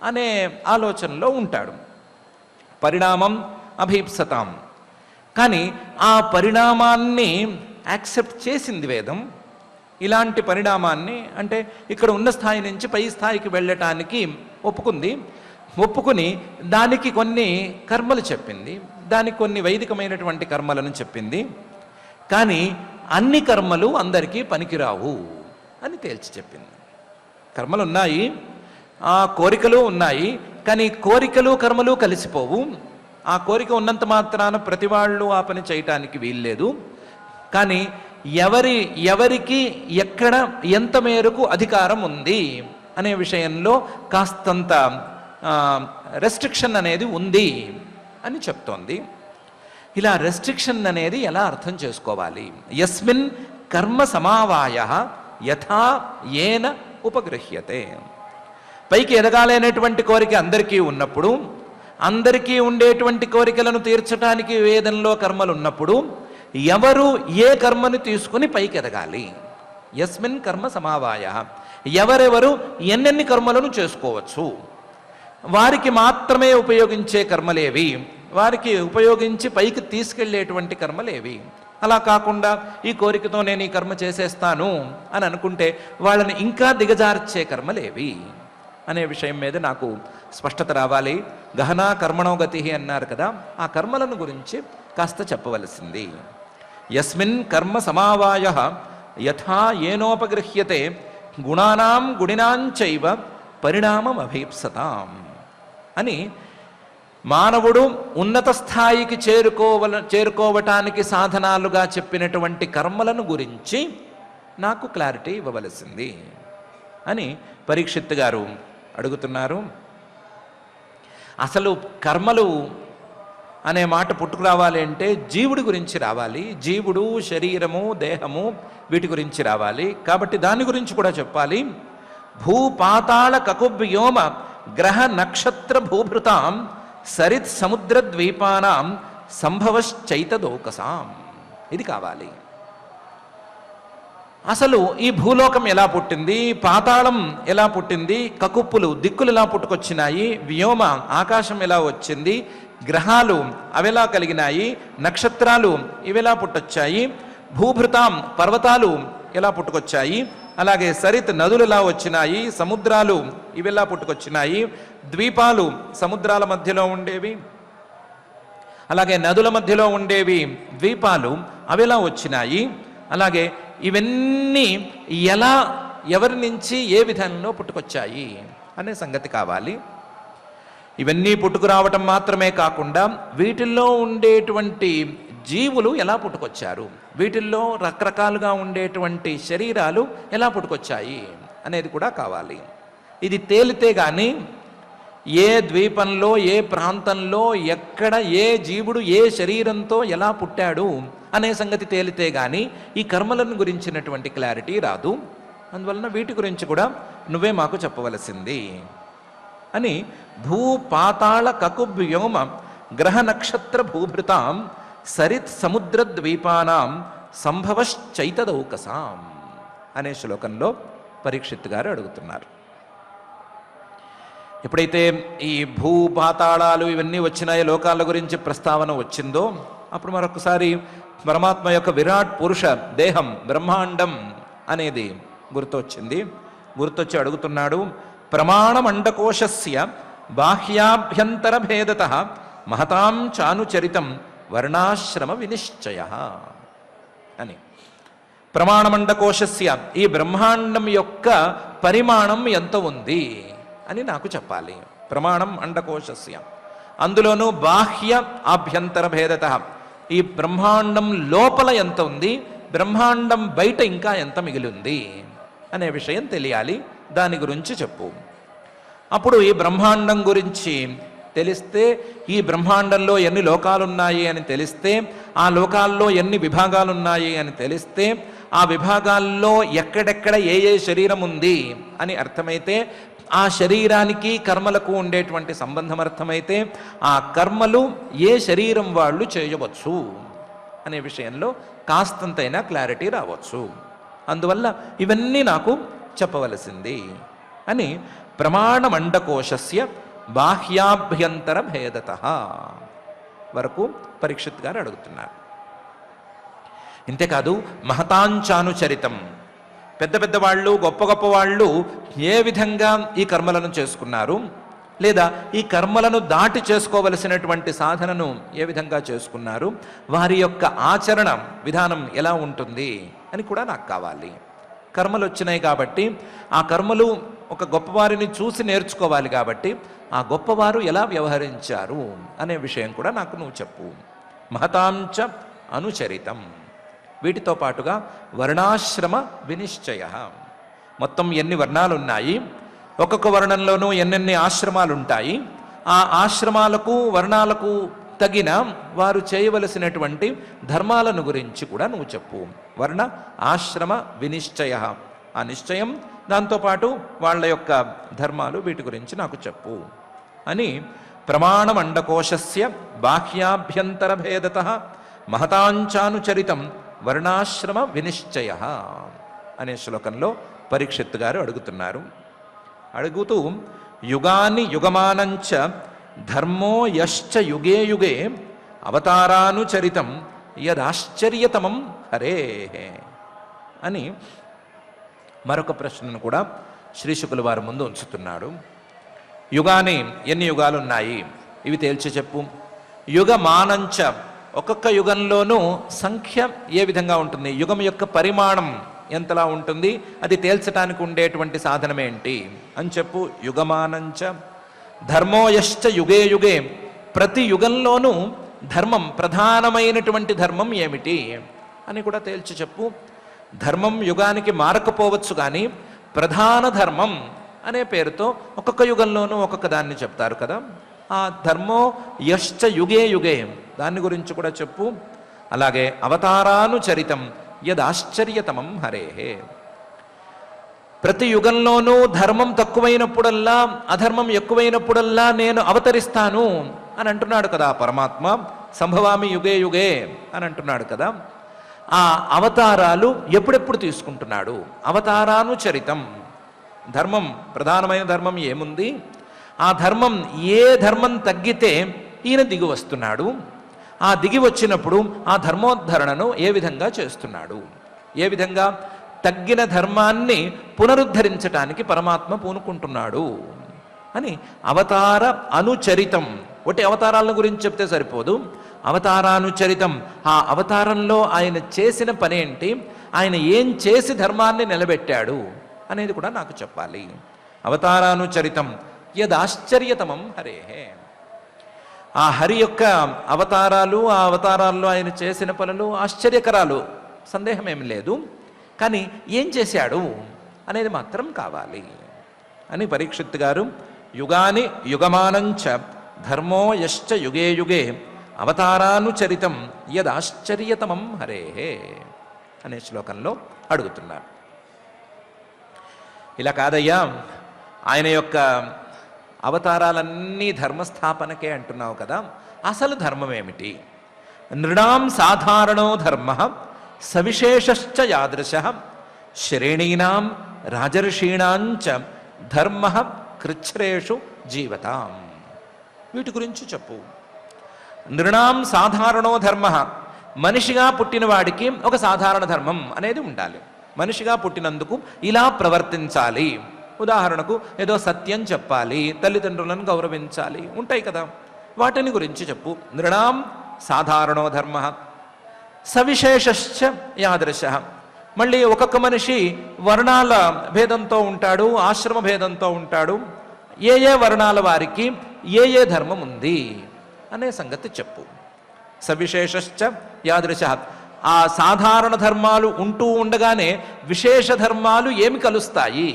అనే ఆలోచనలో ఉంటాడు. పరిణామం అభీప్సతాం. కానీ ఆ పరిణామాన్ని యాక్సెప్ట్ చేసింది వేదం. ఇలాంటి పరిణామాన్ని అంటే ఇక్కడ ఉన్న స్థాయి నుంచి పై స్థాయికి వెళ్ళటానికి ఒప్పుకుని దానికి కొన్ని కర్మలు చెప్పింది, దానికి కొన్ని వైదికమైనటువంటి కర్మలను చెప్పింది. కానీ అన్ని కర్మలు అందరికీ పనికిరావు అని తేల్చి చెప్పింది. కర్మలు ఉన్నాయి, ఆ కోరికలు ఉన్నాయి, కానీ కోరికలు కర్మలు కలిసిపోవు. ఆ కోరిక ఉన్నంత మాత్రాన ప్రతి వాళ్ళు ఆ పని చేయటానికి వీల్లేదు. కానీ ఎవరికి ఎక్కడ ఎంత మేరకు అధికారం ఉంది అనే విషయంలో కాస్తంత రెస్ట్రిక్షన్ అనేది ఉంది అని చెప్తోంది. ఇలా రెస్ట్రిక్షన్ అనేది ఎలా అర్థం చేసుకోవాలి? యస్మిన్ కర్మ సమావాయః యథా ఏన ఉపగృహ్యతే. పైకి ఎదగాలనేటువంటి కోరిక అందరికీ ఉన్నప్పుడు, అందరికీ ఉండేటువంటి కోరికలను తీర్చడానికి వేదంలో కర్మలు ఉన్నప్పుడు ఎవరు ఏ కర్మని తీసుకుని పైకి ఎదగాలి? యస్మిన్ కర్మ సమావాయః, ఎవరెవరు ఎన్నెన్ని కర్మలను చేసుకోవచ్చు, వారికి మాత్రమే ఉపయోగించే కర్మలేవి, వారికి ఉపయోగించి పైకి తీసుకెళ్లేటువంటి కర్మలేవి. అలా కాకుండా ఈ కోరికతో నేను ఈ కర్మ చేసేస్తాను అని అనుకుంటే వాళ్ళని ఇంకా దిగజార్చే కర్మలేవి అనే విషయం మీద నాకు స్పష్టత రావాలి. గహనా కర్మణో గతి అన్నారు కదా, ఆ కర్మలను గురించి కాస్త చెప్పవలసింది. యస్మిన్ కర్మ సమావాయః యథా ఏనోపగృహ్యతే గుణానాం గుణినాంచైవ పరిణామం అభీప్సతాం అని మానవుడు ఉన్నత స్థాయికి చేరుకోవటానికి సాధనాలుగా చెప్పినటువంటి కర్మలను గురించి నాకు క్లారిటీ ఇవ్వవలసింది అని పరీక్షిత్ గారు అడుగుతున్నారు. అసలు కర్మలు అనే మాట పుట్టుకు రావాలి అంటే జీవుడి గురించి రావాలి. జీవుడు, శరీరము, దేహము వీటి గురించి రావాలి. కాబట్టి దాని గురించి కూడా చెప్పాలి. భూపాతాళ కకువ్యోమ గ్రహ నక్షత్ర భూభృతాం సరిత్ సముద్ర ద్వీపానాం సంభవశ్చైతదోకసాం. ఇది కావాలి. అసలు ఈ భూలోకం ఎలా పుట్టింది, పాతాళం ఎలా పుట్టింది, కకుప్పులు దిక్కులు ఎలా పుట్టుకొచ్చినాయి, వ్యోమ ఆకాశం ఎలా వచ్చింది, గ్రహాలు అವೆలా కలిగినాయి, నక్షత్రాలు ఇవెలా పుట్టొచ్చాయి, భూభృతాం పర్వతాలు ఎలా పుట్టుకొచ్చాయి, అలాగే సరిత్ నదులు ఎలా వచ్చినాయి, సముద్రాలు ఇవెలా పుట్టుకొచ్చినాయి, ద్వీపాలు సముద్రాల మధ్యలో ఉండేవి, అలాగే నదుల మధ్యలో ఉండేవి ద్వీపాలు అವೆలా వచ్చినాయి, అలాగే ఇవన్నీ ఎలా ఎవరి నుంచి ఏ విధంలో పుట్టుకొచ్చాయి అనే సంగతి కావాలి. ఇవన్నీ పుట్టుకురావటం మాత్రమే కాకుండా వీటిల్లో ఉండేటువంటి జీవులు ఎలా పుట్టుకొచ్చారు, వీటిల్లో రకరకాలుగా ఉండేటువంటి శరీరాలు ఎలా పుట్టుకొచ్చాయి అనేది కూడా కావాలి. ఇది తేలితే కానీ ఏ ద్వీపంలో ఏ ప్రాంతంలో ఎక్కడ ఏ జీవుడు ఏ శరీరంతో ఎలా పుట్టాడు అనే సంగతి తేలితే కానీ ఈ కర్మలను గురించినటువంటి క్లారిటీ రాదు. అందువలన వీటి గురించి కూడా నువ్వే మాకు చెప్పవలసింది అని భూపాతాళ కకువ్యోమ గ్రహ నక్షత్ర భూభృతాం సరిత్ సముద్ర ద్వీపానాం సంభవశ్చైతదౌకసాం అనే శ్లోకంలో పరీక్షిత్ గారు అడుగుతున్నారు. ఎప్పుడైతే ఈ భూపాతాళాలు ఇవన్నీ వచ్చినాయో, లోకాల గురించి ప్రస్తావన వచ్చిందో, అప్పుడు మరొకసారి పరమాత్మ యొక్క విరాట్ పురుష దేహం బ్రహ్మాండం అనేది గుర్తొచ్చి అడుగుతున్నాడు. ప్రమాణమండకోశస్య బాహ్యాభ్యంతర భేదతః మహతాం చానుచరితం వర్ణాశ్రమ వినిశ్చయ అని. ప్రమాణమండకోశస్య ఈ బ్రహ్మాండం యొక్క పరిమాణం ఎంత ఉంది అని నాకు చెప్పాలి. ప్రమాణం అండకోశస్య, అందులోనూ బాహ్య ఆభ్యంతర భేదతః ఈ బ్రహ్మాండం లోపల ఎంత ఉంది, బ్రహ్మాండం బయట ఇంకా ఎంత మిగిలి ఉంది అనే విషయం తెలియాలి. దాని గురించి చెప్పు. అప్పుడు ఈ బ్రహ్మాండం గురించి తెలిస్తే, ఈ బ్రహ్మాండంలో ఎన్ని లోకాలున్నాయి అని తెలిస్తే, ఆ లోకాల్లో ఎన్ని విభాగాలున్నాయి అని తెలిస్తే, ఆ విభాగాల్లో ఎక్కడెక్కడ ఏ ఏ శరీరం ఉంది అని అర్థమైతే, ఆ శరీరానికి కర్మలకు ఉండేటువంటి సంబంధం అర్థమైతే, ఆ కర్మలు ఏ శరీరం వాళ్ళు చేయవచ్చు అనే విషయంలో కాస్తంతైనా క్లారిటీ రావచ్చు. అందువల్ల ఇవన్నీ నాకు చెప్పవలసింది అని ప్రమాణమండకోశస్య బాహ్యాభ్యంతర భేదతః వరకు పరీక్షిత్ గారు అడుగుతున్నారు. ఇంతేకాదు మహతాంచానుచరితం, పెద్ద పెద్ద వాళ్ళు, గొప్ప గొప్ప వాళ్ళు ఏ విధంగా ఈ కర్మలను చేసుకున్నారు, లేదా ఈ కర్మలను దాటి చేసుకోవలసినటువంటి సాధనను ఏ విధంగా చేసుకున్నారు, వారి యొక్క ఆచరణ విధానం ఎలా ఉంటుంది అని కూడా నాకు కావాలి. కర్మలు వచ్చినాయి కాబట్టి ఆ కర్మలు ఒక గొప్పవారిని చూసి నేర్చుకోవాలి కాబట్టి ఆ గొప్పవారు ఎలా వ్యవహరించారు అనే విషయం కూడా నాకు నువ్వు చెప్పు. మహతాంచ అనుచరితం. వీటితో పాటుగా వర్ణాశ్రమ వినిశ్చయ. మొత్తం ఎన్ని వర్ణాలు ఉన్నాయి, ఒక్కొక్క వర్ణంలోనూ ఎన్నెన్ని ఆశ్రమాలు ఉంటాయి, ఆ ఆశ్రమాలకు వర్ణాలకు తగిన వారు చేయవలసినటువంటి ధర్మాలను గురించి కూడా నువ్వు చెప్పు. వర్ణ ఆశ్రమ వినిశ్చయ, ఆ నిశ్చయం, దాంతోపాటు వాళ్ళ యొక్క ధర్మాలు, వీటి గురించి నాకు చెప్పు అని ప్రమాణమండకోశస్య బాహ్యాభ్యంతర భేదత మహతాంచానుచరితం వర్ణాశ్రమ వినిశ్చయ అనే శ్లోకంలో పరీక్షిత్ గారు అడుగుతున్నారు. అడుగుతూ యుగాని యుగమానంచ ధర్మో యశ్చ యుగే యుగే అవతారానుచరితం యదాశ్చర్యతమం హరే అని మరొక ప్రశ్నను కూడా శ్రీ శుకుల వారి ముందు ఉంచుతున్నాడు. యుగాని ఎన్ని యుగాలు ఉన్నాయి ఇవి తేల్చి చెప్పు. యుగమానంచ, ఒక్కొక్క యుగంలోనూ సంఖ్య ఏ విధంగా ఉంటుంది, యుగం యొక్క పరిమాణం ఎంతలా ఉంటుంది, అది తేల్చడానికి ఉండేటువంటి సాధనం ఏంటి అని చెప్పు. యుగమానంచ ధర్మోయశ్చ యుగే యుగే, ప్రతి యుగంలోనూ ధర్మం, ప్రధానమైనటువంటి ధర్మం ఏమిటి అని కూడా తేల్చి చెప్పు. ధర్మం యుగానికి మారకపోవచ్చు కానీ ప్రధాన ధర్మం అనే పేరుతో ఒక్కొక్క యుగంలోనూ ఒక్కొక్క దాన్ని చెప్తారు కదా, ఆ ధర్మో యశ్చ యుగే యుగే దాని గురించి కూడా చెప్పు. అలాగే అవతారానుచరితం యదాశ్చర్యతమం హరేహే, ప్రతి యుగంలోనూ ధర్మం తక్కువైనప్పుడల్లా, అధర్మం ఎక్కువైనప్పుడల్లా నేను అవతరిస్తాను అని అంటున్నాడు కదా పరమాత్మ. సంభవామి యుగే యుగే అని అంటున్నాడు కదా. ఆ అవతారాలు ఎప్పుడెప్పుడు తీసుకుంటున్నాడు? అవతారానుచరితం. ధర్మం, ప్రధానమైన ధర్మం ఏముంది, ఆ ధర్మం, ఏ ధర్మం తగ్గితే ఈయన దిగి వస్తున్నాడు, ఆ దిగి వచ్చినప్పుడు ఆ ధర్మోద్ధరణను ఏ విధంగా చేస్తున్నాడు, ఏ విధంగా తగ్గిన ధర్మాన్ని పునరుద్ధరించటానికి పరమాత్మ పూనుకుంటున్నాడు అని అవతార అనుచరితం. ఒకటి అవతారాల గురించి చెప్తే సరిపోదు, అవతారానుచరితం. ఆ అవతారంలో ఆయన చేసిన పనేంటి, ఆయన ఏం చేసి ధర్మాన్ని నిలబెట్టాడు అనేది కూడా నాకు చెప్పాలి. అవతారానుచరితం యదాశ్చర్యతమం హరేహే. ఆ హరి యొక్క అవతారాలు, ఆ అవతారాల్లో ఆయన చేసిన పనులు ఆశ్చర్యకరాలు, సందేహమేమి లేదు. కానీ ఏం చేశాడు అనేది మాత్రం కావాలి అని పరీక్షిత్ గారు యుగాని యుగమానంచ ధర్మో యశ్చ యుగే యుగే అవతారానుచరితం యదాశ్చర్యతమం హరేహే అనే శ్లోకంలో అడుగుతున్నారు. ఇలా కాదయ్యా, ఆయన యొక్క అవతారాలన్నీ ధర్మస్థాపనకే అంటున్నావు కదా, అసలు ధర్మం ఏమిటి? నృణాం సాధారణో ధర్మ సవిశేషశ్చ యాదృశ శ్రేణీనాం రాజర్షీణాంచ ధర్మ కృచ్ఛ్రేషు జీవతాం. వీటి గురించి చెప్పు. నృణాం సాధారణో ధర్మ, మనిషిగా పుట్టిన వాడికి ఒక సాధారణ ధర్మం అనేది ఉండాలి. మనిషిగా పుట్టినందుకు ఇలా ప్రవర్తించాలి. ఉదాహరణకు ఏదో సత్యం చెప్పాలి, తల్లిదండ్రులను గౌరవించాలి, ఉంటాయి కదా, వాటిని గురించి చెప్పు. నృణాం సాధారణో ధర్మ సవిశేషశ్చ యాదృశ. మళ్ళీ ఒక్కొక్క మనిషి వర్ణాల భేదంతో ఉంటాడు, ఆశ్రమ భేదంతో ఉంటాడు. ఏ ఏ వర్ణాల వారికి ఏ ఏ ధర్మం ఉంది అనే సంగతి చెప్పు. సవిశేషశ్చ యాదృశ, ఆ సాధారణ ధర్మాలు ఉంటూ ఉండగానే విశేష ధర్మాలు ఏమి కలుస్తాయి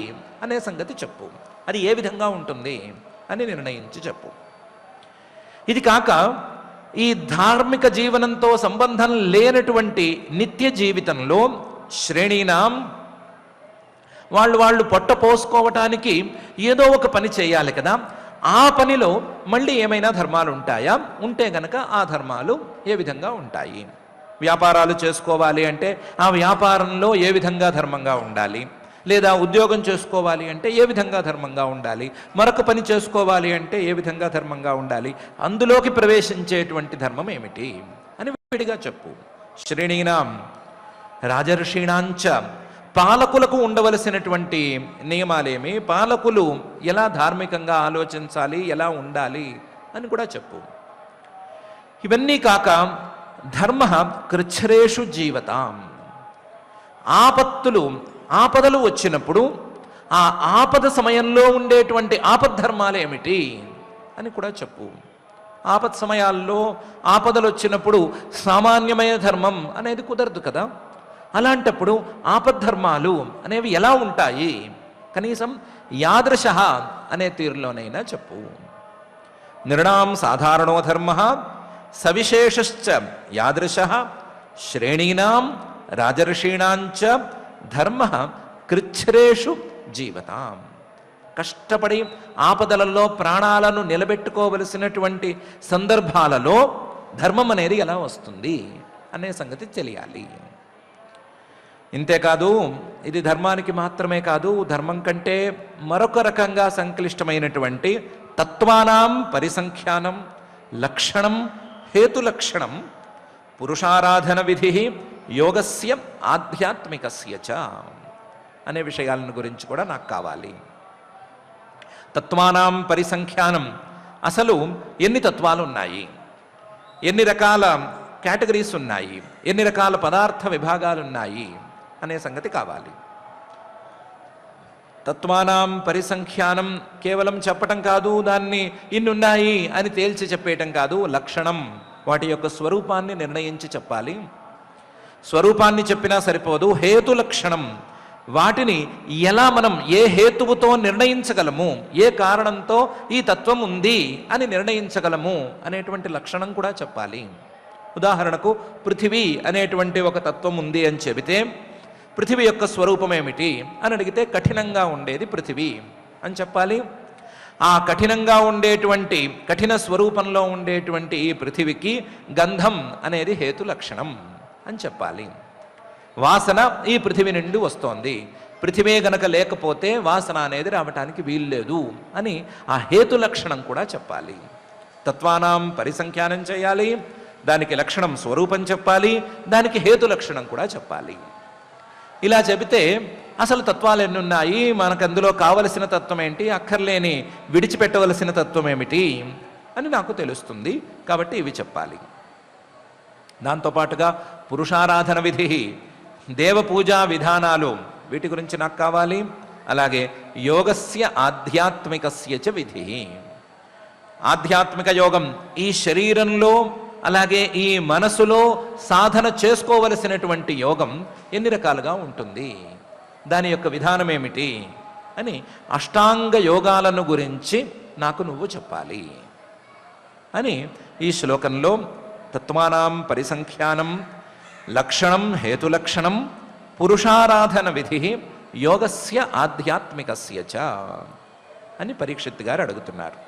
అనే సంగతి చెప్పు. అది ఏ విధంగా ఉంటుంది అని నిర్ణయించి చెప్పు. ఇది కాక ఈ ధార్మిక జీవనంతో సంబంధం లేనటువంటి నిత్య జీవితంలో శ్రేణీనాం, వాళ్ళు పొట్ట పోసుకోవటానికి ఏదో ఒక పని చేయాలి కదా, ఆ పనిలో మళ్ళీ ఏమైనా ధర్మాలు ఉంటాయా? ఉంటే గనక ఆ ధర్మాలు ఏ విధంగా ఉంటాయి? వ్యాపారాలు చేసుకోవాలి అంటే ఆ వ్యాపారంలో ఏ విధంగా ధర్మంగా ఉండాలి? లేదా ఉద్యోగం చేసుకోవాలి అంటే ఏ విధంగా ధర్మంగా ఉండాలి, మరొక పని చేసుకోవాలి అంటే ఏ విధంగా ధర్మంగా ఉండాలి, అందులోకి ప్రవేశించేటువంటి ధర్మం ఏమిటి అని విడిగా చెప్పు. శ్రేణీనాం రాజర్షీణాంచ, పాలకులకు ఉండవలసినటువంటి నియమాలేమి, పాలకులు ఎలా ధార్మికంగా ఆలోచించాలి, ఎలా ఉండాలి అని కూడా చెప్పు. ఇవన్నీ కాక ధర్మ కృచ్ఛ్రేషు జీవతాం, ఆపదలు వచ్చినప్పుడు ఆ ఆపద సమయంలో ఉండేటువంటి ఆపద్ధర్మాలు ఏమిటి అని కూడా చెప్పు. ఆపద సమయాల్లో ఆపదలు వచ్చినప్పుడు సామాన్యమైన ధర్మం అనేది కుదరదు కదా. అలాంటప్పుడు ఆపద్ధర్మాలు అనేవి ఎలా ఉంటాయి, కనీసం యాదృశ అనే తీరులోనైనా చెప్పు. నిర్ణాం సాధారణో ధర్మ సవిశేషశ్చ యాదృశ శ్రేణీనాం రాజర్షీణాంచ ధర్మ కృచ్ఛ్రేషు జీవతాం. కష్టపడి ఆపదలలో ప్రాణాలను నిలబెట్టుకోవలసినటువంటి సందర్భాలలో ధర్మం అనేది ఎలా వస్తుంది అనే సంగతి తెలియాలి. ఇంతేకాదు, ఇది ధర్మానికి మాత్రమే కాదు, ధర్మం కంటే మరొక రకంగా సంక్లిష్టమైనటువంటి తత్వానాం పరిసంఖ్యానం, లక్షణం, హేతులక్షణం, పురుషారాధన విధి, యోగస్య ఆధ్యాత్మికస్య చ అనే విషయాలను గురించి కూడా నాకు కావాలి. తత్వానాం పరిసంఖ్యానం, అసలు ఎన్ని తత్వాలు ఉన్నాయి, ఎన్ని రకాల కేటగిరీస్ ఉన్నాయి, ఎన్ని రకాల పదార్థ విభాగాలు ఉన్నాయి అనే సంగతి కావాలి. తత్వానాం పరిసంఖ్యానం కేవలం చెప్పటం కాదు, దాన్ని ఇన్నున్నాయి అని తేల్చి చెప్పేయటం కాదు. లక్షణం, వాటి యొక్క స్వరూపాన్ని నిర్ణయించి చెప్పాలి. స్వరూపాన్ని చెప్పినా సరిపోదు. హేతు లక్షణం, వాటిని ఎలా మనం ఏ హేతువుతో నిర్ణయించగలము, ఏ కారణంతో ఈ తత్వం ఉంది అని నిర్ణయించగలము అనేటువంటి లక్షణం కూడా చెప్పాలి. ఉదాహరణకు పృథివీ అనేటువంటి ఒక తత్వం ఉంది అని చెబితే పృథివీ యొక్క స్వరూపం ఏమిటి అని అడిగితే కఠినంగా ఉండేది పృథివీ అని చెప్పాలి. ఆ కఠినంగా ఉండేటువంటి, కఠిన స్వరూపంలో ఉండేటువంటి ఈ పృథివికి గంధం అనేది హేతు లక్షణం అని చెప్పాలి. వాసన ఈ పృథివి నుండి వస్తోంది, పృథివే గనక లేకపోతే వాసన అనేది రావటానికి వీల్లేదు అని ఆ హేతు లక్షణం కూడా చెప్పాలి. తత్వానాం పరిసంఖ్యానం చేయాలి, దానికి లక్షణం స్వరూపం చెప్పాలి, దానికి హేతు లక్షణం కూడా చెప్పాలి. ఇలా చెబితే అసలు తత్వాలు ఎన్నున్నాయి, మనకు అందులో కావలసిన తత్వం ఏంటి, అక్కర్లేని విడిచిపెట్టవలసిన తత్వం ఏమిటి అని నాకు తెలుస్తుంది. కాబట్టి ఇవి చెప్పాలి. దాంతోపాటుగా పురుషారాధన విధి, దేవపూజా విధానాలు, వీటి గురించి నాకు కావాలి. అలాగే యోగస్య ఆధ్యాత్మికస్య చ విధి, ఆధ్యాత్మిక యోగం ఈ శరీరంలో అలాగే ఈ మనసులో సాధన చేసుకోవలసినటువంటి యోగం ఎన్ని రకాలుగా ఉంటుంది, దాని యొక్క విధానం ఏమిటి అని అష్టాంగ యోగాలను గురించి నాకు నువ్వు చెప్పాలి అని ఈ శ్లోకంలో తత్వానాం పరిసంఖ్యానం, లక్షణం, హేతులక్షణం, పురుషారాధన విధి, యోగస్య ఆధ్యాత్మికస్య చ అని పరీక్షిత్ గారు అడుగుతున్నారు.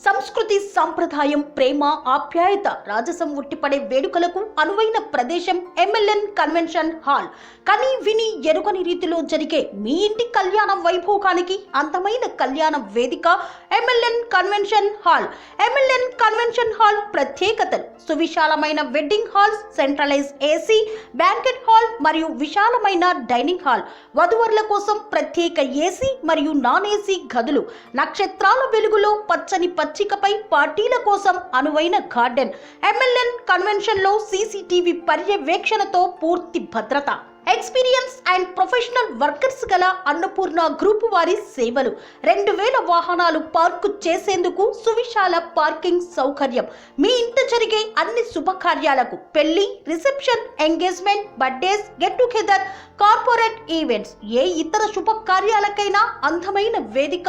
సంస్కృతి, సంప్రదాయం, ప్రేమ, ఆప్యాయత, రాజసం ఉట్టిపడే వేడుకలకు అనువైన ప్రదేశం MLN కన్వెన్షన్ హాల్. కని విని ఎరుగని రీతిలో జరిగే మీ ఇంటి కళ్యాణ వైభోగానికి అందమైన కళ్యాణ వేదిక MLN convention hall. MLN convention hall ప్రత్యేకతలు: సువిశాలమైన wedding halls, centralise AC, banquet hall మరియు విశాలమైన డైనింగ్ హాల్, వధువరుల కోసం ప్రత్యేక AC మరియు నాన్ AC గదులు, నక్షత్రాల వెలుగులో పచ్చని పచ్చికపై పార్టీల కోసం అనువైన గార్డెన్. MLN కన్వెన్షన్ లో CCTV పర్యవేక్షణతో పూర్తి భద్రత. ఎక్స్పీరియన్స్ అండ్ ప్రొఫెషనల్ వర్కర్స్ గల అన్నపూర్ణ గ్రూప్ వారి సేవలు. 2000 వాహనాలు పార్కు చేసేందుకు సువిశాల పార్కింగ్ సౌకర్యం. మీ ఇంట జరిగే అన్ని శుభకార్యాలకు, పెళ్లి, reception, engagement, birthdays, get together, corporate events, ఏ ఇతర శుభకార్యాలకైనా అందమైన వేదిక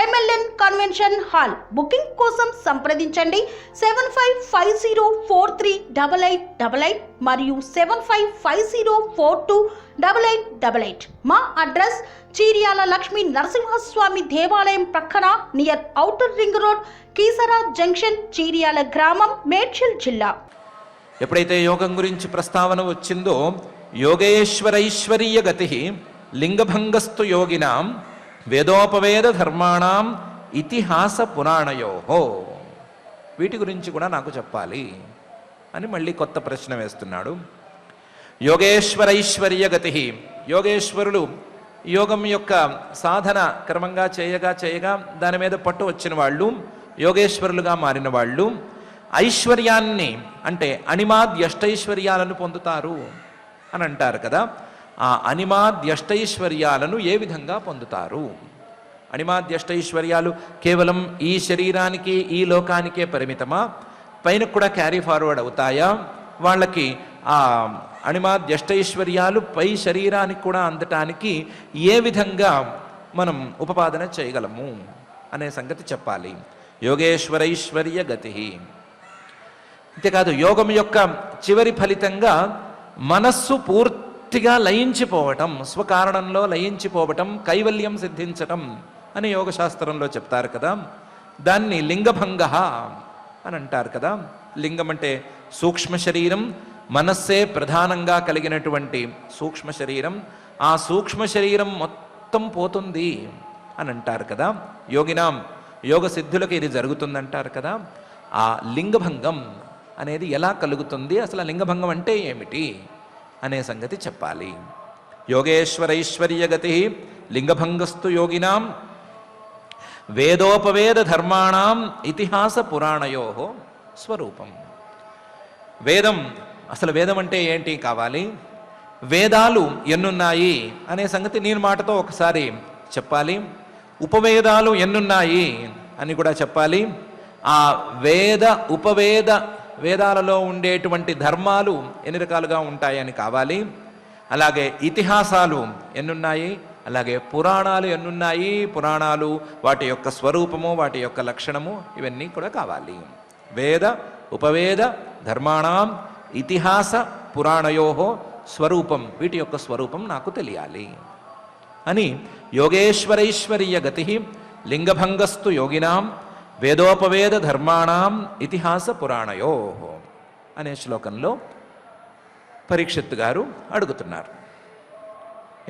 MLN కన్వెన్షన్ హాల్. బుకింగ్ కోసం సంప్రదించండి 7550438888 మరియు 7550428888. మా అడ్రస్ చీర్యాల లక్ష్మీ నరసింహస్వామి దేవాలయం ప్రక్కన, near outer ring road, Keesara junction, Cheeriyala గ్రామం, మేడ్చల్ జిల్లా. ఎప్పుడైతే యోగం గురించి ప్రస్తావన వచ్చిందో, యోగేశ్వరైశ్వర్య గతి లింగభంగస్తు యోగినాం వేదోపవేద ధర్మాణం ఇతిహాస పురాణయోహో, వీటి గురించి కూడా నాకు చెప్పాలి అని మళ్ళీ కొత్త ప్రశ్న వేస్తున్నాడు. యోగేశ్వరైశ్వర్య గతి, యోగేశ్వరులు యోగం యొక్క సాధన క్రమంగా చేయగా చేయగా దాని మీద పట్టు వచ్చిన వాళ్ళు, యోగేశ్వరులుగా మారిన వాళ్ళు ఐశ్వర్యాన్ని అంటే అణిమాద్యష్టైశ్వర్యాలను పొందుతారు అని అంటారు కదా. ఆ అణిమాద్యష్టైశ్వర్యాలను ఏ విధంగా పొందుతారు? అణిమాద్యష్టైశ్వర్యాలు కేవలం ఈ శరీరానికి ఈ లోకానికే పరిమితమా? పైన కూడా క్యారీ ఫార్వర్డ్ అవుతాయా? వాళ్ళకి ఆ అణిమాద్యష్టైశ్వర్యాలు పై శరీరానికి కూడా అందటానికి ఏ విధంగా మనం ఉపపాదన చేయగలము అనే సంగతి చెప్పాలి. యోగేశ్వరైశ్వర్య గతి. అంతేకాదు యోగం యొక్క చివరి ఫలితంగా మనస్సు పూర్తిగా లయించిపోవటం, స్వకారణంలో లయించిపోవటం, కైవల్యం సిద్ధించటం అని యోగశాస్త్రంలో చెప్తారు కదా. దాన్ని లింగభంగ అని అంటారు కదా. లింగం అంటే సూక్ష్మ శరీరం, మనస్సే ప్రధానంగా కలిగినటువంటి సూక్ష్మ శరీరం. ఆ సూక్ష్మ శరీరం మొత్తం పోతుంది అని అంటారు కదా. యోగినాం, యోగ సిద్ధులకు ఇది జరుగుతుందంటారు కదా. ఆ లింగభంగం అనేది ఎలా కలుగుతుంది, అసలు ఆ లింగభంగం అంటే ఏమిటి అనే సంగతి చెప్పాలి. యోగేశ్వరైశ్వర్య గతి లింగభంగస్తు యోగినాం వేదోపవేద ధర్మాణం ఇతిహాస పురాణయో స్వరూపం. వేదం, అసలు వేదం అంటే ఏంటి కావాలి, వేదాలు ఎన్నున్నాయి అనే సంగతి నేను మాటతో ఒకసారి చెప్పాలి. ఉపవేదాలు ఎన్నున్నాయి అని కూడా చెప్పాలి. ఆ వేద ఉపవేద వేదాలలో ఉండేటువంటి ధర్మాలు ఎన్ని రకాలుగా ఉంటాయని కావాలి. అలాగే ఇతిహాసాలు ఎన్నున్నాయి, అలాగే పురాణాలు ఎన్నున్నాయి, పురాణాలు వాటి యొక్క స్వరూపము, వాటి యొక్క లక్షణము, ఇవన్నీ కూడా కావాలి. వేద ఉపవేద ధర్మాణం ఇతిహాస పురాణయో స్వరూపం, వీటి యొక్క స్వరూపం నాకు తెలియాలి అని యోగేశ్వరైశ్వర్య గతి లింగభంగస్తు యోగినాం వేదోపవేద ధర్మాణం ఇతిహాస పురాణయో అనే శ్లోకంలో పరీక్షిత్ గారు అడుగుతున్నారు.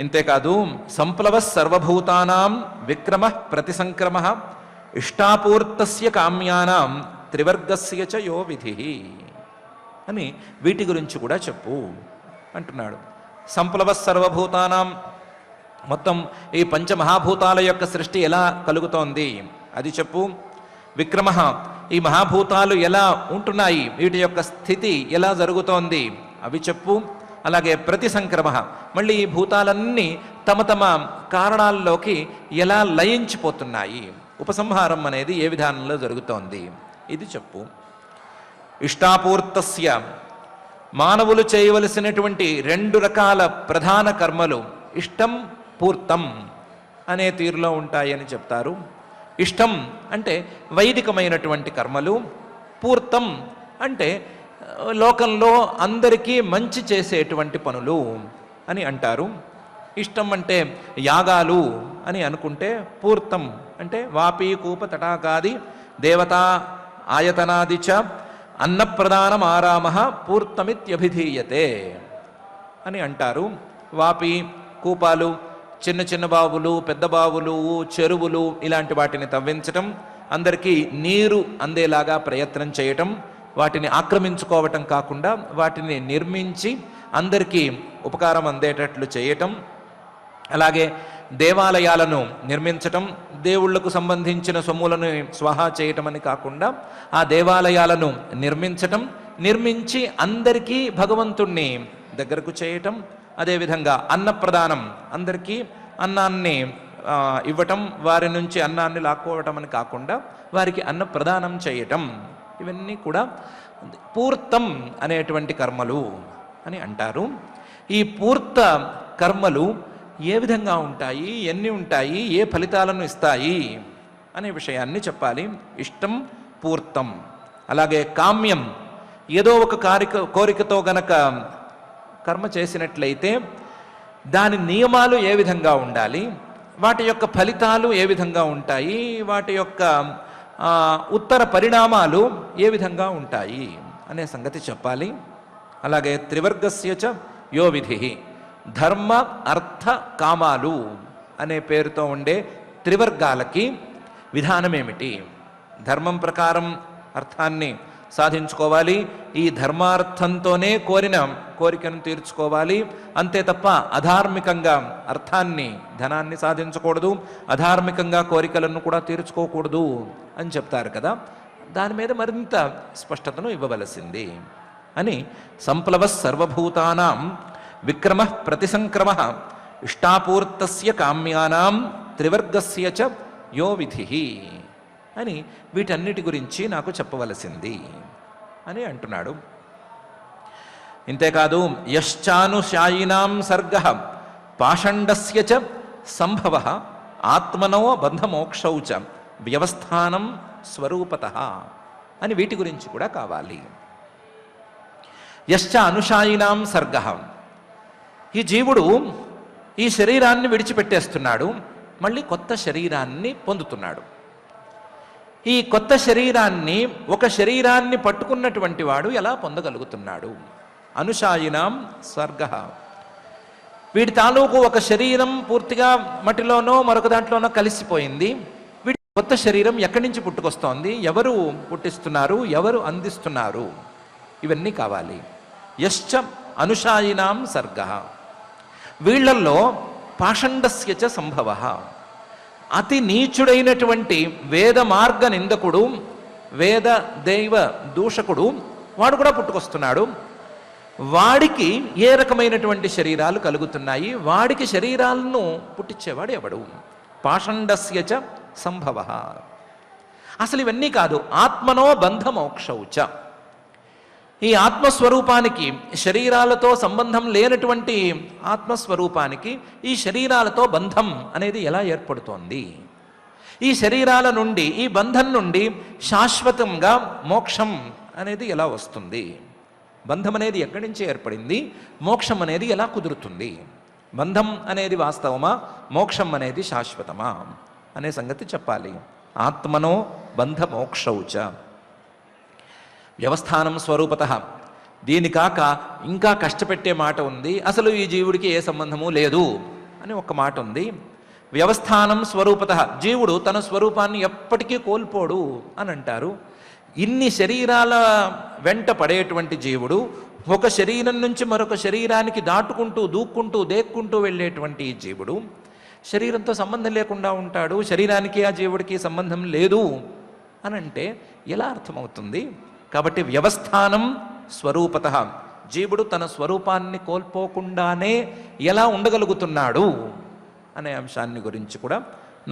ఇంతేకాదు సంప్లవ సర్వభూతానాం విక్రమ ప్రతిసంక్రమ ఇష్టాపూర్తస్య కామ్యానాం త్రివర్గస్య చ యో విధి అని వీటి గురించి కూడా చెప్పు అంటున్నాడు. సంప్లవ సర్వభూతానాం, మొత్తం ఈ పంచమహాభూతాల యొక్క సృష్టి ఎలా కలుగుతోంది అది చెప్పు. విక్రమ, ఈ మహాభూతాలు ఎలా ఉంటున్నాయి, వీటి యొక్క స్థితి ఎలా జరుగుతోంది అవి చెప్పు. అలాగే ప్రతి సంక్రమ, మళ్ళీ ఈ భూతాలన్నీ తమ తమ కారణాల్లోకి ఎలా లయించిపోతున్నాయి, ఉపసంహారం అనేది ఏ విధానంలో జరుగుతోంది ఇది చెప్పు. ఇష్టాపూర్తస్య, మానవులు చేయవలసినటువంటి 2 రకాల ప్రధాన కర్మలు ఇష్టం పూర్తం అనే తీరులో ఉంటాయని చెప్తారు. ఇష్టం అంటే వైదికమైనటువంటి కర్మలు, పూర్తం అంటే లోకంలో అందరికీ మంచి చేసేటువంటి పనులు అని అంటారు. ఇష్టం అంటే యాగాలు అని అనుకుంటే, పూర్తం అంటే వాపీ కూప తటాకాది దేవతా ఆయతనాది చ అన్నప్రదానం ఆరామ పూర్తమిత్యభిధీయతే అని అంటారు. వాపి కూపాలు, చిన్న చిన్న బావులు, పెద్ద బావులు, చెరువులు, ఇలాంటి వాటిని తవ్వించటం, అందరికీ నీరు అందేలాగా ప్రయత్నం చేయటం, వాటిని ఆక్రమించుకోవటం కాకుండా వాటిని నిర్మించి అందరికీ ఉపకారం అందేటట్లు చేయటం. అలాగే దేవాలయాలను నిర్మించటం, దేవుళ్లకు సంబంధించిన సొమ్ములను స్వాహా చేయటం అని కాకుండా ఆ దేవాలయాలను నిర్మించటం, నిర్మించి అందరికీ భగవంతుణ్ణి దగ్గరకు చేయటం. అదేవిధంగా అన్నప్రదానం, అందరికీ అన్నాన్ని ఇవ్వటం, వారి నుంచి అన్నాన్ని లాక్కోవటం అని కాకుండా వారికి అన్నప్రదానం చేయటం, ఇవన్నీ కూడా పూర్తం అనేటువంటి కర్మలు అని అంటారు. ఈ పూర్త కర్మలు ఏ విధంగా ఉంటాయి, ఎన్ని ఉంటాయి, ఏ ఫలితాలను ఇస్తాయి అనే విషయాన్ని చెప్పాలి. ఇష్టం పూర్తం. అలాగే కామ్యం, ఏదో ఒక కోరికతో గనక కర్మ చేసినట్లయితే దాని నియమాలు ఏ విధంగా ఉండాలి, వాటి యొక్క ఫలితాలు ఏ విధంగా ఉంటాయి, వాటి యొక్క ఉత్తర పరిణామాలు ఏ విధంగా ఉంటాయి అనే సంగతి చెప్పాలి. అలాగే త్రివర్గస్య చ యో విధి, ధర్మ అర్థ కామాలు అనే పేరుతో ఉండే త్రివర్గాలకి విధానం ఏమిటి, ధర్మం ప్రకారం అర్థాన్ని సాధించుకోవాలి, ఈ ధర్మార్థంతోనే కోరిన కోరికను తీర్చుకోవాలి, అంతే తప్ప అధార్మికంగా అర్థాన్ని ధనాన్ని సాధించకూడదు, అధార్మికంగా కోరికలను కూడా తీర్చుకోకూడదు అని చెప్తారు కదా. దాని మీద మరింత స్పష్టతను ఇవ్వవలసింది అని సంప్లవ సర్వభూతానాం విక్రమ ప్రతిసంక్రమ ఇష్టాపూర్తస్య కామ్యానాం త్రివర్గస్య చ యో విధి అని వీటన్నిటి గురించి నాకు చెప్పవలసింది అని అంటున్నాడు. ఇంతేకాదు యశ్చానుశాయినాం సర్గ పాషండస్య చ సంభవ ఆత్మనో బంధమోక్షౌ చ వ్యవస్థానం స్వరూపతః అని వీటి గురించి కూడా కావాలి. యశ్చ అనుశాయినాం సర్గ, ఈ జీవుడు ఈ శరీరాన్ని విడిచిపెట్టేస్తున్నాడు, మళ్ళీ కొత్త శరీరాన్ని పొందుతున్నాడు. ఈ కొత్త శరీరాన్ని, ఒక శరీరాన్ని పట్టుకున్నటువంటి వాడు ఎలా పొందగలుగుతున్నాడు? అనుశాయినాం స్వర్గ, వీడి తాలూకు ఒక శరీరం పూర్తిగా మట్టిలోనో మరొక దాంట్లోనో కలిసిపోయింది. వీడి కొత్త శరీరం ఎక్కడి నుంచి పుట్టుకొస్తోంది, ఎవరు పుట్టిస్తున్నారు, ఎవరు అందిస్తున్నారు, ఇవన్నీ కావాలి. యశ్చ అనుశాయినాం సర్గ, వీళ్లల్లో పాషండస్య చ సంభవ, అతి నీచుడైనటువంటి వేద మార్గ నిందకుడు, వేద దైవ దూషకుడు వాడు కూడా పుట్టుకొస్తున్నాడు. వాడికి ఏ రకమైనటువంటి శరీరాలు కలుగుతున్నాయి, వాడికి శరీరాలను పుట్టించేవాడు ఎవడు? పాషండస్య చ సంభవ. అసలు ఇవన్నీ కాదు, ఆత్మనో బంధమోక్షౌ చ, ఈ ఆత్మస్వరూపానికి, శరీరాలతో సంబంధం లేనటువంటి ఆత్మస్వరూపానికి ఈ శరీరాలతో బంధం అనేది ఎలా ఏర్పడుతోంది? ఈ శరీరాల నుండి, ఈ బంధం నుండి శాశ్వతంగా మోక్షం అనేది ఎలా వస్తుంది? బంధం అనేది ఎక్కడి నుంచి ఏర్పడింది, మోక్షం అనేది ఎలా కుదురుతుంది? బంధం అనేది వాస్తవమా, మోక్షం అనేది శాశ్వతమా అనే సంగతి చెప్పాలి. ఆత్మనో బంధమోక్షౌ చ వ్యవస్థానం స్వరూపతః. దీని కాక ఇంకా కష్టపెట్టే మాట ఉంది, అసలు ఈ జీవుడికి ఏ సంబంధము లేదు అని ఒక మాట ఉంది. వ్యవస్థానం స్వరూపతః, జీవుడు తన స్వరూపాన్ని ఎప్పటికీ కోల్పోడు అని అంటారు. ఇన్ని శరీరాల వెంట పడేటువంటి జీవుడు ఒక శరీరం నుంచి మరొక శరీరానికి దాటుకుంటూ, దూక్కుంటూ, దేక్కుంటూ వెళ్ళేటువంటి జీవుడు శరీరంతో సంబంధం లేకుండా ఉంటాడు, శరీరానికి ఆ జీవుడికి సంబంధం లేదు అని అంటే ఎలా అర్థమవుతుంది? కాబట్టి వ్యవస్థానం స్వరూపతః, జీవుడు తన స్వరూపాన్ని కోల్పోకుండానే ఎలా ఉండగలుగుతున్నాడు అనే అంశాన్ని గురించి కూడా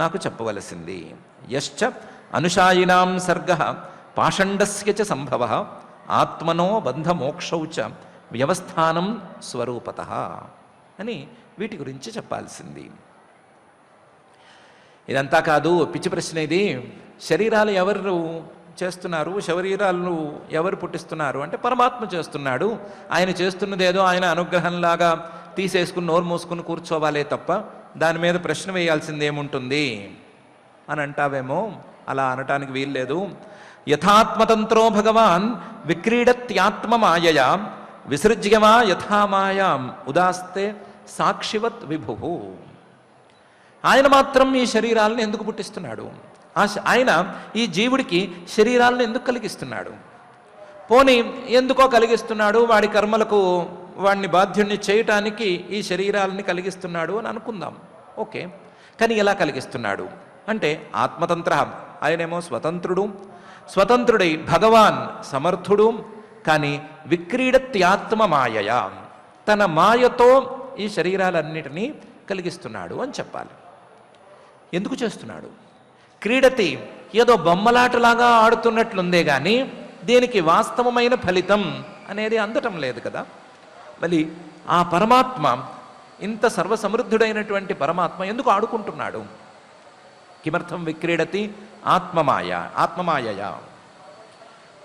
నాకు చెప్పవలసింది. యశ్చ అనుశాయినాం సర్గ పాషండస్య చ సంభవ ఆత్మనో బంధమోక్షౌ చ వ్యవస్థానం స్వరూపతః అని వీటి గురించి చెప్పాల్సింది. ఇదంతా కాదు, పిచ్చి ప్రశ్న ఇది. శరీరాలు ఎవరు చేస్తున్నారు, శరీరాలను ఎవరు పుట్టిస్తున్నారు అంటే పరమాత్మ చేస్తున్నాడు. ఆయన చేస్తున్నదేదో ఆయన అనుగ్రహంలాగా తీసేసుకుని నోరు మూసుకుని కూర్చోవాలే తప్ప దాని మీద ప్రశ్న వేయాల్సిందేముంటుంది అని అంటావేమో. అలా అనటానికి వీల్లేదు. యథాత్మతంత్రో భగవాన్ విక్రీడత్యాత్మమాయయా విసృజ్యమా యథామాయాం ఉదాస్తే సాక్షివత్ విభు. ఆయన మాత్రం ఈ శరీరాలను ఎందుకు పుట్టిస్తున్నాడు? ఆయన ఈ జీవుడికి శరీరాలను ఎందుకు కలిగిస్తున్నాడు? పోనీ ఎందుకో కలిగిస్తున్నాడు, వాడి కర్మలకు వాడిని బాధ్యుణ్ణి చేయటానికి ఈ శరీరాలని కలిగిస్తున్నాడు అని అనుకుందాం, ఓకే. కానీ ఎలా కలిగిస్తున్నాడు అంటే ఆత్మతంత్ర, ఆయనేమో స్వతంత్రుడు, స్వతంత్రుడై భగవాన్ సమర్థుడు. కానీ విక్రీడత్యాత్మ మాయయా, తన మాయతో ఈ శరీరాలన్నిటినీ కలిగిస్తున్నాడు అని చెప్పాలి. ఎందుకు చేస్తున్నాడు? క్రీడతి, ఏదో బొమ్మలాటలాగా ఆడుతున్నట్లుందే కానీ దీనికి వాస్తవమైన ఫలితం అనేది అందటం లేదు కదా. మళ్ళీ ఆ పరమాత్మ, ఇంత సర్వసమృద్ధుడైనటువంటి పరమాత్మ ఎందుకు ఆడుకుంటున్నాడు? కిమర్థం విక్రీడతి ఆత్మమాయయా.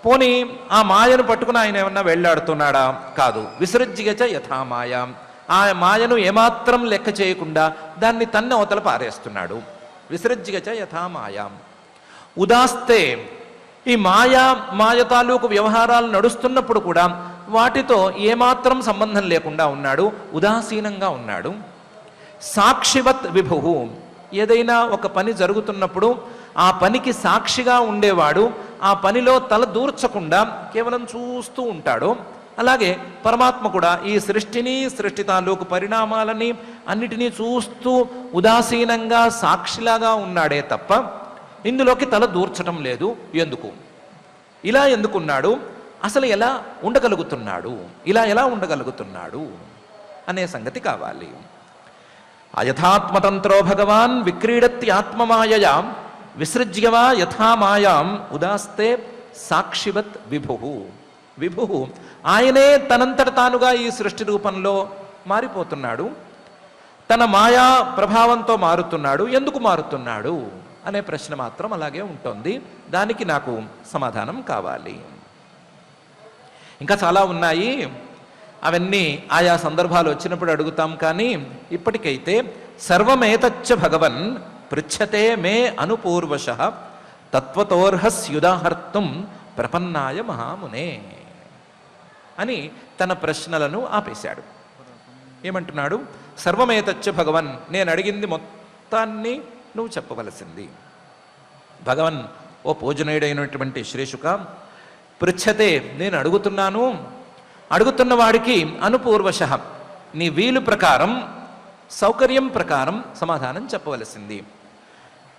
పోనీ ఆ మాయను పట్టుకుని ఆయన ఏమన్నా వెళ్ళాడుతున్నాడా? కాదు. విసృజ్యచ యథామాయా, ఆ మాయను ఏమాత్రం లెక్క చేయకుండా దాన్ని తన్న అవతల పారేస్తున్నాడు. విసృజ్యచ యథామాయాం. ఉదాస్తే ఈ మాయ తాలూకు వ్యవహారాలు నడుస్తున్నప్పుడు కూడా వాటితో ఏమాత్రం సంబంధం లేకుండా ఉన్నాడు, ఉదాసీనంగా ఉన్నాడు. సాక్షివత్ విభు, ఏదైనా ఒక పని జరుగుతున్నప్పుడు ఆ పనికి సాక్షిగా ఉండేవాడు ఆ పనిలో తల దూర్చకుండా కేవలం చూస్తూ ఉంటాడు. అలాగే పరమాత్మ కూడా ఈ సృష్టిని, సృష్టి తాలూకు పరిణామాలని అన్నిటినీ చూస్తూ ఉదాసీనంగా సాక్షిలాగా ఉన్నాడే తప్ప ఇందులోకి తల దూర్చటం లేదు. ఎందుకు? ఇలా ఎందుకున్నాడు? అసలు ఎలా ఉండగలుగుతున్నాడు? ఇలా ఎలా ఉండగలుగుతున్నాడు అనే సంగతి కావాలి. అయథాత్మతంత్రో భగవాన్ విక్రీడత్తి ఆత్మమాయయా విసృజ్యవా యథా మాయాం ఉదాస్తే సాక్షివత్ విభు. విభు ఆయనే తనంతట తానుగా ఈ సృష్టి రూపంలో మారిపోతున్నాడు, తన మాయా ప్రభావంతో మారుతున్నాడు. ఎందుకు మారుతున్నాడు అనే ప్రశ్న మాత్రం అలాగే ఉంటుంది. దానికి నాకు సమాధానం కావాలి. ఇంకా చాలా ఉన్నాయి, అవన్నీ ఆయా సందర్భాలు వచ్చినప్పుడు అడుగుతాం. కానీ ఇప్పటికైతే సర్వమేతచ్చ భగవన్ పృచ్ఛతే మే అనుపూర్వశః తత్వతోర్హస్యుదాహర్తుం ప్రపన్నాయ మహామునే అని తన ప్రశ్నలను ఆపేశాడు. ఏమంటున్నాడు? సర్వమేతచ్చ భగవన్, నేను అడిగింది మొత్తాన్ని నువ్వు చెప్పవలసింది. భగవన్, ఓ పూజనీయుడైనటువంటి శ్రీశుక, పృచ్ఛతే, నేను అడుగుతున్నాను, అడుగుతున్న వాడికి అనుపూర్వశః నీ వీలు ప్రకారం, సౌకర్యం ప్రకారం సమాధానం చెప్పవలసింది.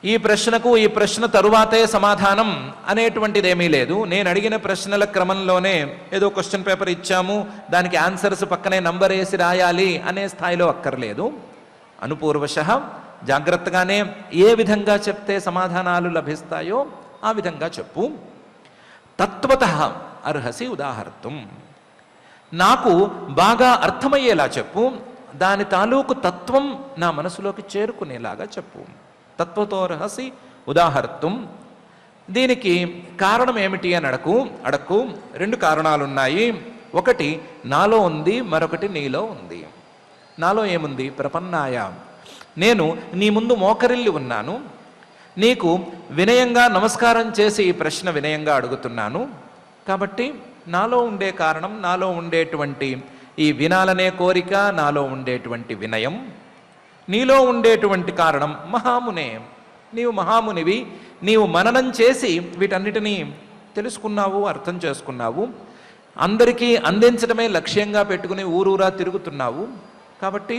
ఈ ప్రశ్నకు ఈ ప్రశ్న తరువాతే సమాధానం అనేటువంటిదేమీ లేదు. నేను అడిగిన ప్రశ్నల క్రమంలోనే ఏదో క్వశ్చన్ పేపర్ ఇచ్చాము, దానికి ఆన్సర్స్ పక్కనే నంబర్ వేసి రాయాలి అనే స్థాయిలో అక్కర్లేదు. అనుపూర్వశః జాగ్రత్తగానే ఏ విధంగా చెప్తే సమాధానాలు లభిస్తాయో ఆ విధంగా చెప్పు. తత్వతః అర్హసి ఉదాహర్తం, నాకు బాగా అర్థమయ్యేలా చెప్పు, దాని తాలూకు తత్వం నా మనసులోకి చేరుకునేలాగా చెప్పు. తత్వతోర్హసి ఉదాహర్తం. దీనికి కారణం ఏమిటి అని అడక్కు. రెండు కారణాలున్నాయి. ఒకటి నాలో ఉంది, మరొకటి నీలో ఉంది. నాలో ఏముంది? ప్రపన్నాయ, నేను నీ ముందు మోకరిల్లి ఉన్నాను, నీకు వినయంగా నమస్కారం చేసి ఈ ప్రశ్న వినయంగా అడుగుతున్నాను. కాబట్టి నాలో ఉండే కారణం, నాలో ఉండేటువంటి ఈ వినాలనే కోరిక, నాలో ఉండేటువంటి వినయం. నీలో ఉండేటువంటి కారణం మహామునే, నీవు మహామునివి, నీవు మననం చేసి వీటన్నిటినీ తెలుసుకున్నావు, అర్థం చేసుకున్నావు, అందరికీ అందించడమే లక్ష్యంగా పెట్టుకుని ఊరూరా తిరుగుతున్నావు. కాబట్టి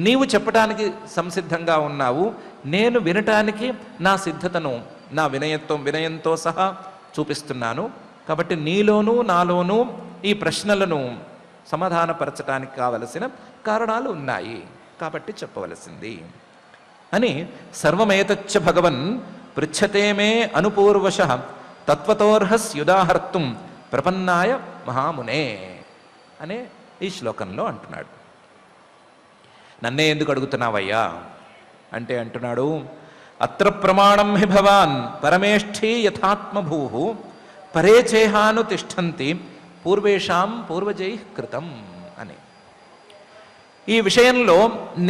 నీవు చెప్పటానికి సంసిద్ధంగా ఉన్నావు, నేను వినటానికి నా సిద్ధతను, నా వినయంతో సహా చూపిస్తున్నాను. కాబట్టి నీలోనూ నాలోనూ ఈ ప్రశ్నలను సమాధానపరచడానికి కావలసిన కారణాలు ఉన్నాయి, కాబట్టి చెప్పవలసింది అని. సర్వమేతచ్చ భగవన్ పృచ్ఛతే మే అనుపూర్వశః తత్వతోర్హస్యుదాహర్తుం ప్రపన్నాయ మహామునే అనే ఈ శ్లోకంలో అంటున్నాడు. నన్నే ఎందుకు అడుగుతున్నావయ్యా అంటే అంటున్నాడు, అత్ర ప్రమాణం హి భవాన్ పరమేష్ఠీ యథాత్మభూ పరే చేహాను తిష్టంతి పూర్వేషాం పూర్వజై కృతం అని. ఈ విషయంలో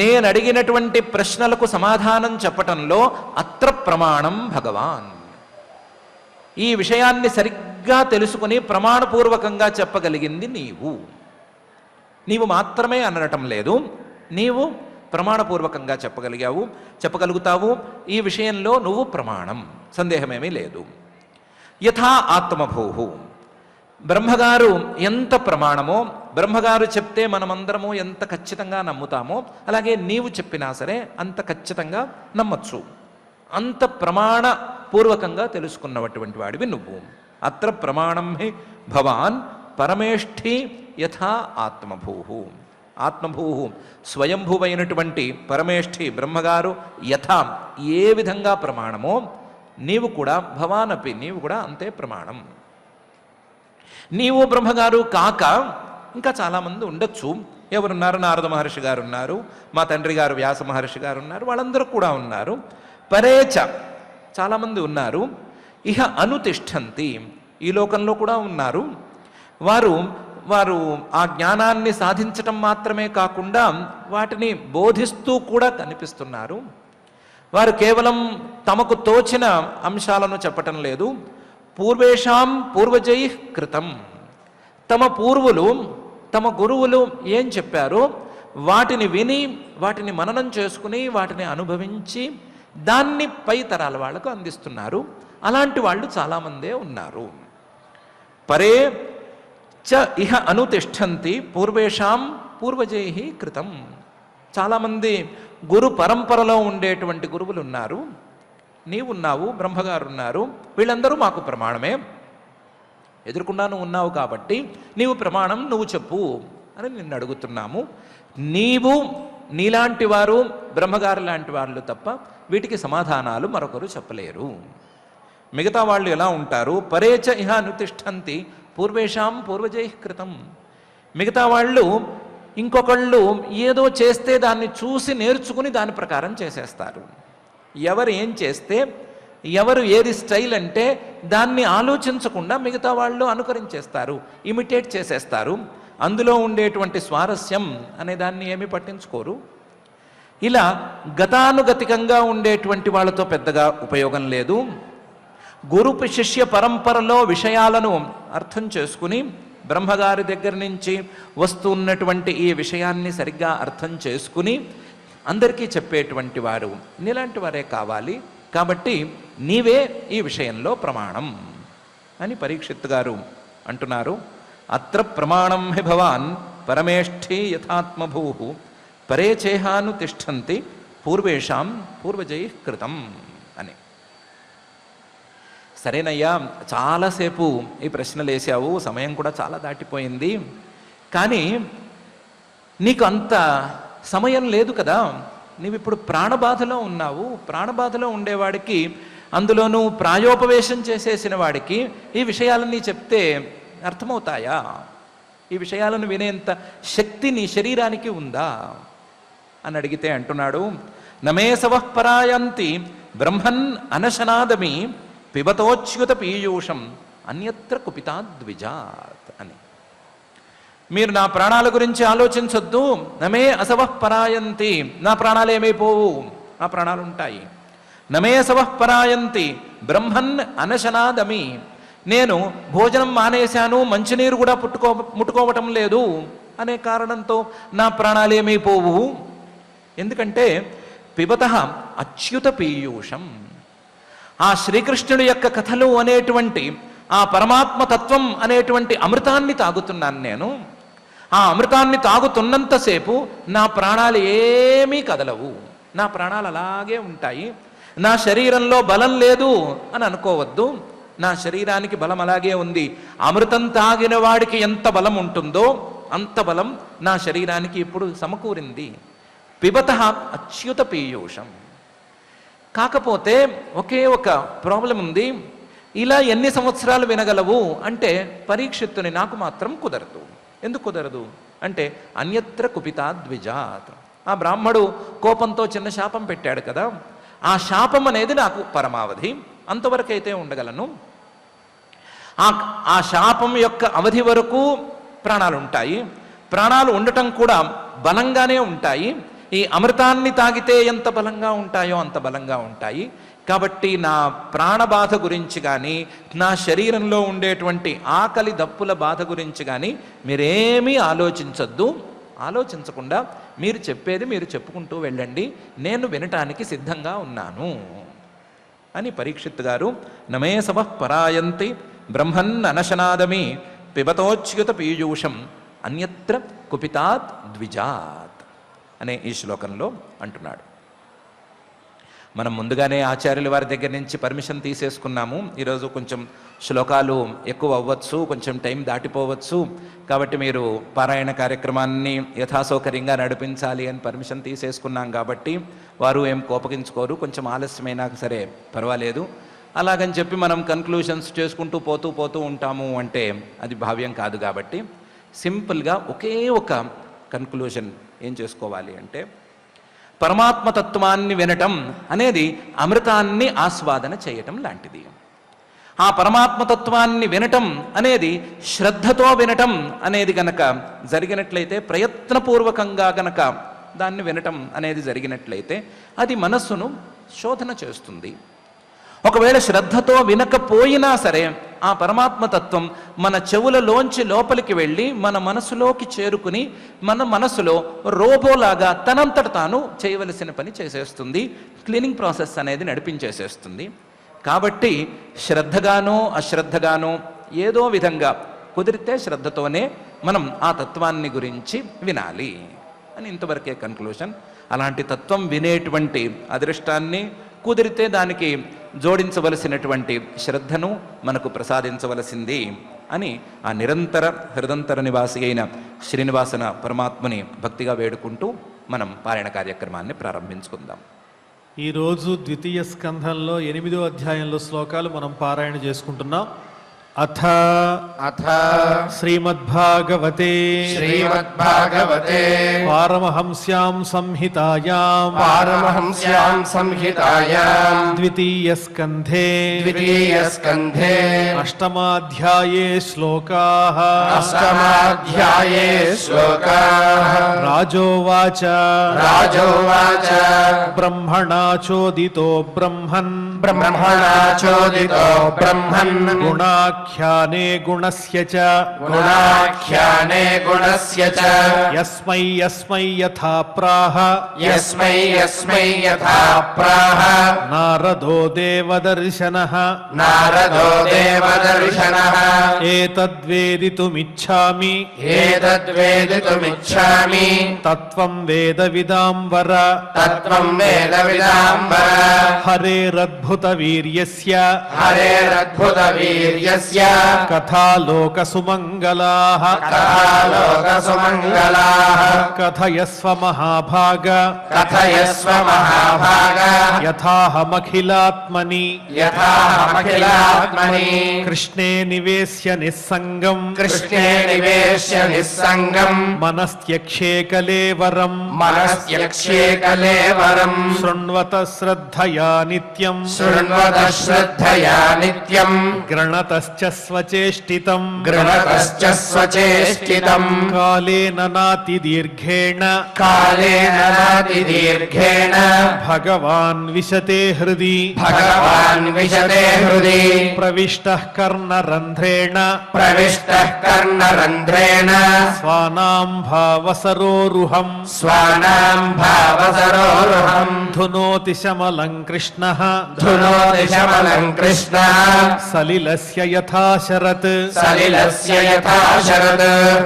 నేను అడిగినటువంటి ప్రశ్నలకు సమాధానం చెప్పటంలో అత్ర ప్రమాణం భగవాన్, ఈ విషయాన్ని సరిగ్గా తెలుసుకుని ప్రమాణపూర్వకంగా చెప్పగలిగింది నీవు మాత్రమే అనటం లేదు, నీవు ప్రమాణపూర్వకంగా చెప్పగలుగుతావు. ఈ విషయంలో నువ్వు ప్రమాణం, సందేహమేమీ లేదు. యథా ఆత్మభూ, బ్రహ్మగారు ఎంత ప్రమాణమో, బ్రహ్మగారు చెప్తే మనమందరము ఎంత ఖచ్చితంగా నమ్ముతామో, అలాగే నీవు చెప్పినా సరే అంత ఖచ్చితంగా నమ్మచ్చు. అంత ప్రమాణపూర్వకంగా తెలుసుకున్నటువంటి వాడివి నువ్వు. అత్ర ప్రమాణం హి భవాన్ పరమేష్ఠి యథా ఆత్మభూ. ఆత్మభూ స్వయంభువైనటువంటి పరమేష్ఠి బ్రహ్మగారు యథా ఏ విధంగా ప్రమాణమో నీవు కూడా, భవానపి నీవు కూడా అంతే ప్రమాణం. నీవు బ్రహ్మగారు కాక ఇంకా చాలామంది ఉండొచ్చు. ఎవరున్నారు? నారద మహర్షి గారు ఉన్నారు, మా తండ్రి గారు వ్యాస మహర్షి గారు ఉన్నారు, వాళ్ళందరూ కూడా ఉన్నారు. పరేచ చాలామంది ఉన్నారు. ఇహ అనుతిష్టంతి, ఈ లోకంలో కూడా ఉన్నారు. వారు ఆ జ్ఞానాన్ని సాధించటం మాత్రమే కాకుండా వాటిని బోధిస్తూ కూడా కనిపిస్తున్నారు. వారు కేవలం తమకు తోచిన అంశాలను చెప్పటం లేదు. పూర్వేషాం పూర్వజై కృతం, తమ పూర్వులు తమ గురువులు ఏం చెప్పారో వాటిని విని వాటిని మననం చేసుకుని వాటిని అనుభవించి దాన్ని పై తరాల వాళ్లకు అందిస్తున్నారు. అలాంటి వాళ్ళు చాలామందే ఉన్నారు. పరే చ ఇహ అనుతిష్టంతి పూర్వేషాం పూర్వజై కృతం. చాలామంది గురు పరంపరలో ఉండేటువంటి గురువులు ఉన్నారు. నీవున్నావు, బ్రహ్మగారు ఉన్నారు, వీళ్ళందరూ మాకు ప్రమాణమే. ఎదురుకుండా నువ్వు ఉన్నావు కాబట్టి నీవు ప్రమాణం నువ్వు చెప్పు అని నిన్ను అడుగుతున్నాము. నీవు నీలాంటి వారు బ్రహ్మగారు లాంటి వాళ్ళు తప్ప వీటికి సమాధానాలు మరొకరు చెప్పలేరు. మిగతా వాళ్ళు ఎలా ఉంటారు? పరేచ ఇహ అనుతిష్టంతి పూర్వేషాం పూర్వజై కృతం. మిగతా వాళ్ళు ఇంకొకళ్ళు ఏదో చేస్తే దాన్ని చూసి నేర్చుకుని దాని ప్రకారం చేసేస్తారు. ఎవరు ఏం చేస్తే, ఎవరు ఏది స్టైల్ అంటే దాన్ని ఆలోచించకుండా మిగతా వాళ్ళు అనుకరించేస్తారు, ఇమిటేట్ చేసేస్తారు. అందులో ఉండేటువంటి స్వారస్యం అనే దాన్ని ఏమీ పట్టించుకోరు. ఇలా గతానుగతికంగా ఉండేటువంటి వాళ్ళతో పెద్దగా ఉపయోగం లేదు. గురు శిష్య పరంపరలో విషయాలను అర్థం చేసుకుని బ్రహ్మగారి దగ్గర నుంచి వస్తున్నటువంటి ఈ విషయాన్ని సరిగ్గా అర్థం చేసుకుని అందరికీ చెప్పేటువంటి వారు నీలాంటి వారే కావాలి. కాబట్టి నీవే ఈ విషయంలో ప్రమాణం అని పరీక్షిత్ గారు అంటున్నారు. అత్ర ప్రమాణం హి భవాన్ పరమేష్ఠి యథాత్మభూ పరే చేహాను తిష్టంతి పూర్వేషాం పూర్వజై కృతం అని. సరేనయ్యా, చాలాసేపు ఈ ప్రశ్నలు వేసావు, సమయం కూడా చాలా దాటిపోయింది, కానీ నీకు అంత సమయం లేదు కదా. నీవు ఇప్పుడు ప్రాణబాధలో ఉన్నావు. ప్రాణబాధలో ఉండేవాడికి, అందులోనూ ప్రాయోపవేశం చేసేసిన వాడికి ఈ విషయాలన్నీ చెప్తే అర్థమవుతాయా? ఈ విషయాలను వినేంత శక్తి నీ శరీరానికి ఉందా అని అడిగితే అంటున్నాడు, నమే సవః పరాయంతి బ్రహ్మన్ అనశనాదమి పిబతోచ్యుత పీయూషం అన్యత్ర కుపితాద్విజాత్ అని. మీరు నా ప్రాణాల గురించి ఆలోచించొద్దు. నమే అసవః పరాయంతి, నా ప్రాణాలు ఏమైపోవు, నా ప్రాణాలు ఉంటాయి. నమే సవః పరాయంతి బ్రహ్మన్ అనశనాదమి, నేను భోజనం మానేశాను, మంచినీరు కూడా ముట్టుకోవటం లేదు అనే కారణంతో నా ప్రాణాలు ఏమైపోవు. ఎందుకంటే పిబతః అచ్యుత పీయూషం, ఆ శ్రీకృష్ణుడి యొక్క కథలు అనేటువంటి ఆ పరమాత్మ తత్వం అనేటువంటి అమృతాన్ని తాగుతున్నాను నేను. ఆ అమృతాన్ని తాగుతున్నంతసేపు నా ప్రాణాలు ఏమీ కదలవు, నా ప్రాణాలు అలాగే ఉంటాయి. నా శరీరంలో బలం లేదు అని అనుకోవద్దు, నా శరీరానికి బలం అలాగే ఉంది. అమృతం తాగిన వాడికి ఎంత బలం ఉంటుందో అంత బలం నా శరీరానికి ఇప్పుడు సమకూరింది. పిబతః అచ్యుత పీయూషం. కాకపోతే ఒకే ఒక ప్రాబ్లం ఉంది. ఇలా ఎన్ని సంవత్సరాలు వినగలవు అంటే పరీక్షిత్తుని నాకు మాత్రం కుదరదు. ఎందుకు కుదరదు అంటే అన్యత్ర కుపితాద్విజాత్. ఆ బ్రాహ్మడు కోపంతో చిన్న శాపం పెట్టాడు కదా, ఆ శాపం అనేది నాకు పరమావధి, అంతవరకైతే ఉండగలను. ఆ శాపం యొక్క అవధి వరకు ప్రాణాలు ఉంటాయి. ప్రాణాలు ఉండటం కూడా బలంగానే ఉంటాయి. ఈ అమృతాన్ని తాగితే ఎంత బలంగా ఉంటాయో అంత బలంగా ఉంటాయి. కాబట్టి నా ప్రాణబాధ గురించి కానీ, నా శరీరంలో ఉండేటువంటి ఆకలి దప్పుల బాధ గురించి కానీ మీరేమీ ఆలోచించొద్దు. ఆలోచించకుండా మీరు చెప్పేది మీరు చెప్పుకుంటూ వెళ్ళండి, నేను వినటానికి సిద్ధంగా ఉన్నాను అని పరీక్షిత్ గారు నమే సవః పరాయంతి బ్రహ్మన్ అనశనాదమి పిబతోచ్యుత పీయూషం అన్యత్ర కుపితాత్ ద్విజాత్ అనే ఈ శ్లోకంలో అంటున్నాడు. మనం ముందుగానే ఆచార్యుల వారి దగ్గర నుంచి పర్మిషన్ తీసేసుకున్నాము. ఈరోజు కొంచెం శ్లోకాలు ఎక్కువ అవ్వచ్చు, కొంచెం టైం దాటిపోవచ్చు, కాబట్టి మీరు పారాయణ కార్యక్రమాన్ని యథాసౌకర్యంగా నడిపించాలి అని పర్మిషన్ తీసేసుకున్నాం. కాబట్టి వారు ఏం కోపగించుకోరు, కొంచెం ఆలస్యమైనా సరే పర్వాలేదు. అలాగని చెప్పి మనం కన్క్లూషన్స్ చేసుకుంటూ పోతూ ఉంటాము అంటే అది భావ్యం కాదు. కాబట్టి సింపుల్గా ఒకే ఒక కన్క్లూషన్ ఏం చేసుకోవాలి అంటే, పరమాత్మతత్వాన్ని వినటం అనేది అమృతాన్ని ఆస్వాదన చేయటం లాంటిది. ఆ పరమాత్మతత్వాన్ని వినటం అనేది శ్రద్ధతో వినటం అనేది గనక జరిగినట్లయితే, ప్రయత్నపూర్వకంగా గనక దాన్ని వినటం అనేది జరిగినట్లయితే అది మనస్సును శోధన చేస్తుంది. ఒకవేళ శ్రద్ధతో వినకపోయినా సరే ఆ పరమాత్మతత్వం మన చెవులలోంచి లోపలికి వెళ్ళి మన మనసులోకి చేరుకుని మన మనసులో రోబోలాగా తనంతట తాను చేయవలసిన పని చేసేస్తుంది. క్లీనింగ్ ప్రాసెస్ అనేది నడిపించేసేస్తుంది. కాబట్టి శ్రద్ధగానో అశ్రద్ధగానో ఏదో విధంగా కుదిరితే శ్రద్ధతోనే మనం ఆ తత్వాన్ని గురించి వినాలి అని ఇంతవరకే కన్క్లూషన్. అలాంటి తత్వం వినేటువంటి అదృష్టాన్ని కుదిరితే దానికి జోడించవలసినటువంటి శ్రద్ధను మనకు ప్రసాదించవలసింది అని ఆ నిరంతర హృదంతర నివాసి అయిన శ్రీనివాసన పరమాత్మని భక్తిగా వేడుకుంటూ మనం పారాయణ కార్యక్రమాన్ని ప్రారంభించుకుందాం. ఈరోజు ద్వితీయ స్కంధంలో 8వ అధ్యాయంలో శ్లోకాలు మనం పారాయణ చేసుకుంటున్నాం. అథ శ్రీమద్భాగవతే పారమహంస్యాం సంహితాయాం ద్వితీయ స్కంధే అష్టమాధ్యాయే శ్లోకాః రాజోవాచ బ్రహ్మణాచోదితో బ్రహ్మన్ గుణాఖ్యానే గుణస్య చ యస్మై యథా ప్రాహ నారదో దేవదర్శనః ఏతద్వేదితుమిచ్ఛామి తత్వం వేదవిదాం వర హరేరద్భుత వీర్యస్య కథాలోకసుమంగళాః కథయస్వ మహాభాగ యథాహమఖిలాత్మని కృష్ణే నివేశ్య నిస్సంగం మనస్త్యక్షే కలేవరం శృణ్వత శ్రద్ధయా నిత్యం గ్రణతశ్చ స్వచేష్టితం కాలేన నాతిదీర్ఘేణ భగవాన్ విశతే హృది ప్రవిష్టః కర్ణరంధ్రేణ స్వానాం భావసరోరుహం ధునోతి శమలం కృష్ణః సలిలస్య యథా శరత్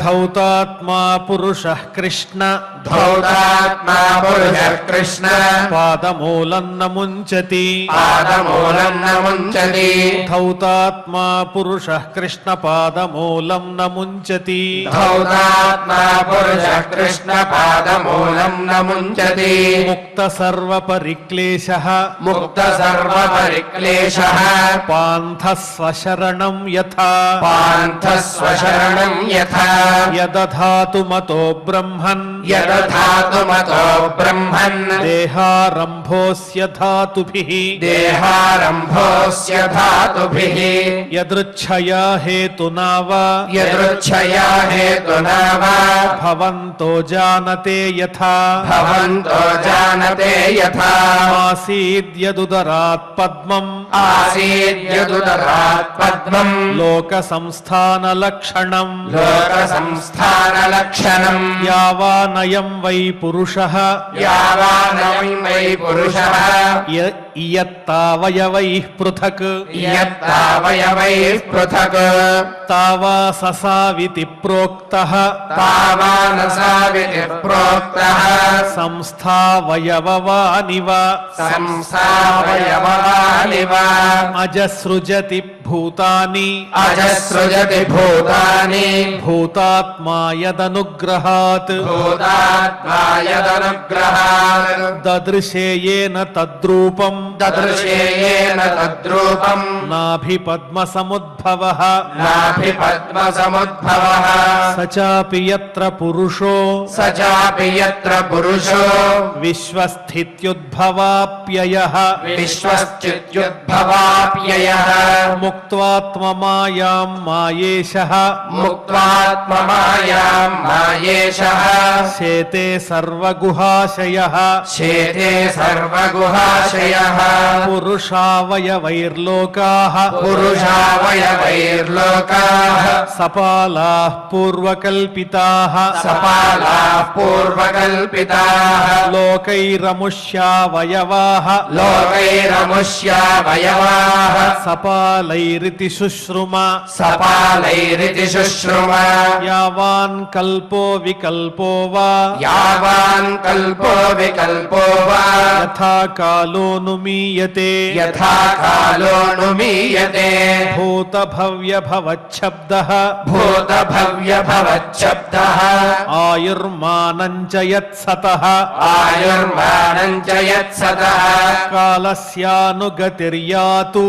ధౌతాత్మా పురుషః కృష్ణ పాదమూలం న ముంచతి ధౌతాత్మా పురుషః కృష్ణ పాదమూలం న ముంచతి ముక్త సర్వ పరిక్లేశః పాంథః స్వశరణం యథా యదధాతు మతో బ్రహ్మన్ దేహారంభోస్య ధాతుభిః యదృచ్ఛయా హేతునా వా భవంతో జానతే యథా ఆసీద్యదుదరాత్ పద్మం లోక సంస్థాన లక్షణం యావానయం వై పురుషః ఇయత్తావయవైః పృథక్ తావా ససావితి ప్రోక్తః సంస్థావయవవానివ అజసృజతి భూతాని భూతాత్మా యదనుగ్రహాత్ దదృశేయేన తద్రూపం రూపం నాభిపద్మసముద్భవః నాభిపద్మసముద్భవః సచాపి యత్ర పురుషో సచాపి యత్ర పురుషో విశ్వస్థిత్యుద్భవాప్యయః విశ్వశ్చిత్యుద్భవాప్యయః ముక్త్వాత్మమాయాం మాయేషః ముక్త్వాత్మమాయాం మాయేషః శేతే సర్వగుహాశయః శేతే సర్వగుహాశయః పురుషావయవైర్లోకాః పురుషావయవైర్లోకాః సపాలాః పూర్వకల్పితాః సపాలాః పూర్వకల్పితాః లోకైరముష్యావయవాః లోకైరముష్యావయవాః సపాలైరితి శుశ్రుమ సపాలైరితి శుశ్రుమ యావాన్ కల్పో వికల్పో వా యావాన్ కల్పో వికల్పో వా యథా కాలోనుమీయతే యథా కాలో నుమీయతే భూత భవ్య భవచ్చబ్దః భూత భవ్య భవచ్చబ్దః ఆయుర్మానం చ యత్సతః ఆయుర్మానం చ యత్సతః కాలస్యానుగతిర్యాతు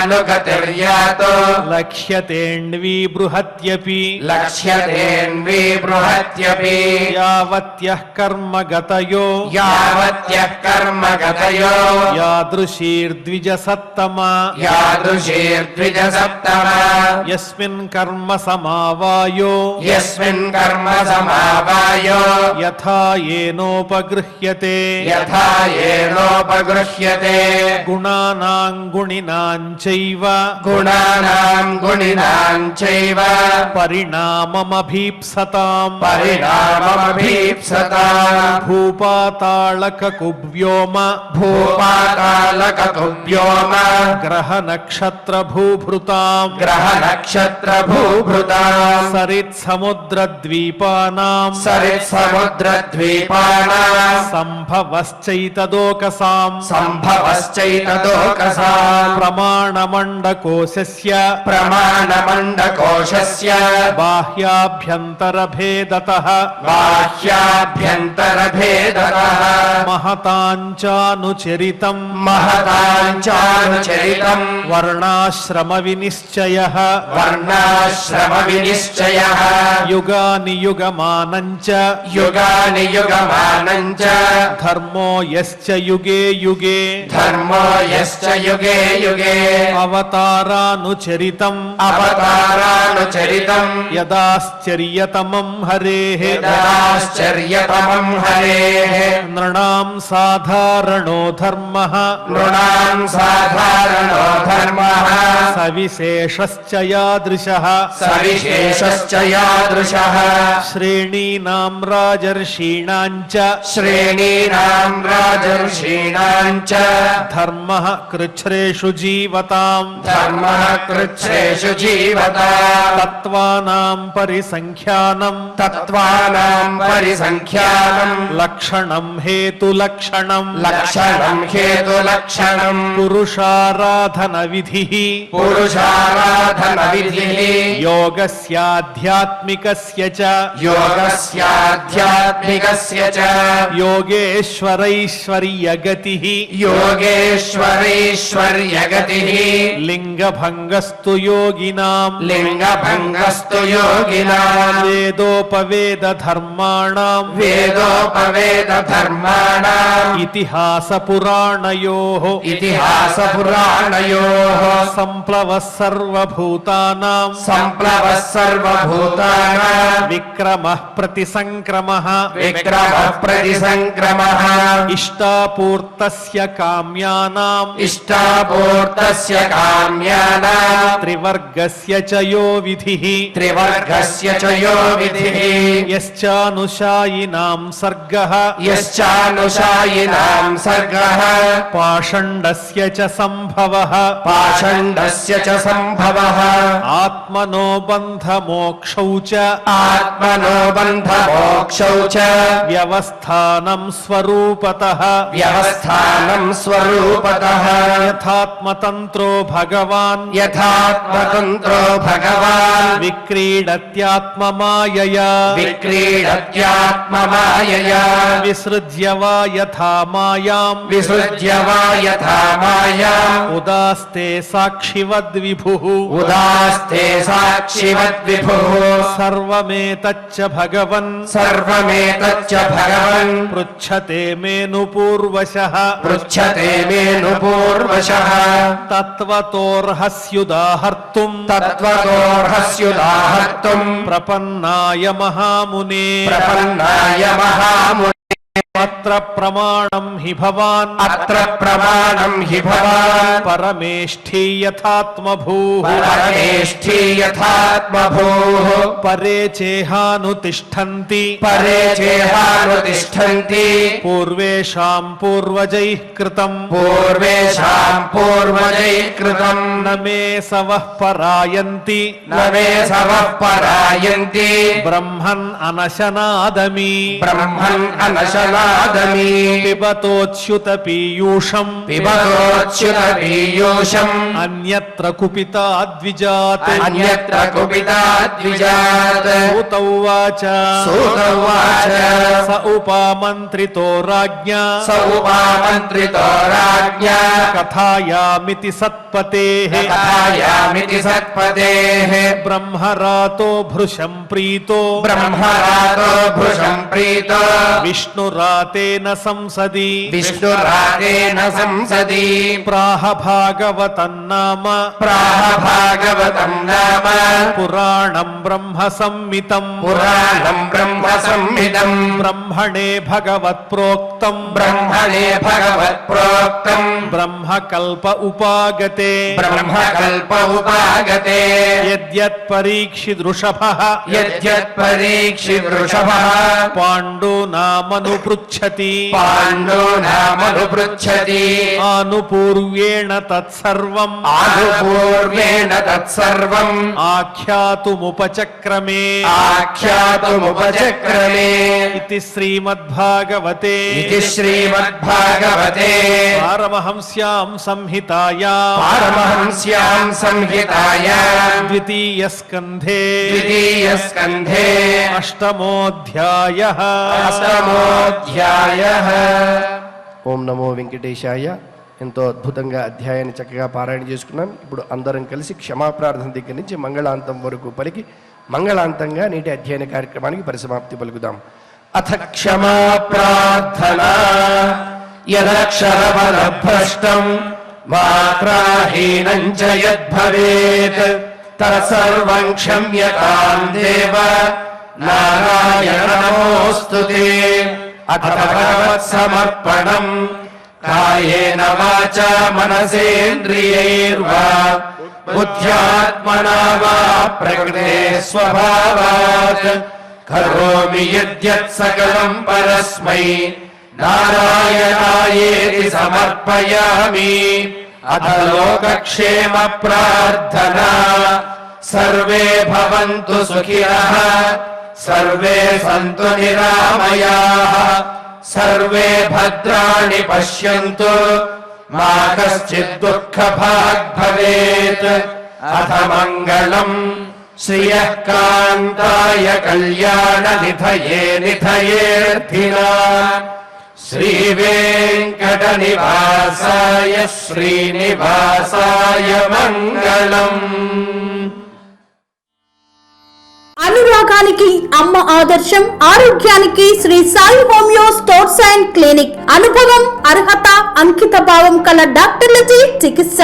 కాలస్యానుగతిర్యాతో లక్ష్యతేऽన్వీ బృహత్యపి లక్ష్యతేన్వీ బృహత్యపి యావత్యః కర్మగతయో యావత్యః కర్మగతయో యాదృశీర్ద్విజసత్తమా యాదృశీర్ద్విజసప్తమా యస్మిన్ కర్మ సమావాయో యస్మిన్ కర్మ సమావాయో యథా ఏనోపగృహ్యతే యథా ఏనోపగృహ్యతే గుణానాం గుణినాం చైవ గుణానాం గుణినాం చైవ పరిణామమభీప్సతాం పరిణామమభీప్సతాం భూపాతాళకకువ్యోమ భూపాతాళకకువ్యోమ గ్రహ నక్షత్ర భూభృతాం గ్రహ నక్షత్ర భూభృతాం సరిత్సముద్రద్వీపానాం సరిత్సముద్రద్వీపానాం సంభవశ్చైతదోకసాం సంభవశ్చైతదోకసాం ప్రమాణమండకోశస్య ప్రమాణమండకోశస్య బాహ్యాభ్యంతరభేదతః బాహ్యాభ్యంతరభేదతః మహతాంచానుచరితం మహతాంచానుచరితం వర్ణాశ్రమ వినిశ్చయః వర్ణాశ్రమ వినిశ్చయః యుగాని యుగమానంచ యుగాని యుగమానం చ ధర్మో యశ్చ యుగే యుగే ధర్మో యశ్చ యుగే యుగే అవతారానుచరితం అవతారానుచరితం యదాశ్చర్యతమం హరేః యదాశ్చర్యతమం హరేః నృణాం సాధారణో ధర్మః నృణాం సాధారణో ధర్మః సవిశేషశ్చ యాదృశః సవిశేషశ్చ యాదృశః శ్రేణీనాం రాజర్షీణాం చ శ్రేణీనాం రాజర్షీణాం చ ధర్మః కృచ్ఛ్రేషు జీవతాం ధర్మః కృచ్ఛ్రేషు జీవతాం తత్వానాం పరిసంఖ్యానం తత్వానాం పరిసంఖ్యానం లక్షణం హేతులక్షణం లక్షణం హేతులక్షణం పురుషారాధన విధి పురుషారాధన విధిః యోగస్యాధ్యాత్మికస్య చ యోగస్యాధ్యాత్మికస్య చ యోగేశ్వరైశ్వర్యగతి యోగేశ్వరైశ్వర్యగతిః లింగభంగస్తు యోగినాం లింగభంగస్తు యోగినాం వేదోపవేద ధర్మాణం వేదోపవేద ధర్మాణాం ఇతిహాస పురాణయోః ఇతిహాస పురాణయోః సంప్లవ సర్వభూతానాం సంప్లవః సర్వభూతానాం విక్రమః ప్రతిసంక్రమః విక్రమః ప్రతిసంక్రమః ఇష్టాపూర్తస్య కామ్యానాం ఇష్టాపూర్తస్య కామ్యానాం త్రివర్గస్య చ యో విధిః త్రివర్గస్య చ యో విధిః యశ్చానుషాయినాం సర్గః యశ్చానుషాయినాం సర్గః పాషండస్య చ సంభవః పాషండస్య తస్య చ సంభవః ఆత్మనో బంధ మోక్షౌ చ ఆత్మనో బంధ మోక్షౌ చ వ్యవస్థానం స్వరూపతః వ్యవస్థానం స్వరూపతః యథాత్మతంత్రో భగవాన్ యథాత్మతంత్రో భగవాన్ విక్రీడత్యాత్మమాయయా విక్రీడత్యాత్మమాయయా విసృజ్య వా యథా మాయాం విసృజ్య వా యథా మాయాం ఉదాస్తే సాక్షివద్విభుః ఉదాస్తే సాక్షివద్విభుః సర్వమేతచ్చ భగవన్ సర్వమేతచ్చ భగవన్ పృచ్ఛతే మేను పూర్వశః పృచ్ఛతే మేను పూర్వశః తత్వతోర్హస్యుదాహర్తుం తత్వతోర్హస్యుదాహర్తుం ప్రపన్నాయ మహామునే ప్రపన్నాయ మహామునే అత్ర ప్రమాణం హి భవాన్ అత్ర ప్రమాణం హి భవాన్ పరమేష్ఠీ యథాత్మభూః పరమేష్ఠీ యథాత్మభూః పరే చేహానుతిష్ఠంతి పరే చేహానుతిష్ఠంతి పూర్వేషాం పూర్వజైః కృతం పూర్వేషాం పూర్వజైః కృతం న మే సవః పరాయంతి న మే సవః పరాయంతి బ్రహ్మన్ అనశనాదమి బ్రహ్మన్ అనశనాదమి పిబతోచ్యుత పీయూషం పిబతోచ్యుత పీయూషం అన్యత్ర కుపితాద్విజాత్ అన్యత్ర కుపితాద్విజాత్ సూతౌవాచ సూతౌవాచ స ఉపామంత్రితో రాజ్ఞా స ఉపామంత్రితో రాజ్ఞా కథాయామితి సత్పతేః కథాయామితి సత్పతేః బ్రహ్మరాతో భృశం ప్రీతో బ్రహ్మరాతో భృశం ప్రీతో విష్ణురాతేన సంసది విష్ణురాతేన సంసది ప్రాహ భాగవతన్నామ ప్రాహ భాగవతం నామ పురాణం బ్రహ్మ సంహితం పురాణం బ్రహ్మ సంహితం బ్రహ్మణే భగవత్ ప్రోక్తం బ్రహ్మణే భగవత్ ప్రోక్తం బ్రహ్మకల్ప ఉపాగతే బ్రహ్మకల్ప ఉపాగతే యద్యత్ పరీక్షిదృషభః యద్యత్ పరీక్షిత్ వృషభః పాండూనామను పృచ్ఛతి పాండూనామను పృచ్ఛతి ఆనుపూర్వ్యేణ తత్సర్వం ఆనుపూర్వేణ తత్సర్వం ఆఖ్యాతుముపచక్రమే ఆఖ్యాతుముపచక్రమే ఇతి శ్రీమద్భాగవతే ఇది శ్రీమద్భాగవతే పారమహంస్యాం సంహితాయాం పారమహంస్యాం సంహితాయాం ద్వితీయ స్కంధే ద్వితీయ స్కంధే అష్టమోऽధ్యాయః అష్టమోऽధ్యాయః. ఓం నమో వెంకటేశాయ. ఎంతో అద్భుతంగా అధ్యాయాన్ని చక్కగా పారాయణ చేసుకున్నాం. ఇప్పుడు అందరం కలిసి క్షమాప్రార్థన దగ్గర నుంచి మంగళాంతం వరకు పలికి మంగళాంతంగా నేటి అధ్యయన కార్యక్రమానికి పరిసమాప్తి పలుకుదాం. అథ క్షమా ప్రార్థనా యదక్షరబలభ్రష్టం మాత్రాహీనం చ యద్భవేత్ తత్సర్వం క్షమ్యతాం దేవ నారాయణ నమోస్తుతే. అథ భగవత్ సమర్పణం కాయేన వాచా మనసేంద్రియైర్వా బుద్ధ్యాత్మనా వా ప్రకృతే స్వభావాత్ కరోమి యద్యత్ సకలం పరస్మై నారాయణాయేతి సమర్పయామి. అథ లోకక్షేమ ప్రార్థనా సర్వే భవంతు సుఖినః సర్వే సంతు నిరామయాః సర్వే భద్రాణి పశ్యంతు మా కశ్చిద్ దుఃఖభాగ్ భవేత్. అథ మంగళం శ్రియః కాంతాయ కళ్యాణ నిధయే నిధయేర్థినాం శ్రీవేంకట నివాసాయ శ్రీనివాసాయ మంగళం. అనురాగానికి అమ్మ ఆదర్శం, ఆరోగ్యానికి Sri Sai homeo stores and clinic. అనుభవం, అర్హత, అంకిత భావం కల డాక్టర్లచే చికిత్స.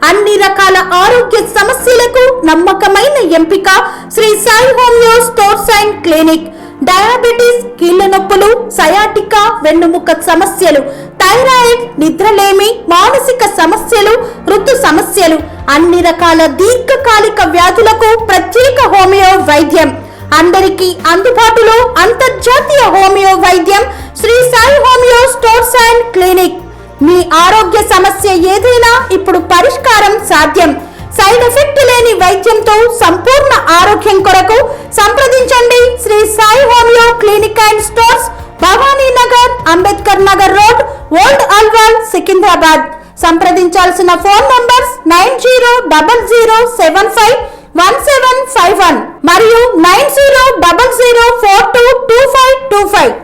అన్ని రకాల ఆరోగ్య సమస్యలకు నమ్మకమైన ఎంపిక Sri Sai homeo stores and clinic. Diabetes, కీళ్ల నొప్పులు, సయాటికా, వెన్నుముక సమస్యలు, థైరాయిడ్, నిద్రలేమి, మానసిక సమస్యలు, ఋతు సమస్యలు, అన్ని రకాల దీర్ఘకాలిక వ్యాధులకు ప్రత్యేక హోమియో వైద్యం. అందరికీ అందుబాటులో అంతర్జాతీయ హోమియో వైద్యం Shri Sai homeo stores and clinic. మీ ఆరోగ్య సమస్య ఏదైనా ఇప్పుడు పరిష్కారం సాధ్యం. సౌఖ్యం కొరకు సంప్రదించండి Shri Sai homeo clinic and stores, Bhavani Nagar, Ambedkar Nagar road, old Alwal, Secunderabad. సంప్రదించాల్సిన ఫోన్ నంబర్స్ 9000751751 మరియు 9000422525.